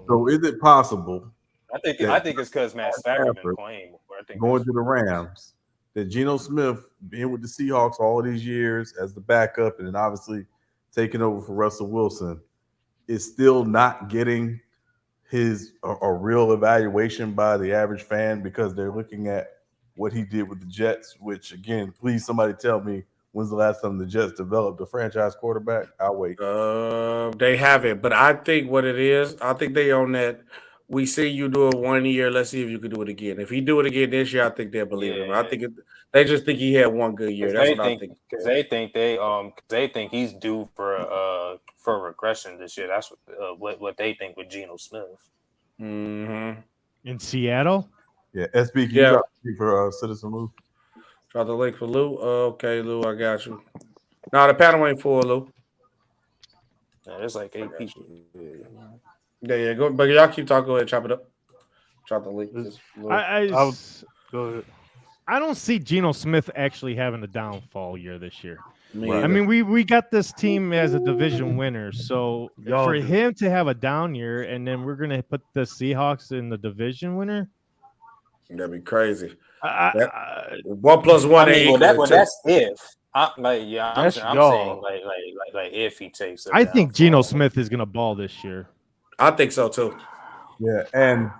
So is it possible? I think it's because Matt Stafford been playing before. I think going to the Rams, that Geno Smith being with the Seahawks all of these years as the backup, and then obviously taking over for Russell Wilson, is still not getting a real evaluation by the average fan because they're looking at what he did with the Jets, which, again, please somebody tell me when's the last time the Jets developed a franchise quarterback? I'll wait. They haven't, but I think what it is, I think they own that. We see you do it 1 year. Let's see if you can do it again. If he do it again this year, I think they'll believe him. I think they just think he had one good year. That's what I think. Because they think he's due for regression this year. That's what they think with Geno Smith. Mm-hmm. In Seattle. Yeah, SB. Can you drop the link for Citizen Lou? Drop the link for Lou. Okay, Lou, I got you. No, the panel ain't full, Lou. Yeah, there's like 8 people. Yeah, go. But y'all keep talking. Go ahead, chop it up. Drop the link. Go ahead. I don't see Geno Smith actually having a downfall year this year. I mean, we got this team as a division winner, so for him to have a down year, and then we're gonna put the Seahawks in the division winner. That'd be crazy. 1 + 1 ain't equal. That's if. I'm saying like if he takes it. I think Geno Smith is gonna ball this year. I think so too. Yeah, and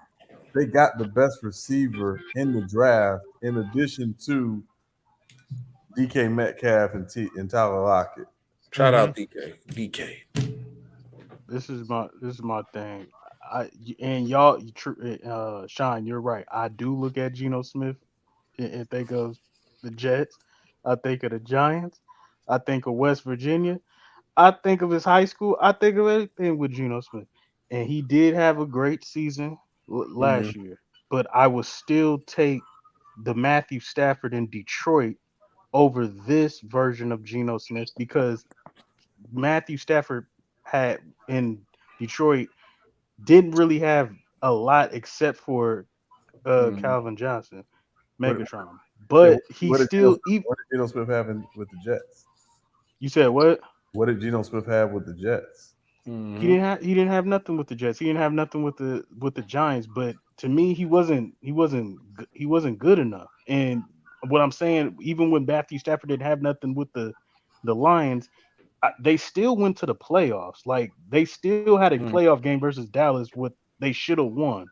they got the best receiver in the draft, in addition to DK Metcalf and Tyler Lockett. Shout out DK. This is my thing. Sean, you're right. I do look at Geno Smith and think of the Jets. I think of the Giants. I think of West Virginia. I think of his high school. I think of everything with Geno Smith. And he did have a great season last year. But I would still take the Matthew Stafford in Detroit over this version of Geno Smith because Matthew Stafford had in Detroit didn't really have a lot except for Calvin Johnson, Megatron. But he still. What did Geno Smith have with the Jets? You said what? What did Geno Smith have with the Jets? Mm-hmm. He didn't have nothing with the Jets. He didn't have nothing with the Giants. But to me, he wasn't good enough. And what I'm saying, even when Matthew Stafford didn't have nothing with the Lions, they still went to the playoffs. Like they still had a playoff game versus Dallas, what they should have won.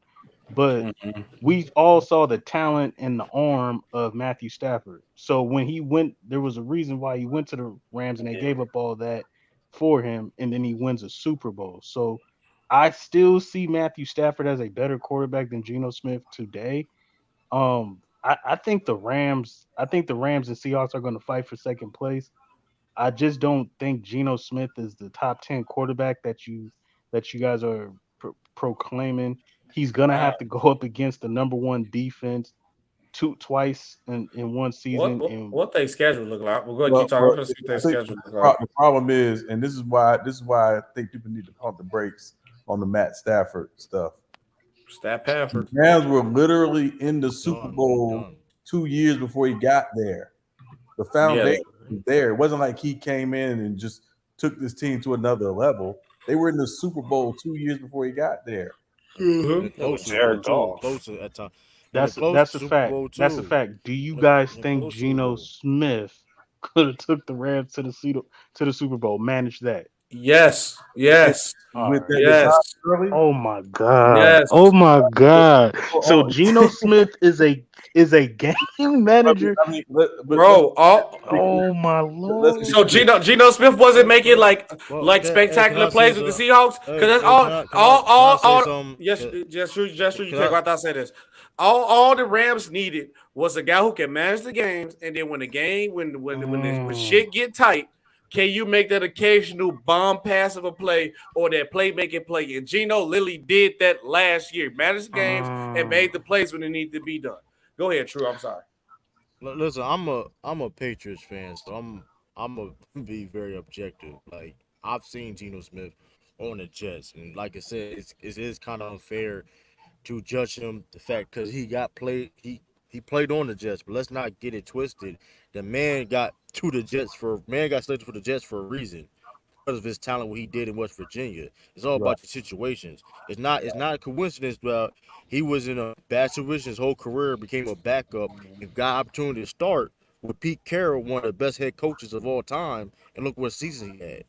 But we all saw the talent and the arm of Matthew Stafford. So when he went, there was a reason why he went to the Rams, and they gave up all that for him, and then he wins a Super Bowl. So I still see Matthew Stafford as a better quarterback than Geno Smith today. I think the Rams and Seahawks are going to fight for second place. I just don't think Geno Smith is the top 10 quarterback that you guys are proclaiming. He's gonna have to go up against the number one defense twice in one season. What they schedule look like? We're going to keep talking. Let's see what their schedule look like. The problem is, and this is why I think people need to pump the brakes on the Matt Stafford stuff. Stafford. The Rams were literally in the Super Bowl 2 years before he got there. The foundation was there. It wasn't like he came in and just took this team to another level. They were in the Super Bowl 2 years before he got there. Closer at time. That's a fact. That's a fact. Do you guys think Geno Smith could have took the Rams to the Super Bowl. Managed that. Yes. With that Yes. early? Oh my god. Yes. Oh my god. So Geno Smith is a game manager. I mean, Bro, oh my lord. So Geno Smith wasn't making like spectacular plays with the Seahawks because that's all. Yes, true. You can't go out there and say this. All the Rams needed was a guy who can manage the games, and then when shit get tight, can you make that occasional bomb pass of a play or that playmaking play? And Geno literally did that last year, managed the games and made the plays when it needed to be done. Go ahead, True. I'm sorry. Listen, I'm a Patriots fan, so I'm gonna be very objective. Like I've seen Geno Smith on the Jets, and like I said, it is kind of unfair to judge him the fact because he played on the Jets, but let's not get it twisted. The man got selected for the Jets for a reason. Because of his talent, what he did in West Virginia. It's all about the situations. It's not a coincidence that he was in a bad situation his whole career, became a backup, and got opportunity to start with Pete Carroll, one of the best head coaches of all time, and look what season he had.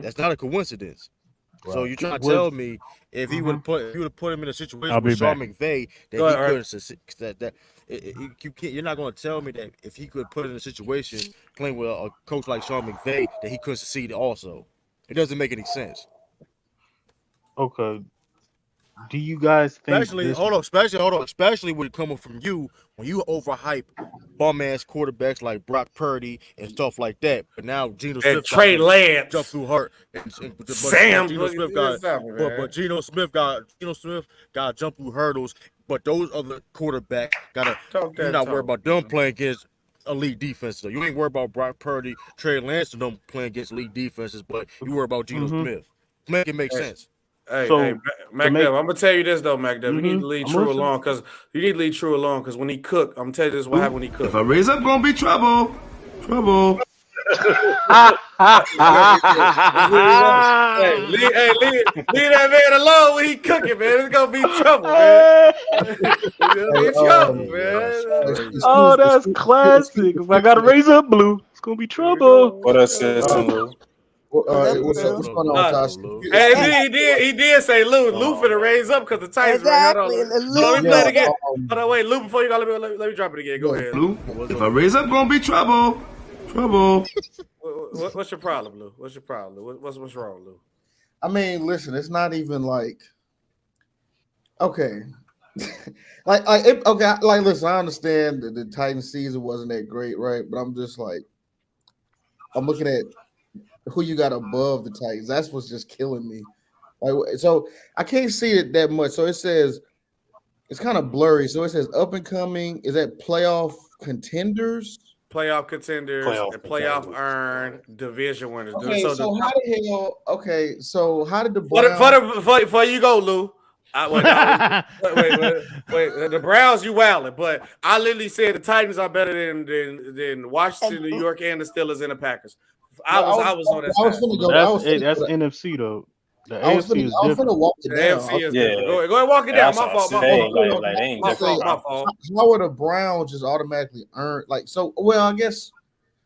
That's not a coincidence. Right. So you're trying to tell me if he would have put him in a situation with Sean McVay that he couldn't succeed. You're not going to tell me that if he could put in a situation playing with a coach like Sean McVay that he couldn't succeed also. It doesn't make any sense. Okay. Do you guys think especially when it coming from you when you overhype bum ass quarterbacks like Brock Purdy and stuff like that, but now Geno Smith and Trey Lance jump through hurt. Geno Smith got to jump through hurdles. But those other quarterbacks you're not worried about them playing against elite defenses. So you ain't worried about Brock Purdy, Trey Lance, and them playing against elite defenses, but you worry about Geno Smith. Make it make sense. Hey, MacDev, I'm gonna tell you this though, MacDev. You need to lead True along because when he cooked, I'm gonna tell you this what happened when he cooked. If I raise up, gonna be trouble. Trouble. Leave that man alone when he cooking, man. It's gonna be trouble, man. Oh, that's classic. If I gotta raise up, Blue, it's gonna be trouble. What else is Lou? What's going on, Josh? Hey, he did say Lou. Lou finna raise up because the Titans. Exactly. Let me play it again. Hold on, wait, Lou. Before you go, let me drop it again. Go ahead. Lou, if I raise up, gonna be trouble. Trouble. What's your problem, Lou? What's your problem, Lou? What's wrong, Lou? I mean, listen, it's not even like okay. Listen, I understand that the Titans season wasn't that great, right? But I'm just like, I'm looking at who you got above the Titans. That's what's just killing me. Like, so I can't see it that much. So it says it's kind of blurry. So it says up and coming. Is that playoff contenders? Playoff contenders, playoff earn, division winners. Okay, so how the hell? Okay, so how did the Browns? Before you go, Lou. Wait, the Browns, you wildin', but I literally said the Titans are better than Washington, New York, and the Steelers and the Packers. I was on that side. That's NFC though. The I was going to walk it down. Go ahead, walk it down. My fault. How would the Browns just automatically earn? Like, so, well, I guess.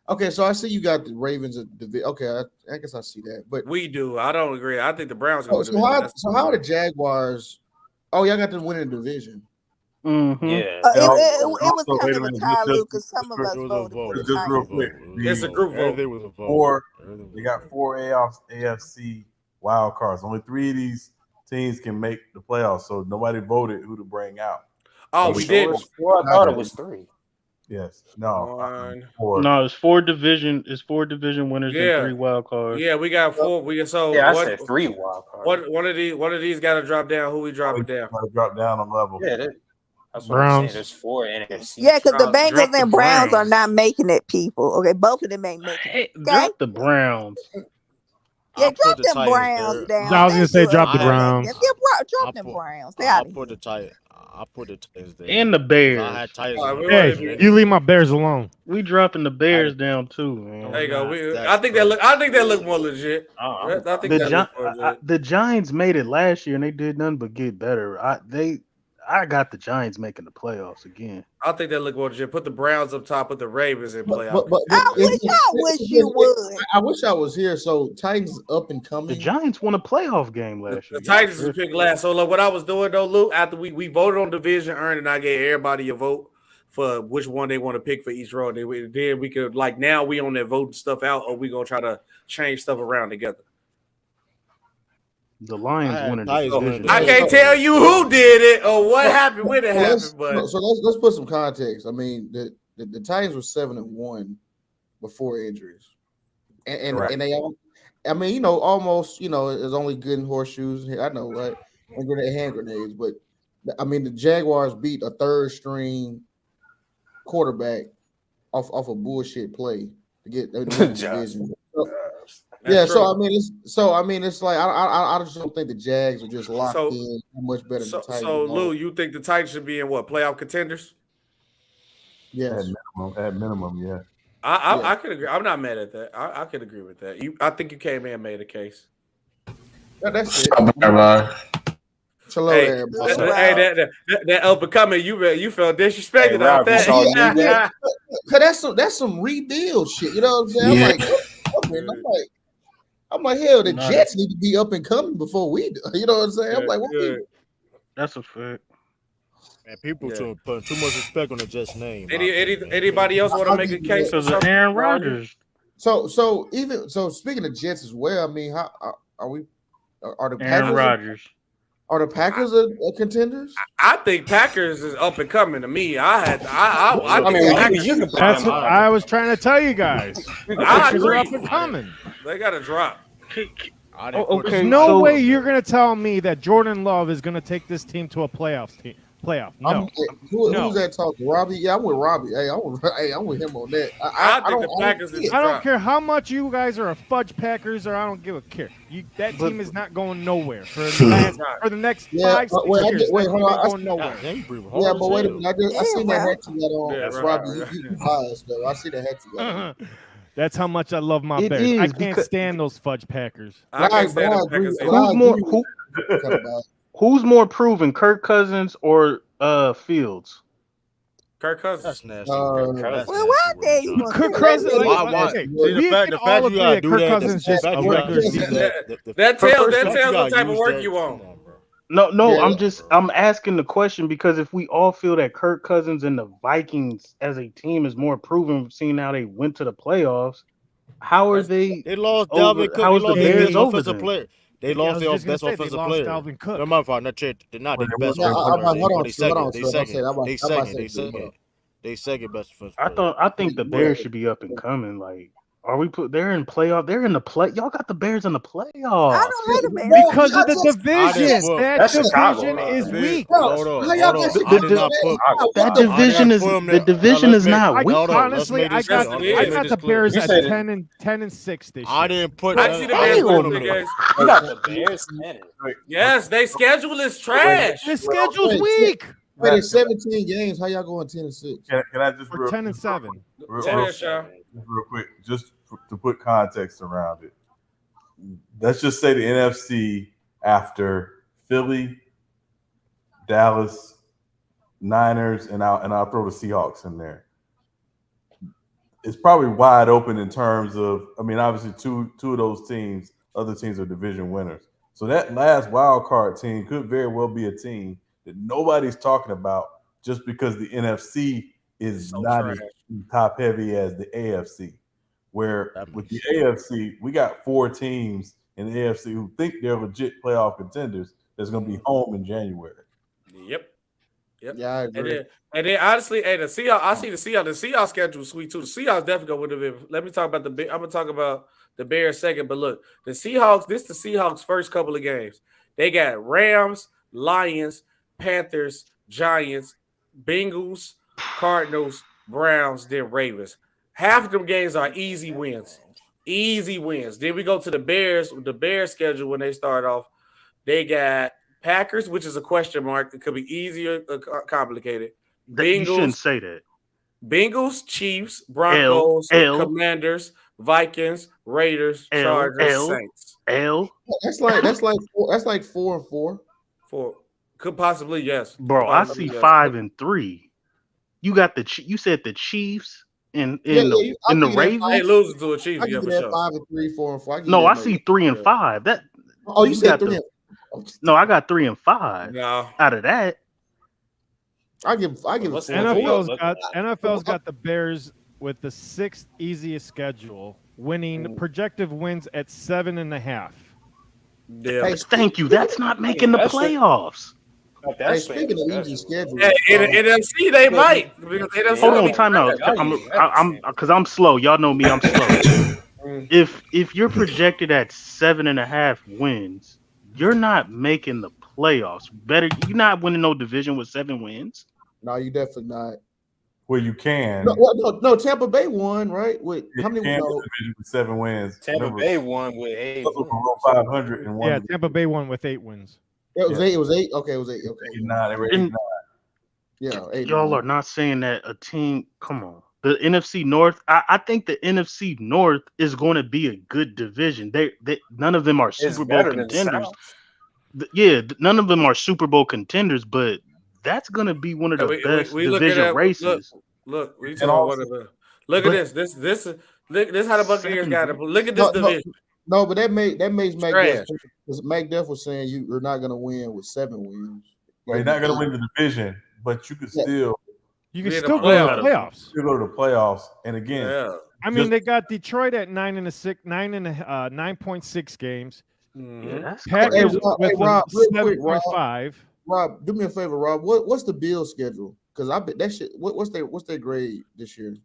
Okay, so I see you got the Ravens at the. Okay, I guess I see that, but we do. I don't agree. I think the Browns. So how are the Jaguars? Oh, y'all got to win in the division. Mm-hmm. Yeah, it was kind of a tie, Luke, because some of us voted for the Just real quick, it's a group vote. They got 4 AFC wild cards. Only 3 of these teams can make the playoffs, so nobody voted who to bring out. Oh, we did. I thought it was 3. Yes. No. No, it's 4 division. It's 4 division winners and 3 wild cards. Yeah, we got 4. I said 3 wild cards. One of these got to drop down. Who we dropping down? Drop down on level. Yeah, that's what Browns. I'm saying. There's 4 NFC. Yeah, because the Bengals and Browns are not making it, people. Okay, both of them ain't making it. Okay? Drop the Browns. Yeah, drop them Browns down. I was gonna say drop the Browns. Yeah, drop them Browns. I'll put the Titans there. And the Bears. I had Titans. Hey, you leave my Bears alone. We dropping the Bears down too, man. There you go. I think they look more legit. The Giants made it last year and they did nothing but get better. I got the Giants making the playoffs again. I think they look more legit. Put the Browns up top, put the Ravens in playoff. But I wish you would. I wish I was here. So Titans up and coming. The Giants won a playoff game last year. The Titans is picked last. So what I was doing though, Luke, after we voted on division earned, and I gave everybody a vote for which one they want to pick for each row. Then we could now we on that voting stuff out, or we gonna try to change stuff around together. The Lions winning the division. I can't tell you who did it or what happened when it happened. But So let's put some context. I mean, the Titans were 7-1 before injuries, and they, I mean, almost, it's only good in horseshoes. I know, right? And hand grenades, but I mean, the Jaguars beat a third string quarterback off a bullshit play to get the division. Yeah, so I mean, it's like I just don't think the Jags are just locked in much better than the Titans. So Lou, you think the Titans should be in what, playoff contenders? Yes, at minimum, yeah. I could agree. I'm not mad at that. I could agree with that. I think you came in and made a case. Yeah, that's it. Hello, hey, that up and coming, you felt disrespected off that. Cause that's some rebuild shit. You know what I'm saying? Yeah. I'm like, hell, the Jets need to be up and coming before we do. You know what I'm saying? I'm like, what? That's a fact. And people putting too much respect on the Jets name. Anybody else want to make a case for Aaron Rodgers? So speaking of Jets as well, I mean, how are we? Are the Aaron Rodgers? Are the Packers a contenders? I think Packers is up and coming to me. I was trying to tell you guys. Packers are up and coming. They got to drop. Okay, there's no way you're going to tell me that Jordan Love is going to take this team to a playoff. No. Who's that talking? Robbie? Yeah, I'm with Robbie. Hey, I'm with him on that. I think the Packers is I don't care how much you guys are a fudge Packers, or I don't give a care. That team is not going nowhere for the next 5-6 years. Wait, hold on. Going nowhere. Yeah, but wait a minute. I seen that hat you got on, Robbie. You biased though. I see the hat you got on. That's how much I love my Bears. I can't stand those fudge Packers. I can't stand the Packers. Who's more proven, Kirk Cousins or Fields? Kirk Cousins. That's nasty. Why dare you? Kirk Cousins. The fact you gotta do Kirk Cousins just a regular season. That tells the type of work you want. No, I'm asking the question because if we all feel that Kirk Cousins and the Vikings as a team is more proven, seeing how they went to the playoffs, how are they? They lost Dalvin Cook. How is the Bears over offensive player? They lost their best offensive player. They're not the best offensive player. They second best offensive player. I think the Bears should be up and coming. Like, they're in playoff. They're in the play. Y'all got the Bears in the playoffs. I don't hate the Bears because of the division. That division is weak. The division is not weak. Honestly, I got the Bears at 10-6 this year. I didn't put. I see the Bears winning the guys. You got the Bears. Yes, their schedule is trash. Their schedule's weak. Wait, in 17 games, how y'all going 10-6? Can I just 10-7? Real quick, just to put context around it. Let's just say the NFC after Philly, Dallas, Niners, and I'll throw the Seahawks in there. It's probably wide open in terms of, I mean, obviously two of those teams, other teams are division winners. So that last wild card team could very well be a team that nobody's talking about just because the NFC is not as top heavy as the AFC. Where with the AFC, we got 4 teams in the AFC who think they're legit playoff contenders that's going to be home in January. Yep. Yeah, I agree. And then honestly, the Seahawks. I see the Seahawks. The Seahawks schedule is sweet too. The Seahawks definitely would have been. Let me talk about I'm gonna talk about the Bears second. But look, the Seahawks. This is the Seahawks' first couple of games. They got Rams, Lions, Panthers, Giants, Bengals, Cardinals, Browns, then Ravens. Half of them games are easy wins. Easy wins. Then we go to the Bears. The Bears schedule when they start off, they got Packers, which is a question mark. It could be easier or complicated. You shouldn't say that. Bengals, Chiefs, Broncos, Commanders, Vikings, Raiders, Chargers, Saints. That's like 4-4. Could possibly, yes. Bro, I Possibly, see yes. 5-3. You got you said the Chiefs and I the think Ravens. I ain't losing to a Chiefs, I give yeah, you for that sure. 5-3, 4-4. No, I see 3-5. That you said 3. No, I got 3-5. No. Out of that, I give it 4-4. NFL's got the Bears with the 6th easiest schedule, winning projected wins at 7.5. Yeah. Hey, thank you. That's not making the playoffs. Hey, speaking of easy schedule, Hey, in NFC they might. Hold on, time out. Because I'm slow. Y'all know me. I'm slow. If you're projected at 7.5 wins, you're not making the playoffs. Better, you're not winning no division with 7 wins. No, you definitely not. Well, you can. No, Tampa Bay won, right? With how many wins? With 7 wins. Tampa Bay won with 8 wins. 500 and one. Yeah, Tampa Bay won with 8 wins. It was 8. It was 8. Okay, it was 8. Okay. 8-9. They were 8-9. Yeah, 8. Y'all are not saying that a team. Come on, the NFC North. I think the NFC North is going to be a good division. They none of them are Super Bowl contenders. None of them are Super Bowl contenders, but that's going to be one of the best division races. Look, we talking one of the. Look at this. This how the Buccaneers got it. Look at this division. No, but that makes Mac Def, because Mac Def was saying you're not going to win with 7 wins. You're not going to win the division, but you could still. You can still go to the playoffs. You go to the playoffs, and again, I mean, they got Detroit at 9.6 games. Packers with 7.5. Rob, do me a favor, Rob. What's the Bills' schedule? Because I bet that shit. What's their grade this season?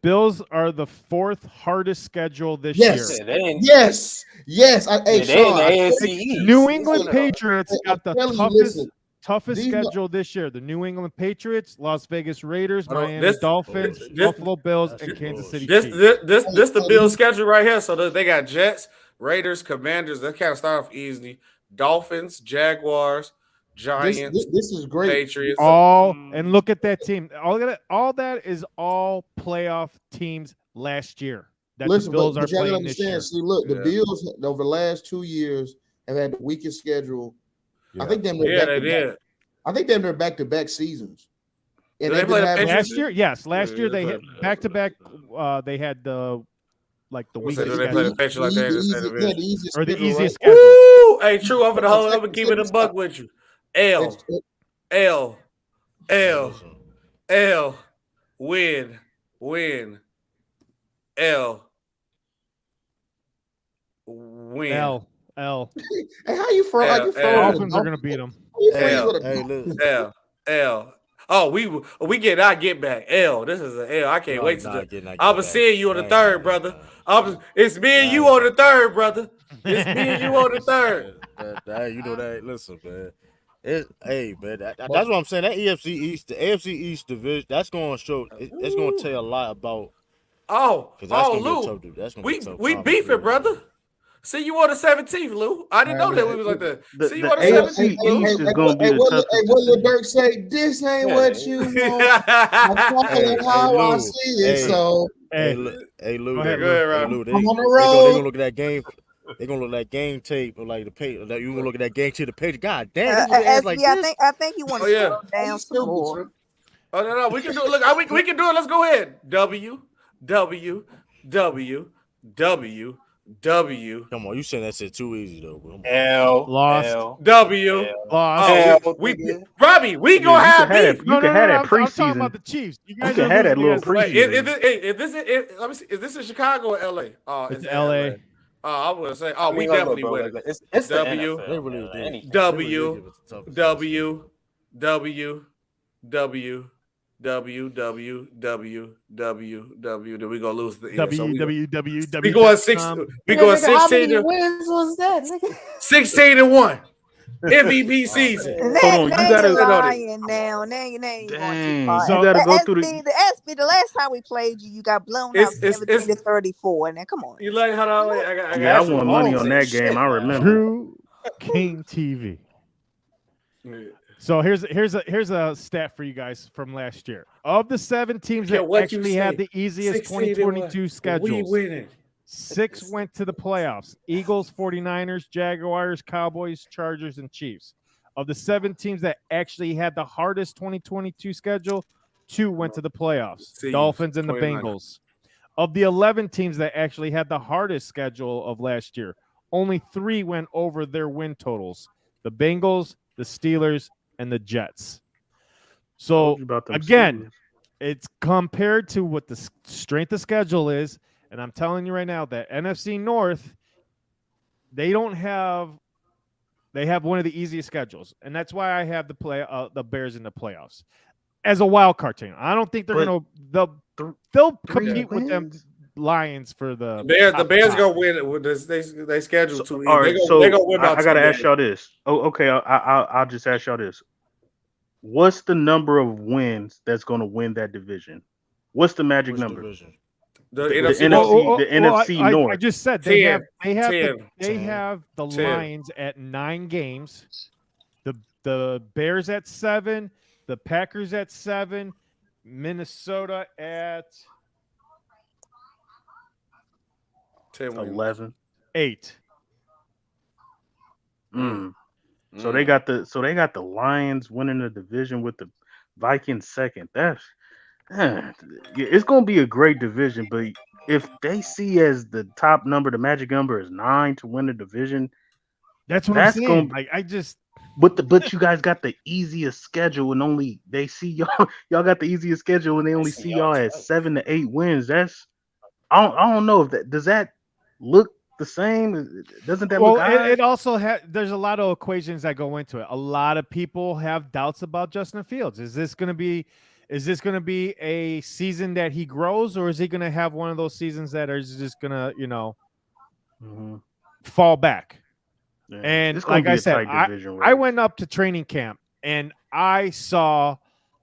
Bills are the 4th hardest schedule this year. Yes. New England Patriots got the toughest schedule this year. The New England Patriots, Las Vegas Raiders, Miami Dolphins, Buffalo Bills, and Kansas City Chiefs. This the Bills schedule right here. So they got Jets, Raiders, Commanders. That kind of start off easy. Dolphins, Jaguars, Giants. This is great. Patriots. And look at that team. All that is all playoff teams last year. That the Bills are playing this year. See, look, the Bills over the last 2 years have had the weakest schedule. Yeah. I think they did. I think they're back-to-back seasons. And they play last year. Yes, last year they had back-to-back. They had the weakest schedule. The easiest schedule. Ooh, hey, true. I'm gonna keep it a buck with you. L, win, L, win. L. Hey, how you from? Dolphins are gonna beat them. L. Oh, we get our get back. L. This is an L. I can't wait to. I'm seeing you on the 3rd, brother. It's me and you on the 3rd, brother. It's me and you on the 3rd. You know that. Listen, man. Hey, man. That's what I'm saying. That AFC East, the AFC East division, that's going to show. It's going to tell you a lot about. Lou. We beefing, brother. See you on the 17th, Lou. I didn't know that we was like that. See you on the 17th, Lou. East is going to be the toughest. What Lil Durk say? This ain't what you want. I'm how I see it. So hey, Lou. Go ahead, Rob. Lou, I'm on the road. They gonna look at that game. They're gonna look at that game tape or like the page. Like you gonna look at that game to the page. God damn, I think you want to slow down some more. Oh no, we can do it. Look, we can do it. Let's go ahead. W. Come on, you saying that shit too easy though, bro. L. Lost. W. Lost. Robbie, we gonna have beef. You can have that preseason. I'm talking about the Chiefs. You guys can have that little preseason. Let me see. Is this in Chicago or LA? Oh, it's LA. I was gonna say, we definitely win. It's W. Then we gonna lose the WWW. We going 16. Wins was that, nigga? 16-1. MVP season. Hold on, you gotta lying now. Now you going too far. So you gotta go through the last time we played you got blown out 17-34. Now come on. You like how I won money on that game. I remember. Drew King TV. So here's a stat for you guys from last year. Of the 7 teams that actually had the easiest 2022 schedules, we winning. 6 went to the playoffs. Eagles, 49ers, Jaguars, Cowboys, Chargers, and Chiefs. Of the 7 teams that actually had the hardest 2022 schedule, 2 went to the playoffs, Dolphins and the 29. Bengals. Of the 11 teams that actually had the hardest schedule of last year, only 3 went over their win totals, the Bengals, the Steelers, and the Jets. So, again, it's compared to what the strength of schedule is, and I'm telling you right now that NFC North, they have one of the easiest schedules, and that's why I have the Bears in the playoffs as a wild card team. I don't think they'll compete with them Lions for the Bears. The Bears gonna win with this. They schedule too easy. All right, They gonna win about I gotta 10 ask games. y'all this. Oh, okay. I'll just ask y'all this. What's the number of wins that's going to win that division? What's the magic number? Division? The NFC North. I just said they have the Lions at 9 games, the Bears at 7, the Packers at 7, Minnesota at 11, 8. So they got the Lions winning the division with the Vikings second. It's gonna be a great division, but if they see as the top number, the magic number is 9 to win the division, that's what I'm saying. But you guys got the easiest schedule, and only they see y'all got the easiest schedule, and they only see y'all at 7 to 8 wins. I don't know if does that look the same? Doesn't that look high? It also there's a lot of equations that go into it. A lot of people have doubts about Justin Fields. Is this going to be a season that he grows, or is he going to have one of those seasons that is just going to, fall back? Yeah. And like I said, I went up to training camp and I saw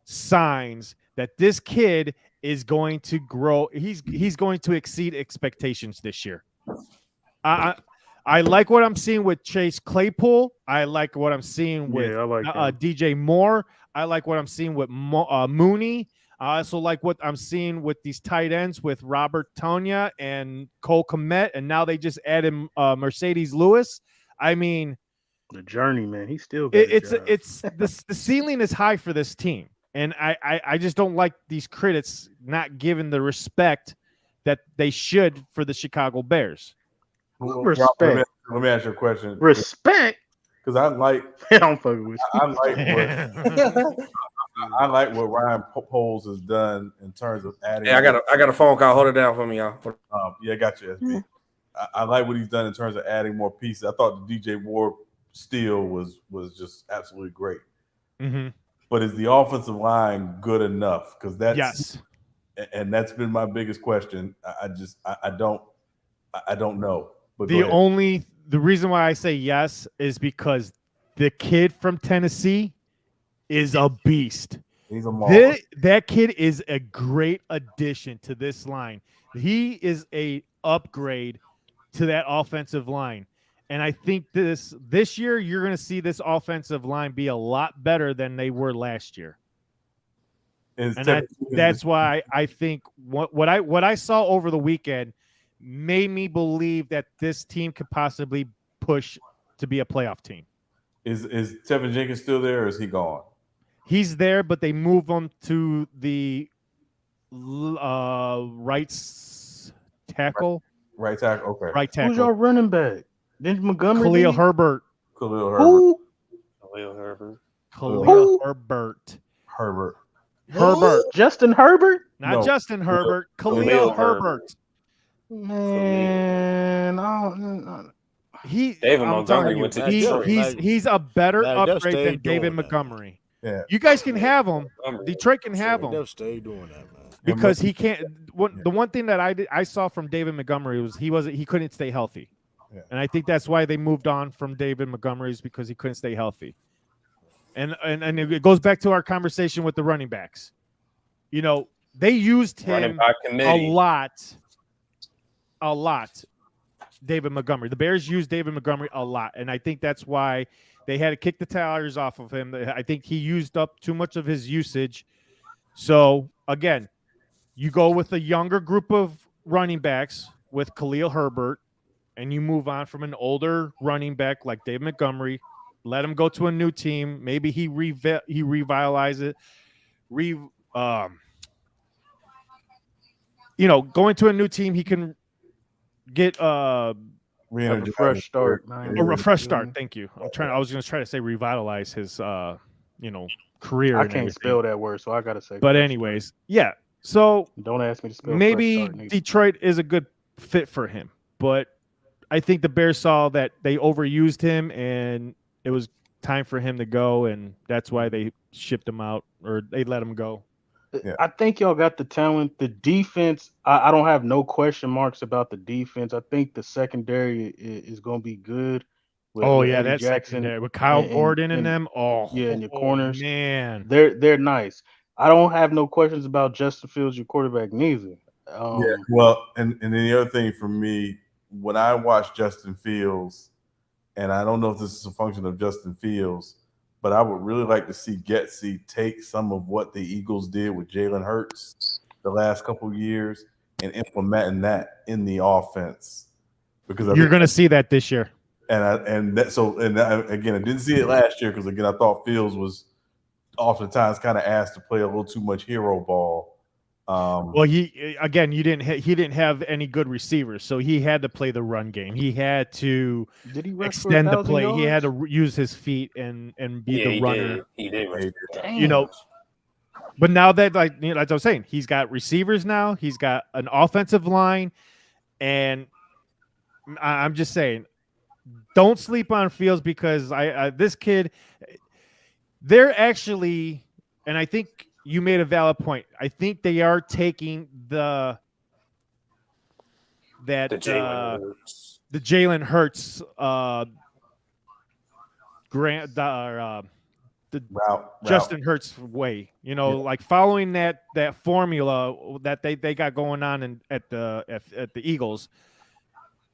signs that this kid is going to grow. He's going to exceed expectations this year. I like what I'm seeing with Chase Claypool. I like what I'm seeing with DJ Moore. I like what I'm seeing with Mooney. I also like what I'm seeing with these tight ends with Robert Tonyan and Cole Kmet, and now they just added Mercedes Lewis. I mean, the journey, man. He's still the ceiling is high for this team, and I just don't like these critics not giving the respect that they should for the Chicago Bears. Respect. Let me ask you a question. Respect, because I like. I'm fucking with you. I like what Ryan Poles has done in terms of adding. Yeah, I got a phone call. Hold it down for me, y'all. Yeah, I got you, SB. I like what he's done in terms of adding more pieces. I thought the DJ Moore steal was just absolutely great. Mm-hmm. But is the offensive line good enough? Because and that's been my biggest question. I don't know. But the reason why I say yes is because the kid from Tennessee is a beast. He's a monster. That kid is a great addition to this line. He is a upgrade to that offensive line. And I think this year you're going to see this offensive line be a lot better than they were last year. That's why I think what I saw over the weekend made me believe that this team could possibly push to be a playoff team. Is Tevin Jenkins still there, or is he gone? He's there, but they move him to the right tackle. Right tackle. Okay. Right tackle. Who's your running back? Then Montgomery. Khalil Herbert. Who? Khalil Herbert. Khalil Herbert. Herbert. Justin Herbert? Not Justin Herbert. Khalil Herbert. Man, David Montgomery went to Detroit. He's a better upgrade than David Montgomery. Yeah. You guys can have him. Detroit can have him. They'll stay doing that, man. Because he can't. The one thing that I saw from David Montgomery was he couldn't stay healthy, and I think that's why they moved on from David Montgomery, is because he couldn't stay healthy. And it goes back to our conversation with the running backs. You know, they used him a lot. David Montgomery. The Bears used David Montgomery a lot, and I think that's why they had to kick the tires off of him. I think he used up too much of his usage. So again, you go with a younger group of running backs with Khalil Herbert, and you move on from an older running back like David Montgomery let him go to a new team. Maybe he revitalize it. Going to a new team, he can get have a fresh start, man. A fresh start. Thank you. I was going to try to say revitalize his career. I can't spell that word, so I got to say. But anyways, yeah. So don't ask me to spell. Maybe Detroit is a good fit for him, but I think the Bears saw that they overused him, and it was time for him to go, and that's why they shipped him out, or they let him go. Yeah. I think y'all got the talent. The defense, I don't have no question marks about the defense. I think the secondary is going to be good. With Eddie Jackson, with Kyle Gordon and them. And your corners, man, they're nice. I don't have no questions about Justin Fields, your quarterback, neither. Well, and then the other thing for me, when I watch Justin Fields, and I don't know if this is a function of Justin Fields, but I would really like to see Getsy take some of what the Eagles did with Jalen Hurts the last couple of years and implementing that in the offense. Because you're going to see that this year. Again, I didn't see it last year because again, I thought Fields was oftentimes kind of asked to play a little too much hero ball. Well, he didn't have any good receivers, so he had to play the run game. He had to extend the play. Yards? He had to use his feet and be the runner. He did. But now that like I was saying, he's got receivers now. He's got an offensive line, and I'm just saying, don't sleep on Fields because this kid, they're actually, and I think you made a valid point. I think they are taking the Jalen Hurts Justin Hurts way. Like following that formula that they got going on at the Eagles.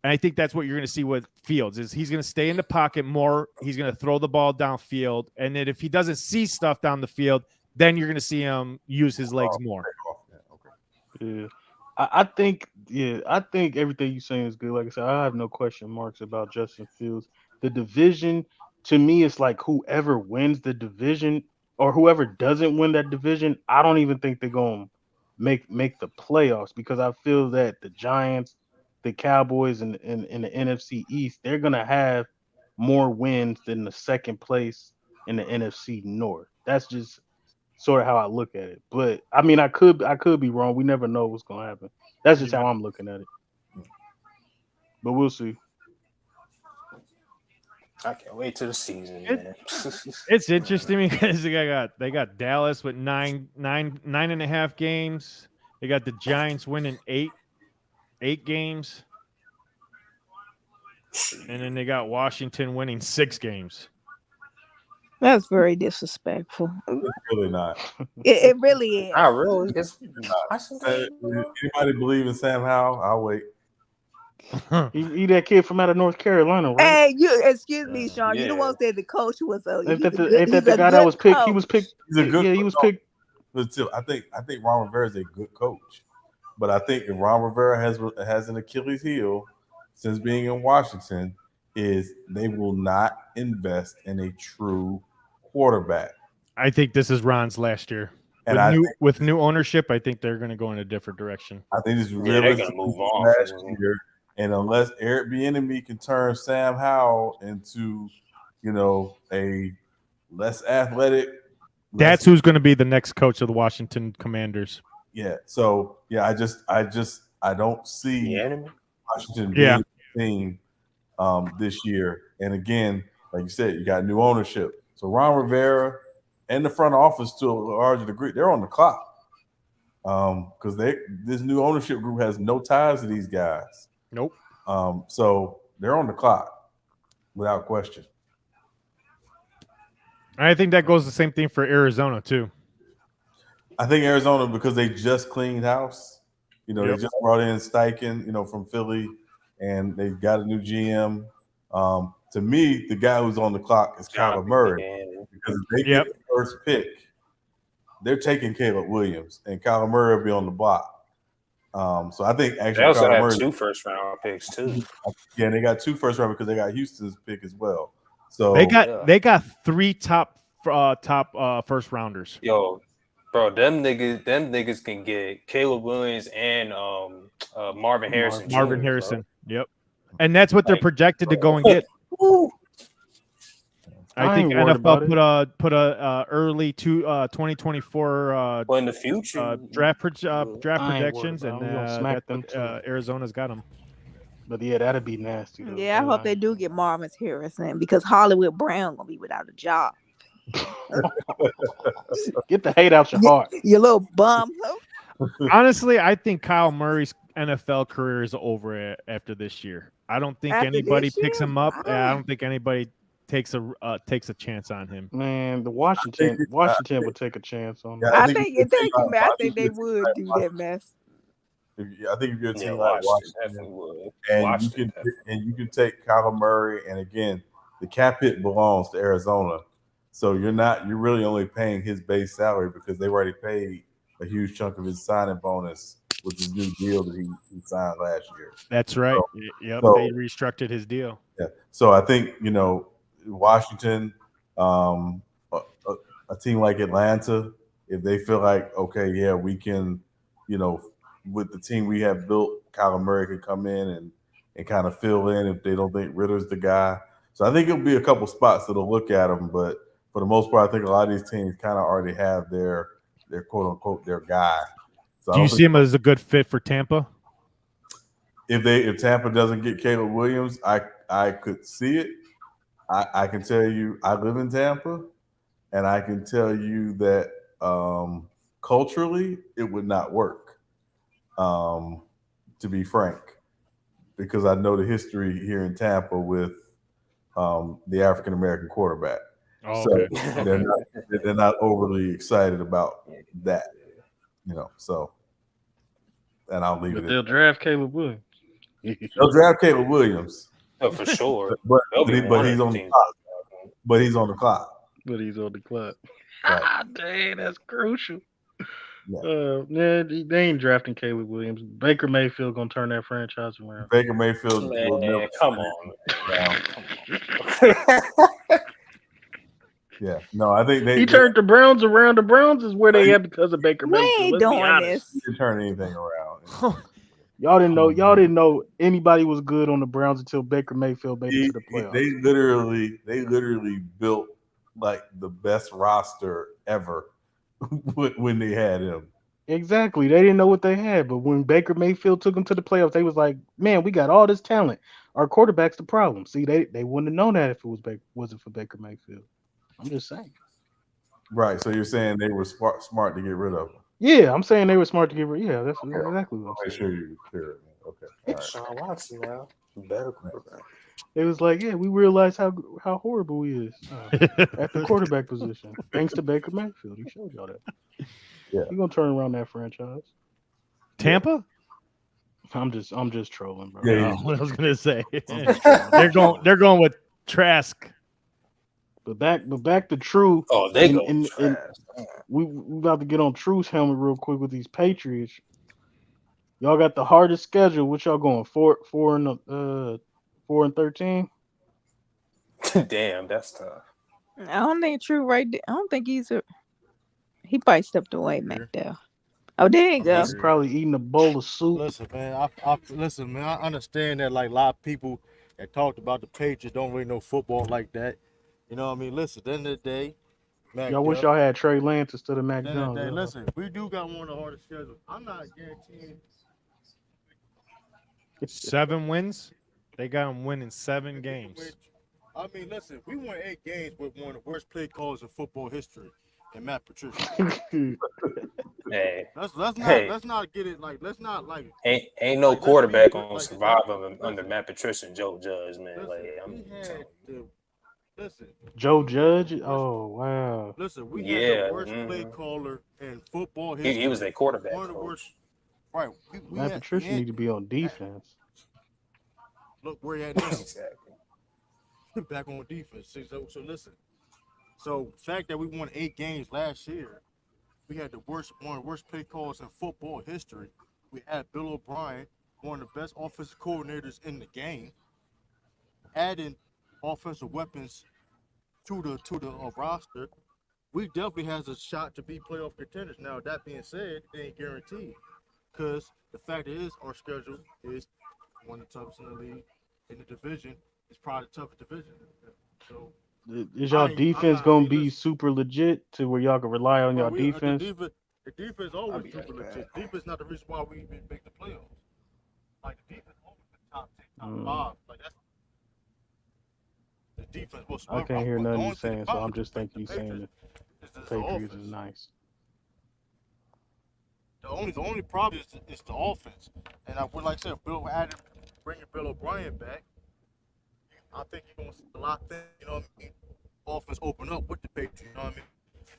And I think that's what you're going to see with Fields is he's going to stay in the pocket more. He's going to throw the ball downfield. And then if he doesn't see stuff down the field, then you're going to see him use his legs more. Yeah. I think everything you're saying is good. Like I said, I have no question marks about Justin Fields. The division, to me, it's like whoever wins the division or whoever doesn't win that division, I don't even think they're going to make the playoffs because I feel that the Giants, the Cowboys, and the NFC East, they're going to have more wins than the second place in the NFC North. That's just sort of how I look at it. But I mean, I could be wrong. We never know what's going to happen. That's just how I'm looking at it. But we'll see. I can't wait till the season, man. It's interesting because they got Dallas with 9.5 games. They got the Giants winning eight games. And then they got Washington winning 6 games. That's very disrespectful. It's really not. It really is. I really. Anybody believe in Sam Howell? I'll wait. He that kid from out of North Carolina, right? Hey, excuse me, Sean. Yeah. You the one said the coach was ain't that the guy that was picked? Coach. He was picked. He's a good. Yeah, he was picked. But still, I think Ron Rivera is a good coach. But I think if Ron Rivera has an Achilles heel since being in Washington, is they will not invest in a true quarterback. I think this is Ron's last year. With new ownership, I think they're going to go in a different direction. I think this is they're going to move on last year. And unless Eric Bieniemy can turn Sam Howell into, a less athletic, that's who's going to be the next coach of the Washington Commanders. Yeah. So I don't see Washington being the team this year. And again, like you said, you got new ownership. So Ron Rivera and the front office, to a large degree, they're on the clock because this new ownership group has no ties to these guys. Nope. So they're on the clock without question. I think that goes the same thing for Arizona too. I think Arizona, because they just cleaned house. They just brought in Steichen, from Philly, and they got a new GM. To me, the guy who's on the clock is Kyler Murray. Because if they get the first pick, they're taking Caleb Williams, and Kyler Murray will be on the block. So I think actually they also Kyler have Murray, 2 first-round picks too. Yeah, they got 2 first round because they got Houston's pick as well. So they got 3 top first rounders. Yo, bro, them niggas can get Caleb Williams and Marvin Harrison. Marvin Jr., Harrison. Bro. Yep. And that's what they're projected to go and get. I think NFL put a early 2024 in the future draft projections, and Arizona's got them. But yeah, that'd be nasty. Though. Yeah, I hope they do get Marvin Harrison because Hollywood Brown gonna be without a job. Get the hate out your heart, you little bum. Honestly, I think Kyle Murray's NFL career is over after this year. I don't think anybody picks him up. I don't think anybody takes a chance on him. Man, the Washington would take a chance on him. I think they would do that mess. I think if you're a team like Washington, and you can take Kyler Murray, and again, the cap hit belongs to Arizona, so you're really only paying his base salary because they've already paid a huge chunk of his signing bonus with his new deal that he signed last year. That's right. So, they restructured his deal. Yeah. So I think Washington, a team like Atlanta, if they feel like we can, with the team we have built, Kyler Murray can come in and kind of fill in if they don't think Ritter's the guy. So I think it'll be a couple spots that'll look at him, but for the most part, I think a lot of these teams kind of already have their quote unquote their guy. So do you see him as a good fit for Tampa? If Tampa doesn't get Caleb Williams, I could see it. I can tell you, I live in Tampa, and I can tell you that culturally it would not work. To be frank, because I know the history here in Tampa with the African American quarterback. Oh, so okay. they're not overly excited about that, So, and I'll leave it. They'll draft Caleb Williams. They'll draft Caleb Williams. Oh, for sure. but he's on the clock. But he's on the clock. Right. Dang, that's crucial. Yeah, they ain't drafting Caleb Williams. Baker Mayfield gonna turn that franchise around. Baker Mayfield will never come on. Yeah, no, I think he turned the Browns around. The Browns is where they at because of Baker Mayfield. We ain't doing this. He didn't turn anything around. Y'all didn't know anybody was good on the Browns until Baker Mayfield made it to the playoffs. They literally built like the best roster ever when they had him. Exactly. They didn't know what they had, but when Baker Mayfield took them to the playoffs, they was like, "Man, we got all this talent. Our quarterback's the problem." See, they wouldn't have known that if it wasn't for Baker Mayfield. I'm just saying. Right. So you're saying they were smart to get rid of him? Yeah, I'm saying they were smart to get rid. Yeah, that's exactly what I'm saying. Make sure you clear it. Okay. All Sean Watson now, better quarterback. It was like, yeah, we realized how horrible he is at the quarterback position, thanks to Baker Mayfield. He showed y'all that. Yeah, he's gonna turn around that franchise. Tampa? I'm just trolling, bro. Yeah, what I was gonna say. they're going with Trask. But back to True. Oh, they go. We about to get on True's helmet real quick with these Patriots. Y'all got the hardest schedule. What y'all going 4-13? Damn, that's tough. I don't think True right there. I don't think he probably stepped away back there. Oh, there you go. He's probably eating a bowl of soup. Listen, man. I understand that like a lot of people that talked about the Patriots don't really know football like that. You know what I mean? Listen, at the end of the day, y'all wish y'all had Trey Lance instead of Mac Jones. Listen, we do got one of the hardest schedules. I'm not guaranteeing 7 wins. They got them winning 7 games. I mean, listen, we won 8 games with one of the worst play calls in football history, and Matt Patricia. Hey, let's not get it like let's not like ain't no quarterback gonna survive under Matt Patricia and Joe Judge, man. Listen, Joe Judge? Oh wow. Listen, we had the worst play caller in football history. He was a quarterback. One of the worst. Right. Matt Patricia need to be on defense. Look where he at now. Exactly. Back on defense. So listen. So the fact that we won 8 games last year, we had one of the worst play calls in football history. We had Bill O'Brien, one of the best offensive coordinators in the game, adding offensive weapons to the roster, we definitely has a shot to be playoff contenders. Now, that being said, it ain't guaranteed because the fact is our schedule is one of the toughest in the league. In the division, it's probably the toughest division. So, is y'all defense gonna be super legit to where y'all can rely on y'all defense? The defense always super legit. Defense not the reason why we even make the playoffs. Like the defense always been top 10, top 5. Like that's the defense. I can't hear nothing you saying, so I'm just thinking you saying the Patriots is nice. The only problem is the offense, and I would like to say, bringing Bill O'Brien back, I think you're gonna see a lot of things. You know what I mean? Offense open up with the Patriots. You know what I mean?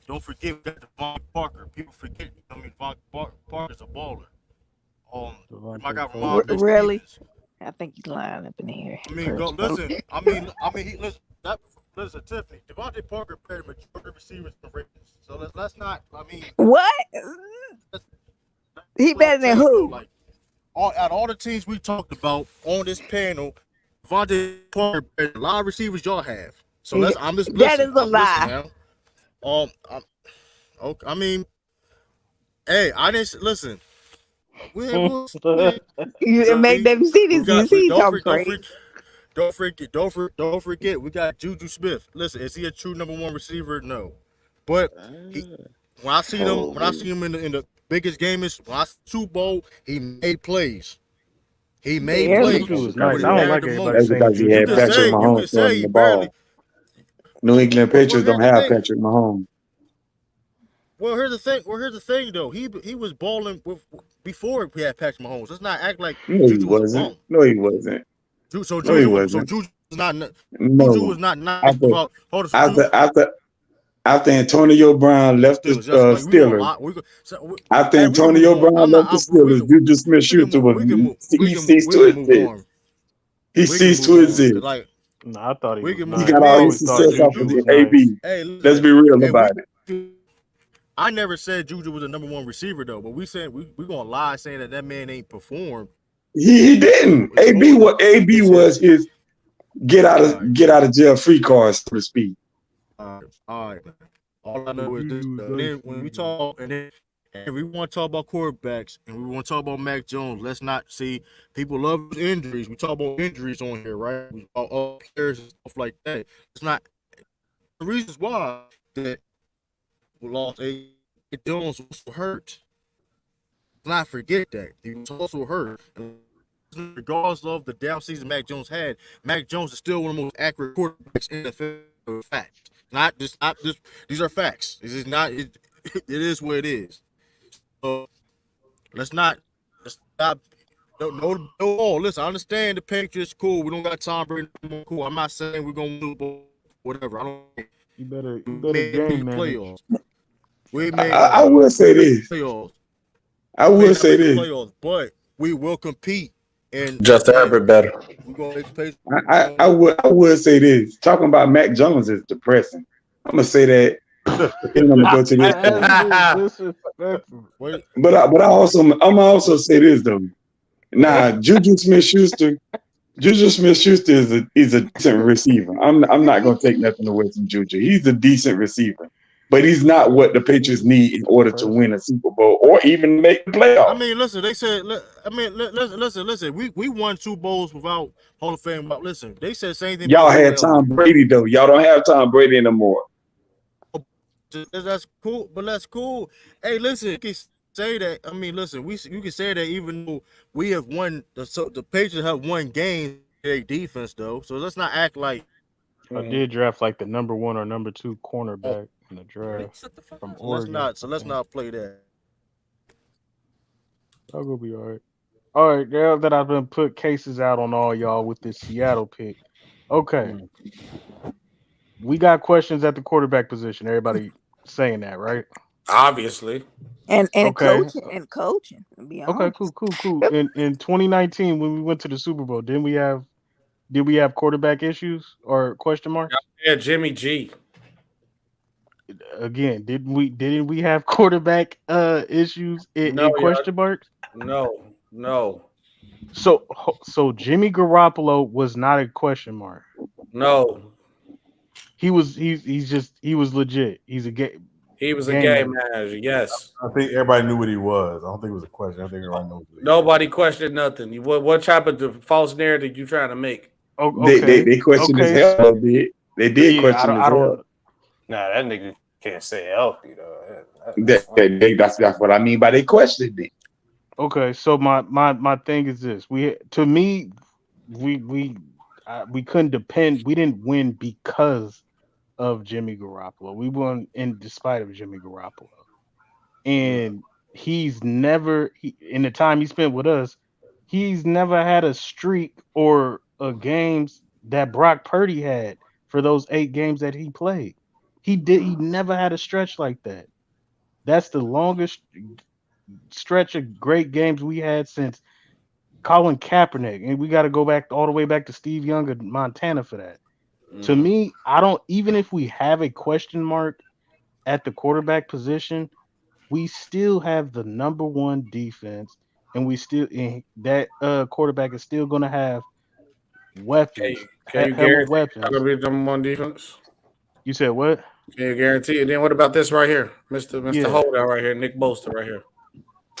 Don't forget we got Devontae Parker. People forget. You know what I mean? Devontae Parker's a baller. My guy Ramon really? I think he's lying up in here. I mean, listen. I mean, listen, Tiffany. Devontae Parker played a majority of receivers in the Ravens. So let's not. I mean, what? He better than who? Like, out of all the teams we talked about on this panel, Devontae Parker played a lot of receivers y'all have. So I'm just listening. That is a lie. I mean, hey, I didn't listen. You make them see this. You see, don't forget. We got Juju Smith. Listen, is he a true number 1 receiver? No, but when I see him in the biggest game is when I see Super Bowl, he made plays. He made plays. Nice. I don't like everybody That's because he had Patrick Mahomes throwing the ball. New England Patriots don't have Patrick Mahomes. Well, here's the thing though. He was balling before we had Patrick Mahomes. Let's not act like Juju wasn't. No, he wasn't. So Juju was not. Juju was not about. After Antonio Brown left the Steelers, after Antonio Brown left the Steelers, Juju Smith-Schuster was he ceased to exist. He ceased to exist. No, I thought he got all his success off of AB. Let's be real about it. I never said Juju was a number 1 receiver though, but we gonna lie saying that man ain't performed. He didn't. AB was his get out of jail free card, so to speak. All right. All I know is this. Then when we talk, and we want to talk about quarterbacks, and we want to talk about Mac Jones, let's not see people love injuries. We talk about injuries on here, right? We talk about players and stuff like that. It's not the reasons why that we lost. Jones was hurt. Let's not forget that he was also hurt. Regardless of the down season Mac Jones had, Mac Jones is still one of the most accurate quarterbacks in the NFL. Fact, not just. These are facts. This is not. It is what it is. So let's not. No. Listen, I understand the Patriots. Cool. We don't got Tom Brady. Cool. I'm not saying we're gonna lose. Whatever. I don't. You better game playoffs. I will say this. Playoffs. I will say this. Playoffs, but we will compete. And Justin Herbert better. I would say this. Talking about Mac Jones is depressing. I'm gonna say that. And I'm gonna go to this. But I'm also say this though. Nah, Juju Smith-Schuster is a decent receiver. I'm not gonna take nothing away from Juju. He's a decent receiver. But he's not what the Patriots need in order to win a Super Bowl or even make the playoffs. I mean, listen, they said, listen. We won 2 bowls without Hall of Fame. Listen, they said the same thing. Y'all had Tom Brady, though. Y'all don't have Tom Brady anymore. That's cool, but that's cool. Hey, listen, you can say that. I mean, listen, you can say that even though we have won, the Patriots have won games in their defense, though. So let's not act like. I did draft like the number 1 or number 2 cornerback in the draft from Oregon. Let's not play that. I'll go be all right. All right, now that I've been put cases out on all y'all with this Seattle pick. Okay. We got questions at the quarterback position. Everybody saying that, right? Obviously. And okay. coaching. Okay, cool. In 2019, when we went to the Super Bowl, did we have quarterback issues or question marks? Yeah, Jimmy G. Again, didn't we have quarterback issues in question marks? No. So Jimmy Garoppolo was not a question mark. No. he was legit. He's a game. He was a game manager. Yes. I think everybody knew what he was. I don't think it was a question. I think everybody knows. Nobody questioned nothing. What type of false narrative you trying to make? Okay. They questioned his health a little bit. They did question his health. Nah, that nigga can't stay healthy though. That's what I mean by they questioned it. Okay, so my thing is this: we couldn't depend. We didn't win because of Jimmy Garoppolo. We won in despite of Jimmy Garoppolo, and he's never in the time he spent with us, he's never had a streak or a games that Brock Purdy had for those 8 games that he played. He never had a stretch like that. That's the longest stretch of great games we had since Colin Kaepernick, and we got to go back all the way back to Steve Young in Montana for that. To me, I don't, even if we have a question mark at the quarterback position, we still have the number 1 defense, and that quarterback is still going to have weapons. Can you guarantee weapons. Going to be number 1 defense? You said what? Can you guarantee? And then what about this right here, Mr. Holdout right here, Nick Bosa right here?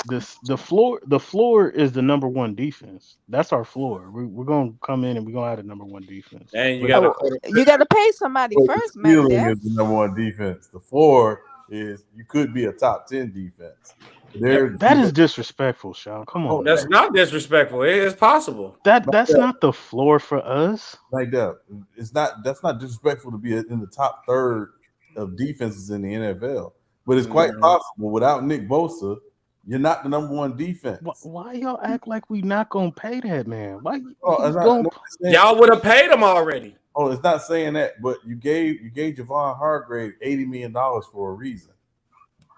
The floor is the number 1 defense. That's our floor. We're gonna come in and we're gonna have the number 1 defense. And you gotta pay somebody first, man. Ceiling is the number 1 defense. The floor is you could be a top 10 defense. That is disrespectful, Sean. Come on. That's not disrespectful. It's possible. That's not the floor for us. Like that. That's not disrespectful to be in the top third of defenses in the NFL. But it's quite possible without Nick Bosa, you're not the number 1 defense. Why y'all act like we not gonna pay that man? Why y'all would have paid him already? Oh, it's not saying that, but you gave Javon Hargrave $80 million for a reason.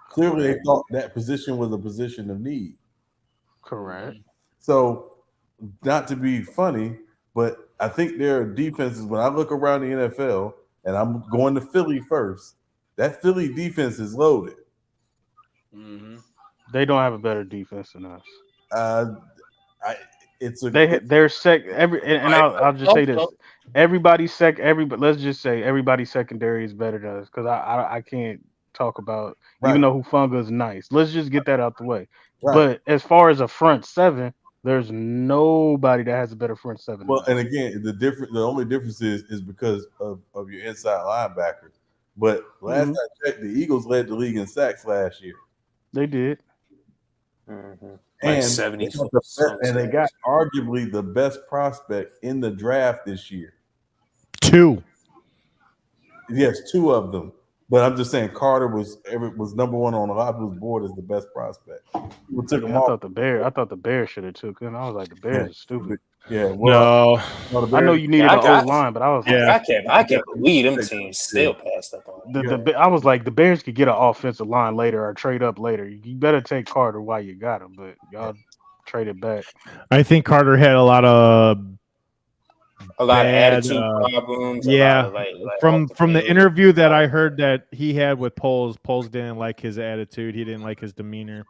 Clearly, they thought that position was a position of need. Correct. So, not to be funny, but I think there are defenses. When I look around the NFL, and I'm going to Philly first, that Philly defense is loaded. They don't have a better defense than us. They're sec I'll just say this: everybody's let's just say everybody's secondary is better than us because I can't talk about even though Hufanga is nice. Let's just get that out the way. Right. But as far as a front 7, there's nobody that has a better front 7. Well, and again, the only difference is because of your inside linebackers. But last I checked, the Eagles led the league in sacks last year. They did. And 70. And they got arguably the best prospect in the draft this year. 2. Yes, 2 of them. But I'm just saying Carter was number 1 on a lot of people's board as the best prospect. I thought the Bears should have took him. I was like, the Bears are stupid. Yeah, well, I know you needed an O-line, but I was I can't believe them teams still passed up on. I was like, the Bears could get an offensive line later or trade up later. You better take Carter while you got him, but y'all traded back. I think Carter had a lot of attitude problems. Yeah, from the interview that I heard that he had with Poles didn't like his attitude. He didn't like his demeanor,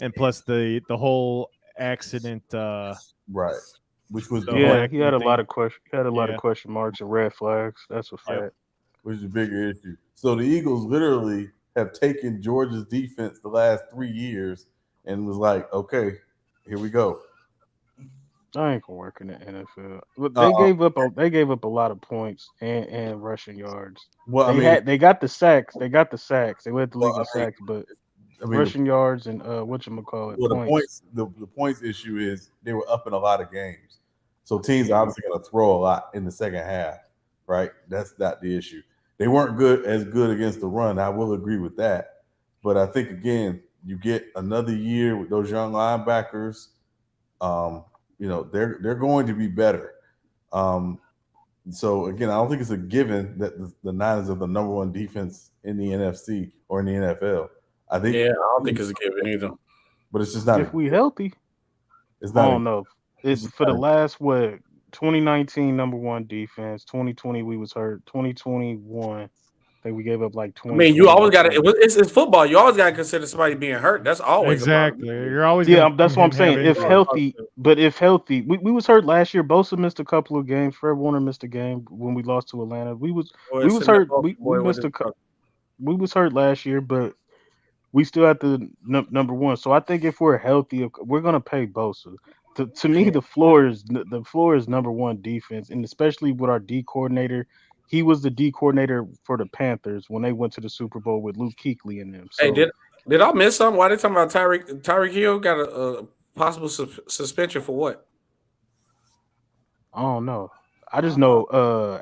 and plus the whole accident. Right. Which was he had a lot of question marks and red flags. That's a fact. Which is a bigger issue. So the Eagles literally have taken Georgia's defense the last 3 years and was like, okay, here we go. I ain't gonna work in the NFL. But they gave up a lot of points and rushing yards. Well, they got the sacks. They led the league in sacks, but rushing yards and whatchamacallit. Well, the points issue is they were up in a lot of games. So teams are obviously going to throw a lot in the second half, right? That's not the issue. They weren't as good against the run. I will agree with that. But I think, again, you get another year with those young linebackers. They're going to be better. So, again, I don't think it's a given that the Niners are the number 1 defense in the NFC or in the NFL. I don't think it's a given either. But it's just not. If we healthy, it's not. I don't know. It's for the last 2019 number 1 defense. 2020 we was hurt. 2021, I think we gave up like 20. I mean, you always got to. It's football. You always got to consider somebody being hurt. That's always exactly. You're always that's what I'm saying. If healthy, we was hurt last year. Bosa missed a couple of games. Fred Warner missed a game when we lost to Atlanta. We was hurt. We missed we was hurt last year, but we still have the number one. So I think if we're healthy, we're gonna pay Bosa. To me, the floor is number one defense, and especially with our D coordinator. He was the D coordinator for the Panthers when they went to the Super Bowl with Luke Kuechly and them. So, hey, did I miss something? Why they talking about Tyreek Hill got a possible suspension for what? I don't know. I just know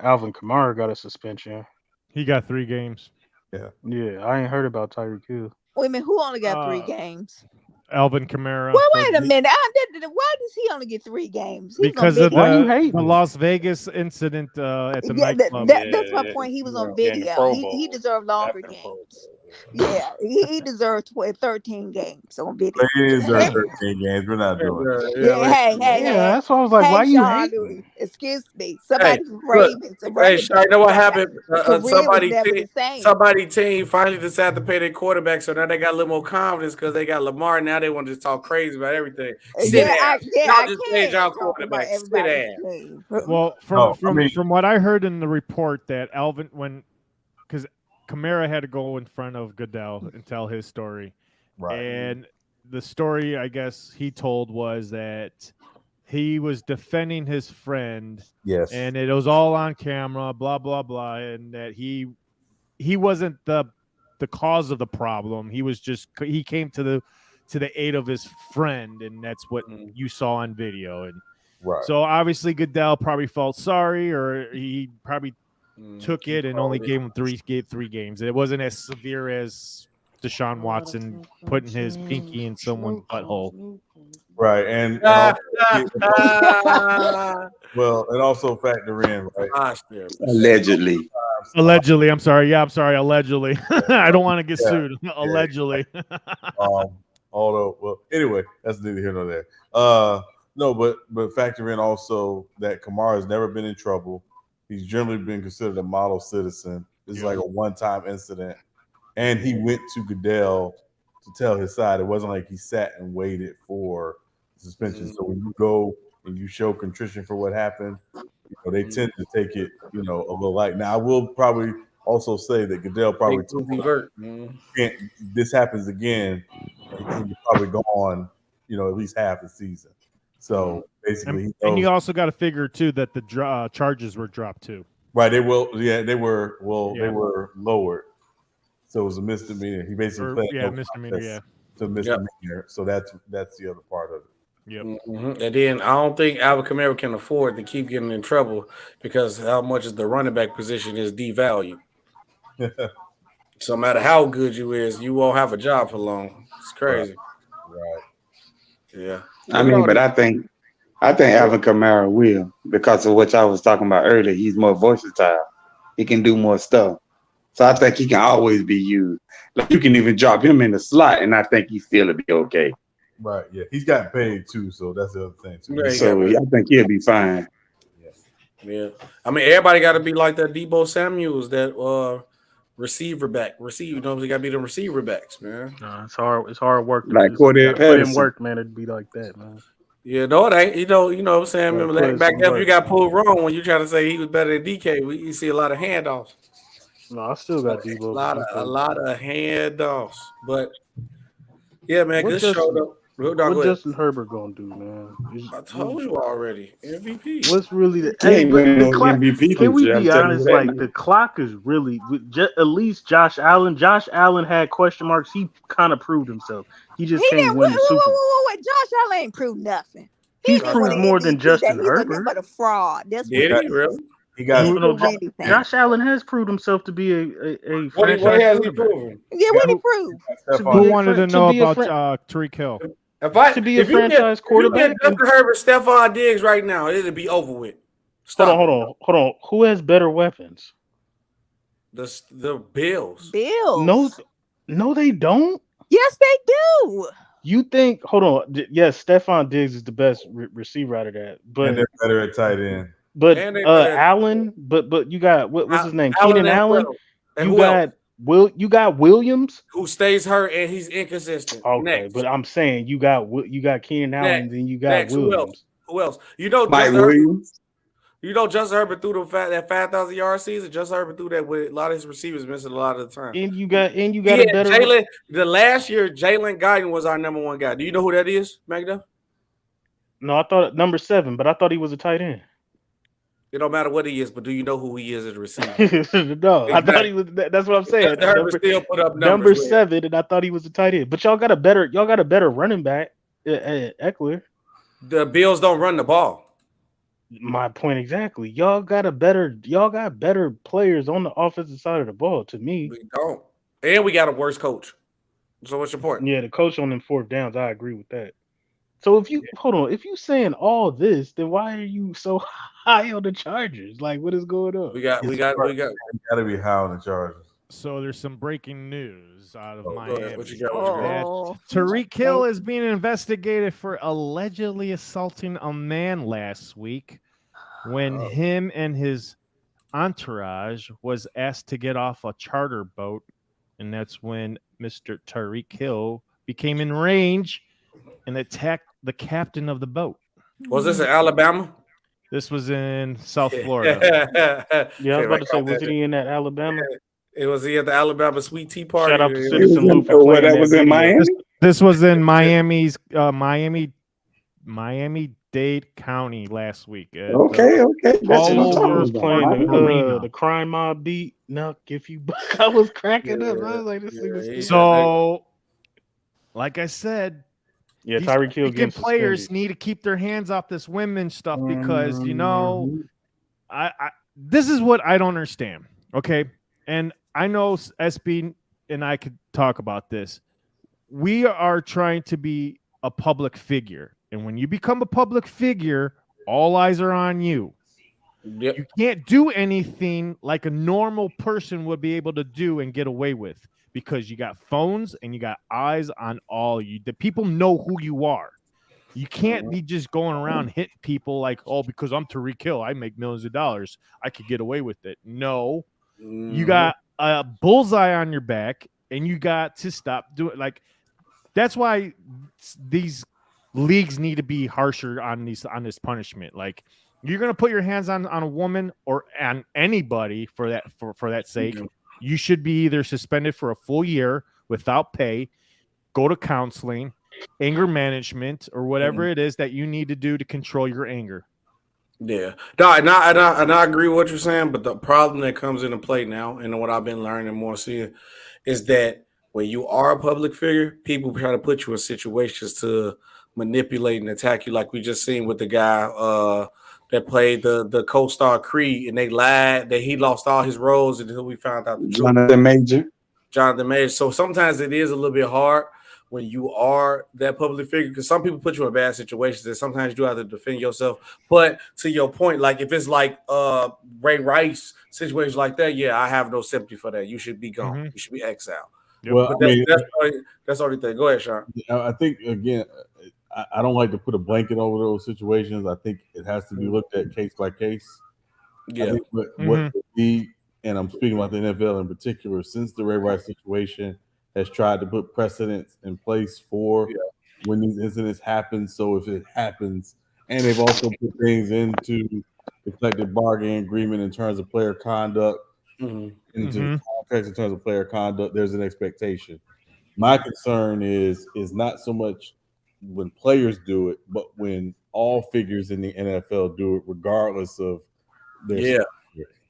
Alvin Kamara got a suspension. He got 3 games. Yeah. I ain't heard about Tyreek Hill. Wait a minute, who only got 3 games? Alvin Kamara. Well, wait a minute. Why does he only get 3 games? Because of the Las Vegas incident at the nightclub. That's my point. He was on video. He deserved longer games. Yeah, he deserved 13 games on video. He deserved 13 games. We're not doing it. Hey. That's why I was like, why you hate? Excuse me. Somebody from Ravens. Hey, Sean, you know what happened? Somebody team finally decided to pay their quarterback, so now they got a little more confidence because they got Lamar. Now they want to just talk crazy about everything. Y'all just paid y'all quarterback. Sit down. Well, from what I heard in the report that Alvin, because Kamara had to go in front of Goodell and tell his story. Right. And the story, I guess, he told was that he was defending his friend. Yes. And it was all on camera, blah, blah, blah. And that he wasn't the cause of the problem. He came to the aid of his friend, and that's what you saw on video. And so obviously Goodell probably felt sorry, or he probably took it and only gave him 3 games. It wasn't as severe as Deshaun Watson putting his pinky in someone's butthole. Right, and also factor in, right? Allegedly. Allegedly, I'm sorry. Yeah, I'm sorry. Allegedly, I don't want to get sued. Allegedly. Anyway, that's neither here nor there. No, but factor in also that Kamara has never been in trouble. He's generally been considered a model citizen. It's like a one-time incident. And he went to Goodell to tell his side. It wasn't like he sat and waited for suspension. So when you go and you show contrition for what happened, they tend to take it, a little light. Now, I will probably also say that Goodell probably this happens again, he's probably gone, at least half the season. So basically, and you also got to figure too that the charges were dropped too. Right, they will. Yeah, they were. Well, they were lowered, so it was a misdemeanor. He basically played misdemeanor. To misdemeanor. So that's the other part of it. Yep. Mm-hmm. And then I don't think Alvin Kamara can afford to keep getting in trouble because how much is the running back position is devalued. So no matter how good you is, you won't have a job for long. It's crazy. Right. Yeah. I mean, but I think Alvin Kamara will, because of what I was talking about earlier. He's more versatile. He can do more stuff. So I think he can always be used. Like you can even drop him in the slot, and I think he still will be okay. Right. Yeah. He's got paid too, so that's the other thing too. Yeah, so I think he'll be fine. Yeah. I mean, everybody got to be like that Debo Samuels, that receiver back. You know, they got to be the receiver backs, man. It's hard. It's hard work. Like Cordell put in work, man. It'd be like that, man. Yeah, no, it ain't. You know what I'm saying? Remember back then, you got pulled wrong when you try to say he was better than DK. You see a lot of handoffs. No, I still got Debo. A lot of handoffs. But yeah, man, good show though. What Justin Herbert gonna do, man? I told you already. MVP. What's really the MVP? Can we be honest? Like the clock is really at least Josh Allen. Josh Allen had question marks. He kind of proved himself. He just can't win the Super Bowl. Wait, Josh Allen ain't proved nothing. He's proved more than Justin Herbert. But a fraud. That's did he really? He got Josh Allen has proved himself to be a what has he proven? Yeah, what he proved? Who wanted to know about Tyreek Hill? To be a franchise quarterback. If you get Justin Herbert, Stephon Diggs right now, it'll be over with. Hold on. Who has better weapons? The Bills. No, they don't. Yes, they do. You think? Hold on. Yes, Stephon Diggs is the best receiver out of that, but and they're better at tight end. But Allen, but you got what's his name? Keenan Allen. And you got Williams, who stays hurt and he's inconsistent. Okay, Next. but I'm saying you got Keenan Allen, and then you got Williams. Who else? You know, Mike Justin Williams. Herbert. You know, Justin Herbert threw that 5,000-yard season. Justin Herbert threw that with a lot of his receivers missing a lot of the time. And you got a better Jalen. The last year, Jalen Guyton was our number one guy. Do you know who that is, Magda? No, I thought number 7, but I thought he was a tight end. It don't matter what he is, but do you know who he is as a receiver? No, exactly. I thought he was. That's what I'm saying. Herbert still put up number 7, and I thought he was a tight end. But y'all got a better running back, Eckler. The Bills don't run the ball. My point exactly. Y'all got better players on the offensive side of the ball. To me, we don't, and we got a worse coach. So what's your point? Yeah, the coach on them 4th downs. I agree with that. So if you if you saying all this, then why are you so high on the Chargers? Like, what is going on? We got to be high on the Chargers. So there's some breaking news out of Miami. What you got? Tyreek Hill is being investigated for allegedly assaulting a man last week when him and his entourage was asked to get off a charter boat, and that's when Mr. Tyreek Hill became enraged and attacked the captain of the boat. Was this in Alabama? This was in South Florida. Yeah, I was about to say, was he in that Alabama? It was he at the Alabama Sweet Tea Party. Shout out to Citizen Lou for playing that was in Miami. This was in Miami's Miami-Dade County last week. Okay. All over playing the crime mob beat. Nuck, if you I was cracking up. I was like, this thing is so, like I said, yeah, Tyreek Hill players need to keep their hands off this women's stuff because I this is what I don't understand. Okay, and I know SB and I could talk about this. We are trying to be a public figure, and when you become a public figure, all eyes are on you. Yep. You can't do anything like a normal person would be able to do and get away with because you got phones and you got eyes on all you. The people know who you are. You can't be just going around hitting people like, oh, because I'm Tyreek Hill, I make millions of dollars, I could get away with it. No, you got a bullseye on your back, and you got to stop doing like. That's why these leagues need to be harsher on this punishment. Like, you're gonna put your hands on a woman or on anybody for that sake. You should be either suspended for a full year without pay, go to counseling, anger management, or whatever it is that you need to do to control your anger. Yeah, no, and I agree with what you're saying, but the problem that comes into play now, and what I've been learning more seeing, is that when you are a public figure, people try to put you in situations to manipulate and attack you, like we just seen with the guy that played the co-star Creed, and they lied that he lost all his roles until we found out the truth. Jonathan Major. So sometimes it is a little bit hard when you are that public figure, because some people put you in bad situations and sometimes you do have to defend yourself. But to your point, like if it's like Ray Rice, situations like that, yeah, I have no sympathy for that. You should be gone. You should be exiled. Well, that's the only thing. Go ahead, Sean. I think, again, I don't like to put a blanket over those situations. I think it has to be looked at case by case. Yeah. I think what the, and I'm speaking about the NFL in particular, since the Ray Rice situation has tried to put precedents in place for when these incidents happen. So if it happens, and they've also put things into the collective bargaining agreement in terms of player conduct, into the context in terms of player conduct, there's an expectation. My concern is not so much when players do it, but when all figures in the NFL do it, regardless of their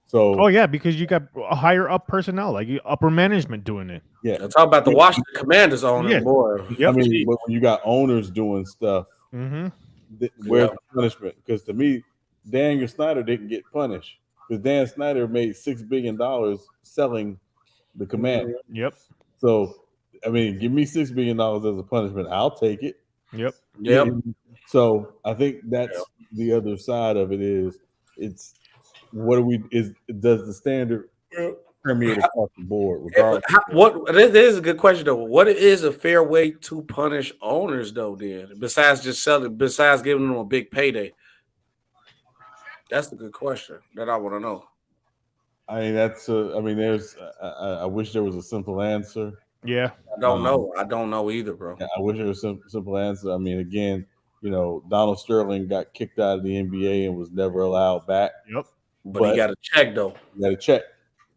So, because you got a higher up personnel, like upper management doing it. Yeah, I'm talking about the Washington Commanders owner, boy. I mean, but when you got owners doing stuff, where's the punishment? Because to me, Daniel Snyder didn't get punished because Dan Snyder made $6 billion selling the Commanders. Yep. So, I mean, give me $6 billion as a punishment. I'll take it. Yep. So I think that's the other side of it is it's what does the standard permeate across the board? This is a good question though. What is a fair way to punish owners though? Then besides giving them a big payday, that's a good question that I want to know. I mean, there's. I wish there was a simple answer. Yeah, I don't know. I don't know either, bro. I wish there was a simple answer. I mean, again, Donald Sterling got kicked out of the NBA and was never allowed back. Yep. But he got a check though. He got a check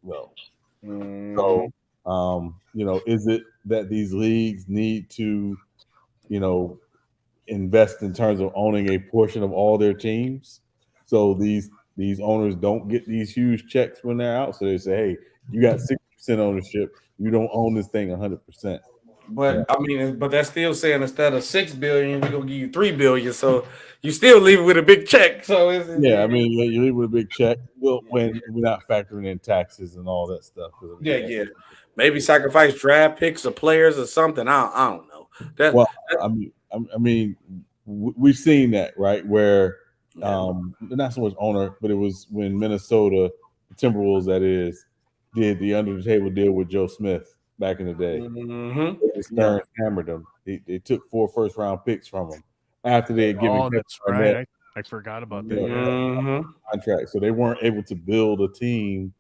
though. Mm-hmm. So, is it that these leagues need to, invest in terms of owning a portion of all their teams? So these owners don't get these huge checks when they're out. So they say, hey, you got 60% ownership. You don't own this thing 100%. But I mean, but that's still saying instead of $6 billion, we're gonna give you $3 billion. So you still leave it with a big check. So I mean, you leave with a big check. Well, when we're not factoring in taxes and all that stuff. Yeah. Maybe sacrifice draft picks or players or something. I don't know. I mean, we've seen that, right? Where not so much owner, but it was when Minnesota, the Timberwolves, that is, did the under the table deal with Joe Smith back in the day. Mm-hmm. Stern hammered them. They took 4 first-round picks from him after they had given. Oh, that's right. I forgot about that. Contract, so they weren't able to build a team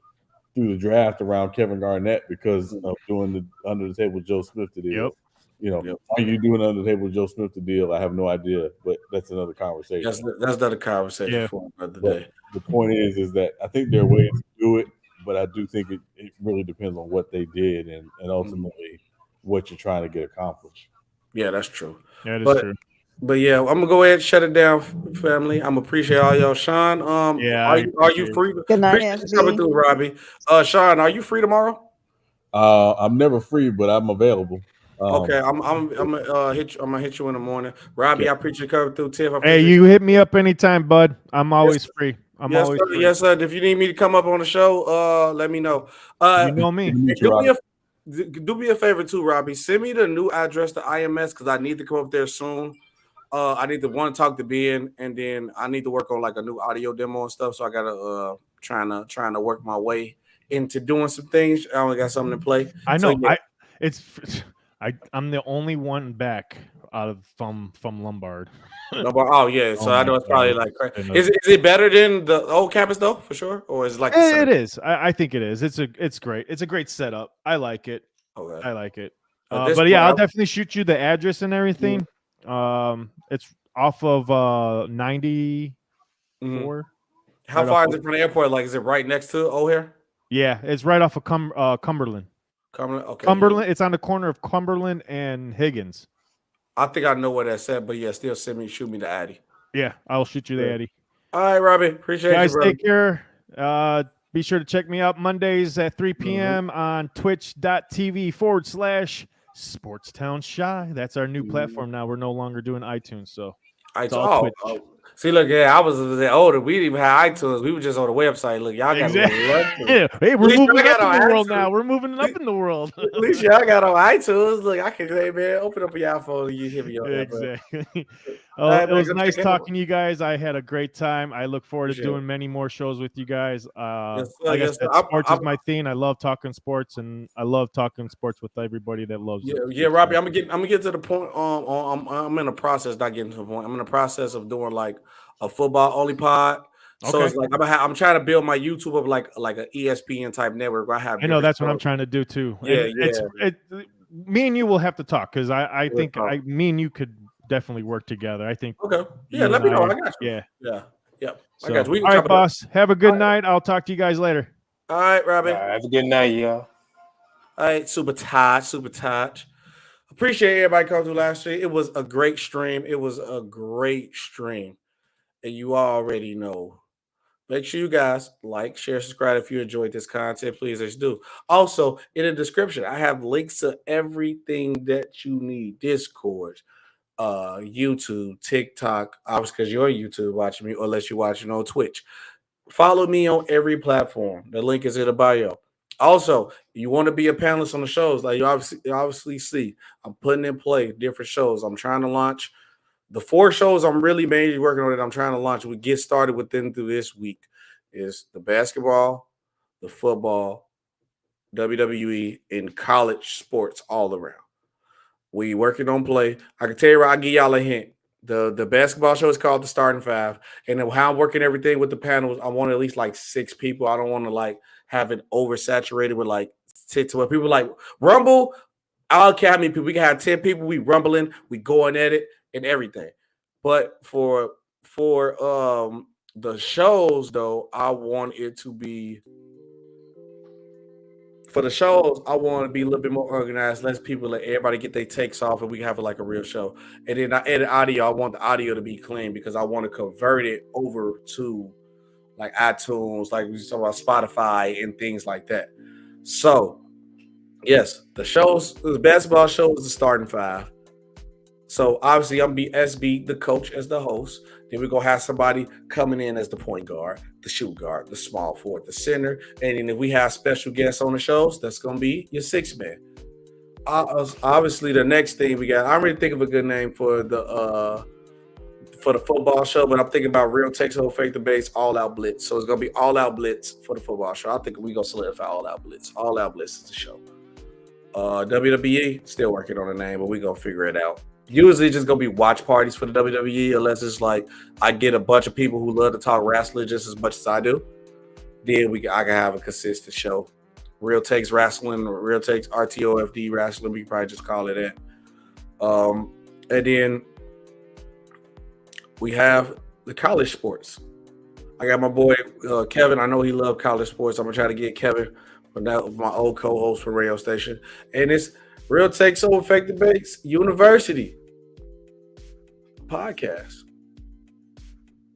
through the draft around Kevin Garnett because of doing the under the table Joe Smith deal. Why you doing under the table Joe Smith deal? I have no idea, but that's another conversation. That's another conversation for another day. The point is that I think there are ways to do it, but I do think it really depends on what they did and ultimately what you're trying to get accomplished. Yeah, that's true. That is true. But yeah, I'm gonna go ahead and shut it down, family. I'm appreciate all y'all. Sean, are you free? Good night, coming through, Robbie. Sean, are you free tomorrow? I'm never free, but I'm available. Okay, I'm gonna hit you in the morning. Robbie, I appreciate you coming through. Tiff, hey, you hit me up anytime, bud. I'm always free. Always free. Yes, sir. If you need me to come up on the show, let me know. You know me. Do me a favor too, Robbie. Send me the new address to IMS because I need to come up there soon. I need to talk to Ben, and then I need to work on like a new audio demo and stuff. So I gotta trying to work my way into doing some things. I only got something to play. I know. So, I'm the only one back out of from Lombard. Oh yeah, so I know it's probably like. Is it better than the old campus though, for sure, or is it like? It is. I think it is. It's great. It's a great setup. I like it. Okay. I like it. But yeah, I'll definitely shoot you the address and everything. It's off of 94. How far is it from the airport? Like, is it right next to O'Hare? Yeah, it's right off of Cumberland. Okay. Cumberland. It's on the corner of Cumberland and Higgins. I think I know where that's at, but yeah, still shoot me the Addy. Yeah, I'll shoot you the Addy. All right, Robbie. Appreciate you, guys. Brother. Take care. Be sure to check me out Mondays at 3 p.m. on twitch.tv/SportsTown Shy. That's our new platform now. We're no longer doing iTunes, so it's all Twitch. See, look, I was older. We didn't even have iTunes. We were just on the website. Look, y'all got Hey, we're moving up in the world now. We're moving up in the world. At least y'all got on iTunes. Look, I can say, man, open up your phone and you hit me on exactly. It was nice talking to you guys. I had a great time. I look forward to doing many more shows with you guys. Like I said, sports is my thing. I love talking sports, and I love talking sports with everybody that loves it. Yeah, Robbie, I'm gonna get to the point. I'm in the process, not getting to the point. I'm in the process of doing like a football only pod. So it's like I'm trying to build my YouTube up like an ESPN type network. I know that's what I'm trying to do too. Yeah, me and you will have to talk because I think me and you could definitely work together. I think. Okay. Yeah, let me know. I got you. Yeah. I got you. All right, boss. Have a good night. I'll talk to you guys later. All right, Robbie. Have a good night, y'all. All right, super tight. Appreciate everybody coming through last stream. It was a great stream. And you already know. Make sure you guys like, share, subscribe if you enjoyed this content. Please, let's do. Also, in the description, I have links to everything that you need. Discord, YouTube, TikTok, obviously because you're on YouTube watching me, or unless you're watching on Twitch. Follow me on every platform. The link is in the bio. Also, you want to be a panelist on the shows, like you obviously see, I'm putting in play different shows. I'm trying to launch the 4 shows I'm really mainly working on that I'm trying to launch. We get started within through this week is the basketball, the football, WWE, and college sports all around. We working on play. I can tell you, I'll give y'all a hint. The basketball show is called the Starting Five, and how I'm working everything with the panels. I want at least like 6 people. I don't want to like have it oversaturated with like 10 to 12 people. Like Rumble, I don't care how many people. We can have 10 people. We rumbling, we going at it and everything. But for the shows though, I want it to be. For the shows, I want to be a little bit more organized, less people, let everybody get their takes off, and we can have like a real show. And then I edit audio. I want the audio to be clean because I want to convert it over to like iTunes, like we talk about Spotify and things like that. So, yes, the basketball show is the starting five. So obviously, I'm be SB, the coach, as the host. Then we're going to have somebody coming in as the point guard, the shoot guard, the small forward, the center. And then if we have special guests on the shows, that's going to be your sixth man. Obviously, the next thing we got, I'm really thinking of a good name for the football show, but I'm thinking about Real Takes Over Fake Debates, All Out Blitz. So it's going to be All Out Blitz for the football show. I think we're going to solidify All Out Blitz. All Out Blitz is the show. WWE, still working on the name, but we're going to figure it out. Usually just going to be watch parties for the WWE unless it's like I get a bunch of people who love to talk wrestling just as much as I do. Then I can have a consistent show. Real Takes Wrestling, Real Takes RTOFD Wrestling. We can probably just call it that. And then we have the college sports. I got my boy Kevin. I know he loves college sports. I'm going to try to get Kevin, but that my old co-host for radio station. And it's Real Takes Over Fake Debates University podcast.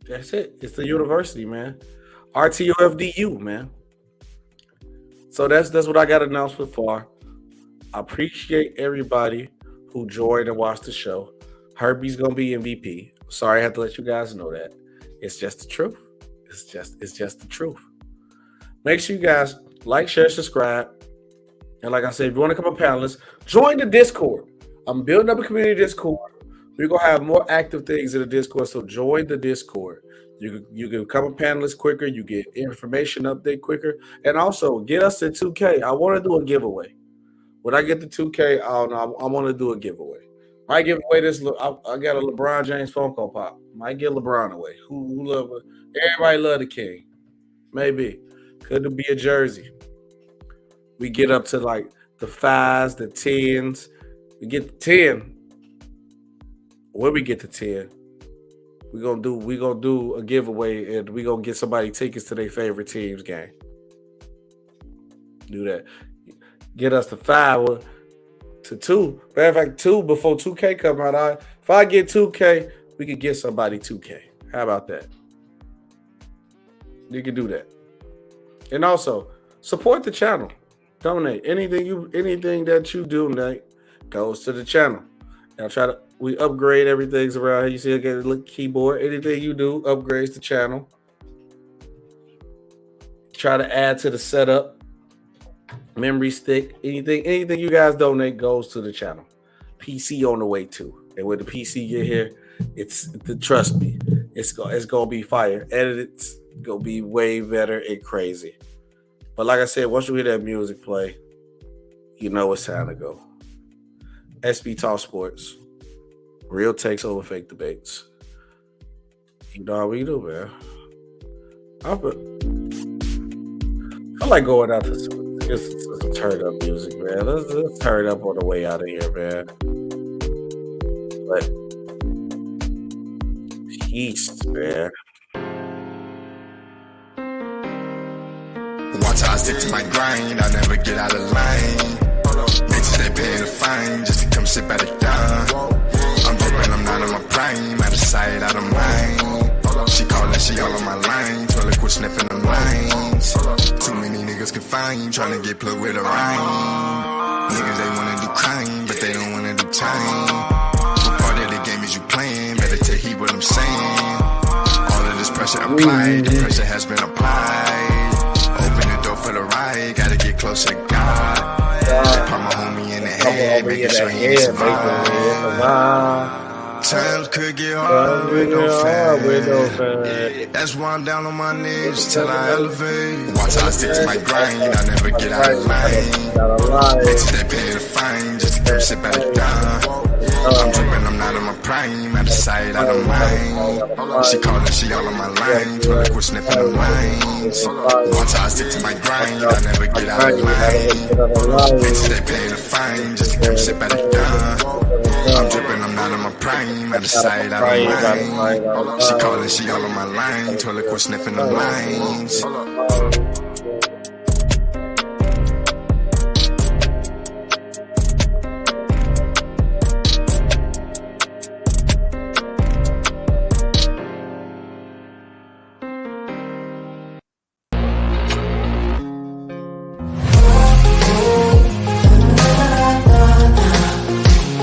That's it. It's the university, man. RTOFDU, man. So that's what I got announced so far. I appreciate everybody who joined and watched the show. Herbie's gonna be MVP. Sorry, I have to let you guys know that. It's just the truth. It's just the truth. Make sure you guys like, share, subscribe. And like I said, if you want to become a panelist, join the Discord. I'm building up a community Discord. We're going to have more active things in the Discord, so join the Discord. You can become a panelist quicker. You get information update quicker. And also, get us to 2K. I want to do a giveaway. When I get to 2K, I want to do a giveaway. Might give away this. I got a LeBron James Funko Pop. Might give LeBron away. Who love it? Everybody love the King. Maybe. Could be a jersey. We get up to like the 5s, the 10s. We get to 10. When we get to 10, we gonna do a giveaway and we gonna get somebody tickets to their favorite team's game. Do that. Get us to 5 to 2. Matter of fact, 2 before 2K come out. If I get 2K, we could get somebody 2K. How about that? You can do that. And also support the channel. Donate. Anything that you donate goes to the channel. And we upgrade everything around here. You see I got a little keyboard. Anything you do upgrades the channel. Try to add to the setup. Memory stick. Anything you guys donate goes to the channel. PC on the way too. And when the PC get here, trust me, it's gonna be fire. Edit's gonna be way better and crazy. But like I said, once you hear that music play, you know it's time to go. SB Talk Sports. Real Takes Over Fake Debates. You know how we do, man. I like going out to some turn up music, man. Let's turn up on the way out of here, man. But peace, man. Watch how I stick to my grind, I never get out of line. Bitches, they paying a fine just to come sit by the dime. I'm dripping, I'm not on my prime, out of sight, out of mind. She callin', she all on my line, told her quit sniffing them lines. Too many niggas confined, tryna get plugged with a rhyme. Niggas, they wanna do crime, but they don't wanna do time. What part of the game is you playing? Better take heed what I'm saying. All of this pressure applied, the pressure has been applied. For the ride, gotta get closer to God. Put my homie in the head, making sure he ain't survive. Times could get hard with no fan. That's why I'm down on my knees till I elevate. Watch how I stick to my grind, I never get out of line. Bitches, they pay the fine just to come sit by the dime. I'm dripping, I'm not on my prime. prime, out of sight, out of mind. She calling, she all on my line, told her quit sniffing the lines. Once I stick to my grind, I never get out of line. Bitches, they pay the fine, just to come sit by the gun. I'm dripping, I'm not in my prime, out of sight, out of mind. She calling, she all on my line, told her quit sniffing the lines.